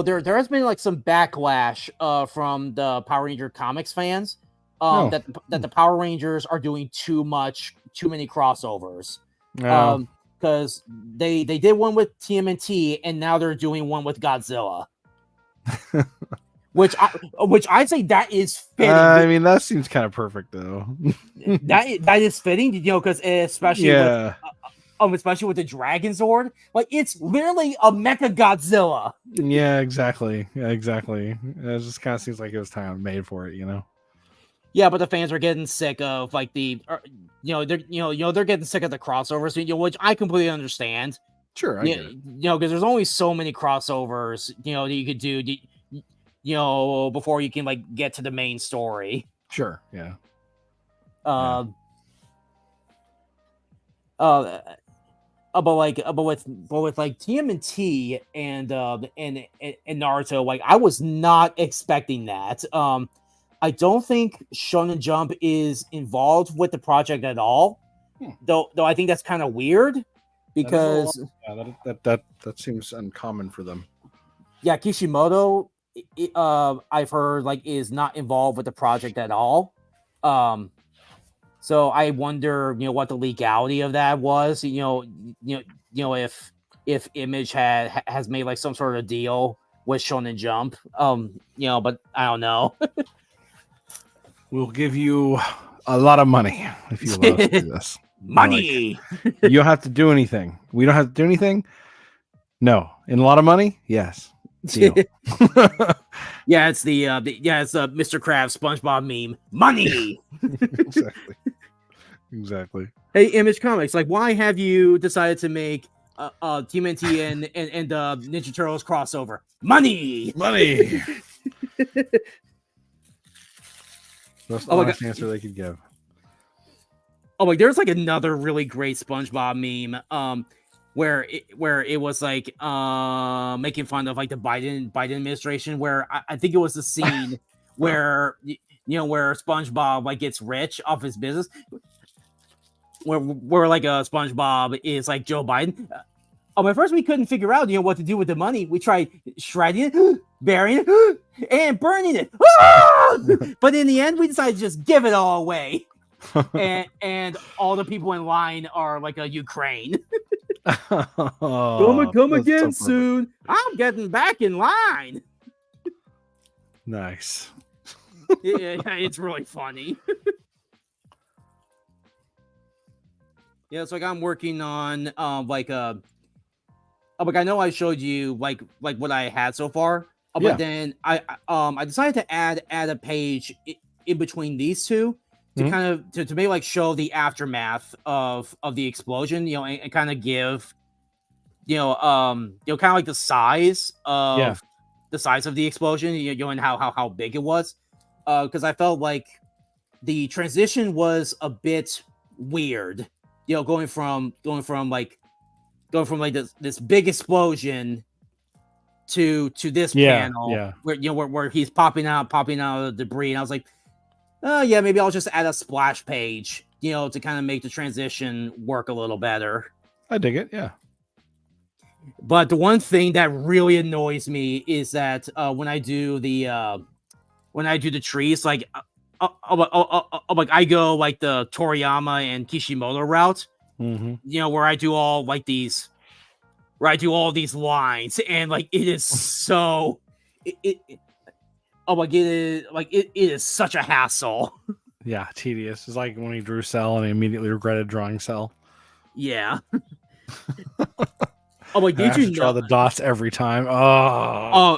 there has been like some backlash from the Power Ranger comics fans Oh. that the Power Rangers are doing too many crossovers. No. Because they did one with TMNT and now they're doing one with Godzilla. which I say that is fitting. I mean, that seems kind of perfect though. that is fitting, because especially with the Dragon Zord, like it's literally a Mecha Godzilla. Yeah, exactly. It just kind of seems like it was kind of made for it, Yeah, but the fans are getting sick of like they're getting sick of the crossovers, which I completely understand. Sure, I get it. Because there's only so many crossovers, that you could do, before you can like get to the main story. Sure, yeah. But with like TMNT and Naruto, like I was not expecting that. I don't think Shonen Jump is involved with the project at all. Though I think that's kind of weird because that seems uncommon for them. Yeah, Kishimoto, I've heard like is not involved with the project at all. So I wonder, what the legality of that was. If Image has made like some sort of deal with Shonen Jump. But I don't know. We'll give you a lot of money if you allow us to do this. Money. You don't have to do anything. We don't have to do anything. No, and a lot of money. Yes. Deal. Yeah, it's the Mr. Krabs SpongeBob meme. Money. Exactly. Hey, Image Comics, like, why have you decided to make TMNT and Ninja Turtles crossover? Money. That's the honest answer they could give. Oh, like there's like another really great SpongeBob meme, where it was like making fun of like the Biden administration, where I think it was the scene where where SpongeBob like gets rich off his business, where like SpongeBob is like Joe Biden. At first we couldn't figure out what to do with the money. We tried shredding it, burying it, and burning it. But in the end, we decided to just give it all away. and all the people in line are like a Ukraine. Come again so soon. I'm getting back in line. Nice. It's really funny. Yeah, it's like I'm working on like I know I showed you like what I had so far. But then I decided to add a page in between these two to kind of to make like show the aftermath of the explosion, and kind of give kind of like the size of the explosion, and how big it was, because I felt like the transition was a bit weird, going from this big explosion to this panel where he's popping out of the debris, and I was like, oh yeah, maybe I'll just add a splash page, to kind of make the transition work a little better. I dig it, yeah. But the one thing that really annoys me is that when I do the trees, like I go like the Toriyama and Kishimoto route, where I do all these lines, and like it is so it is such a hassle. Yeah, tedious. It's like when he drew Cell and he immediately regretted drawing Cell. Yeah. Did you draw the dots every time? Yeah.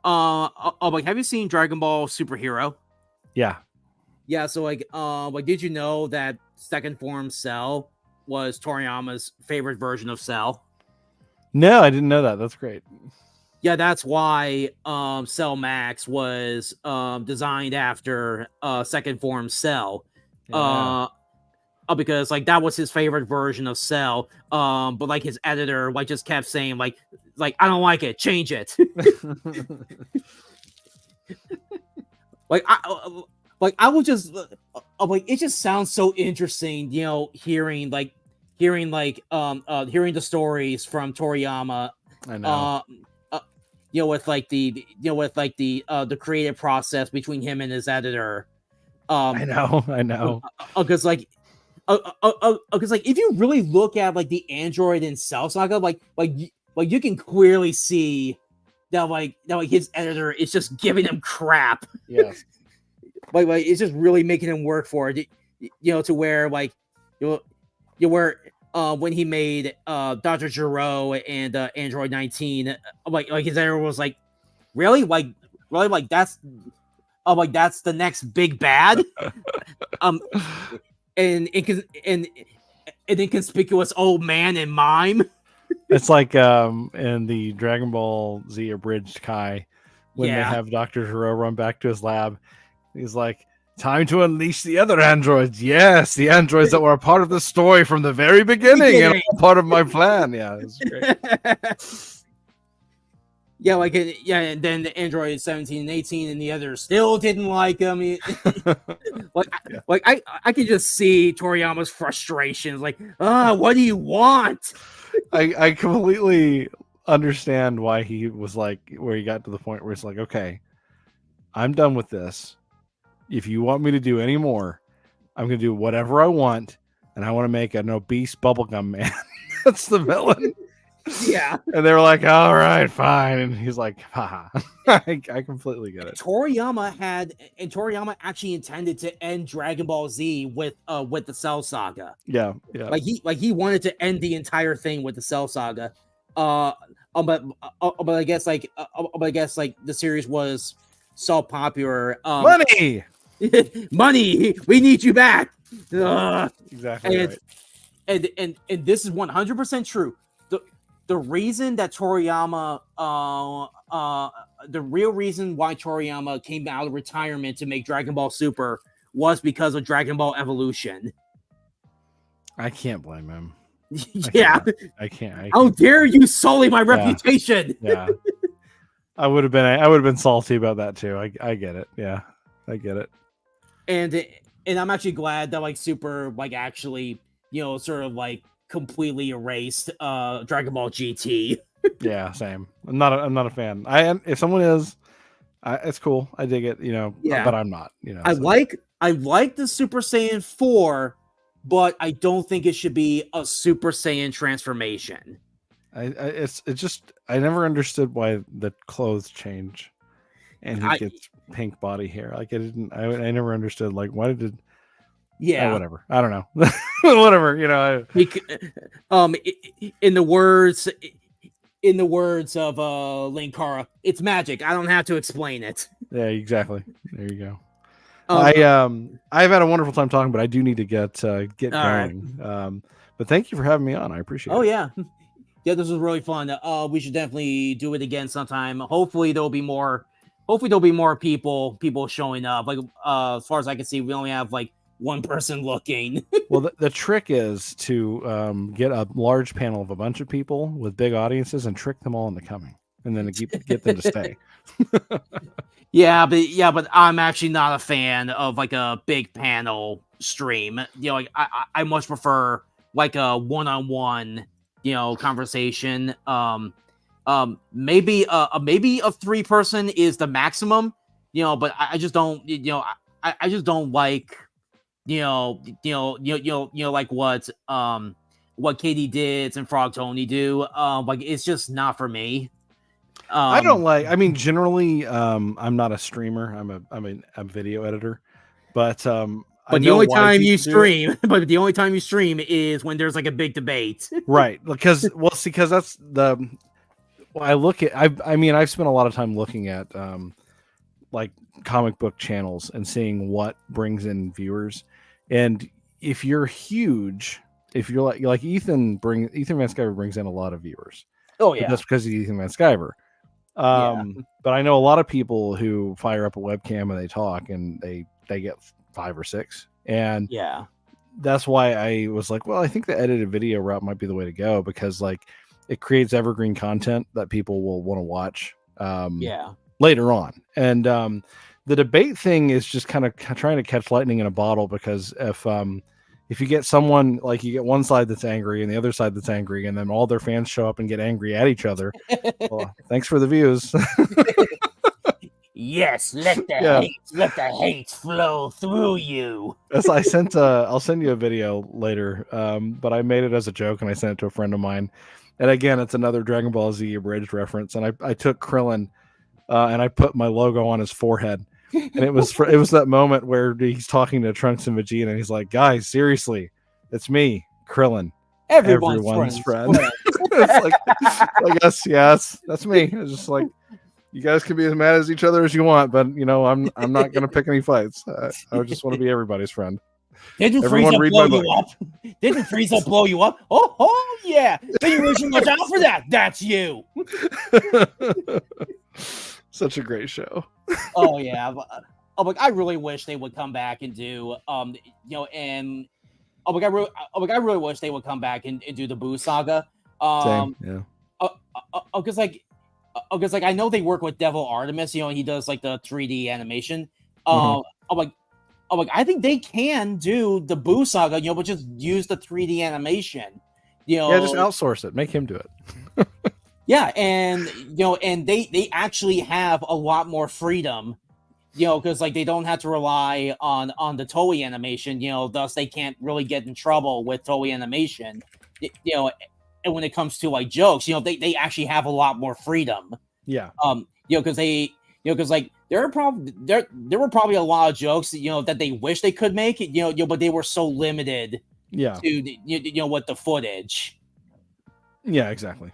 Have you seen Dragon Ball Superhero? Yeah. Yeah, so did you know that second form Cell was Toriyama's favorite version of Cell? No, I didn't know that. That's great. Yeah, that's why Cell Max was designed after second form Cell. Yeah. because like that was his favorite version of Cell. But like his editor like just kept saying like I don't like it, change it. I would just like it just sounds so interesting, hearing the stories from Toriyama. I know. With the creative process between him and his editor. I know. Because if you really look at like the Android and Cell Saga, like you can clearly see that his editor is just giving him crap. Yes. like it's just really making him work for it. To where when he made Dr. Gero and Android 19, like his editor was like, really that's the next big bad. And inconspicuous old man and mime. It's like in the Dragon Ball Z abridged Kai, when they have Dr. Gero run back to his lab. He's like, time to unleash the other androids. Yes, the androids that were a part of the story from the very beginning and part of my plan. Yeah, it's great. And then the Android 17 and 18 and the others still didn't like him. I can just see Toriyama's frustrations. Like, what do you want? I completely understand why he was like, where he got to the point where it's like, okay, I'm done with this. If you want me to do any more, I'm going to do whatever I want, and I want to make an obese bubblegum man. That's the villain. Yeah. And they were like, all right, fine. And he's like, haha. I completely get it. Toriyama actually intended to end Dragon Ball Z with the Cell Saga. Yeah. Like he wanted to end the entire thing with the Cell Saga. But I guess the series was so popular. Money, we need you back. Exactly. And, right. and this is 100% true. The reason that Toriyama, the real reason why Toriyama came out of retirement to make Dragon Ball Super was because of Dragon Ball Evolution. I can't blame him. Yeah. I can't. How dare you sully my reputation? Yeah. I would have been salty about that too. I get it. Yeah. I get it. And I'm actually glad that like Super like actually, sort of like completely erased Dragon Ball GT. Yeah, same. I'm not a fan. If someone is, it's cool. I dig it, but I'm not, I like the Super Saiyan 4, but I don't think it should be a Super Saiyan transformation. I never understood why the clothes change and he gets pink body hair. Like I never understood like why did whatever. I don't know. Whatever, in the words of Linkara, it's magic. I don't have to explain it. Yeah, exactly. There you go. I've had a wonderful time talking, but I do need to get going. Right. But thank you for having me on. I appreciate it. Oh yeah. Yeah, this was really fun. We should definitely do it again sometime. Hopefully there'll be more people showing up. Like as far as I can see, we only have like one person looking. Well, the trick is to get a large panel of a bunch of people with big audiences and trick them all into coming, and then get them to stay. Yeah, but I'm actually not a fan of like a big panel stream. Like I much prefer like a one-on-one, conversation. Maybe a 3-person is the maximum, but I just don't, I just don't like, like what Katie Dids and Frog Tony do. Like it's just not for me. I don't like. I mean, generally, I'm not a streamer. I'm a video editor, but the only time you stream, the only time you stream is when there's like a big debate, right? Because that's the. I look at. I've spent a lot of time looking at like comic book channels and seeing what brings in viewers, and if you're huge, if you're like Ethan Van Sciver brings in a lot of viewers. Oh yeah, but that's because he's Ethan Van Sciver. But I know a lot of people who fire up a webcam and they talk and they get 5 or 6, and that's why I was like, well, I think the edited video route might be the way to go, because like it creates evergreen content that people will want to watch later on. And the debate thing is just kind of trying to catch lightning in a bottle, because if you get someone, like, you get one side that's angry and the other side that's angry, and then all their fans show up and get angry at each other, well, thanks for the views. Yes, let the hate flow through you. As I sent, I'll send you a video later, but I made it as a joke and I sent it to a friend of mine. And again, it's another Dragon Ball Z abridged reference. And I took Krillin and I put my logo on his forehead. And it was that moment where he's talking to Trunks and Vegeta, and he's like, "Guys, seriously, it's me, Krillin, everyone's friend." It's like, I guess, yes, that's me. It's just like, you guys can be as mad as each other as you want, but you know, I'm not going to pick any fights. I just want to be everybody's friend. Didn't Frieza blow you up? Didn't Frieza blow you up? Oh yeah. Then you wish you watch out for that. That's you. Such a great show. Oh yeah. Like, I really wish they would come back and do I really wish they would come back and do the Boo Saga. Same, yeah. Because like I know they work with Devil Artemis, he does like the 3D animation. I think they can do the Boo Saga, but just use the 3D animation. Yeah, just outsource it. Make him do it. Yeah, and and they actually have a lot more freedom, because like they don't have to rely on the Toei animation, thus they can't really get in trouble with Toei animation, and when it comes to like jokes, they actually have a lot more freedom. Yeah. Because like there were probably a lot of jokes, that they wish they could make, but they were so limited. Yeah. To with the footage. Yeah, exactly.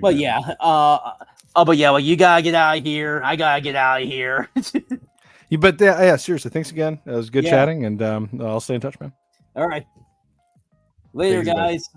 But yeah, well, you gotta get out of here. I gotta get out of here. But yeah, seriously, thanks again. It was good chatting, and I'll stay in touch, man. All right. Later, guys.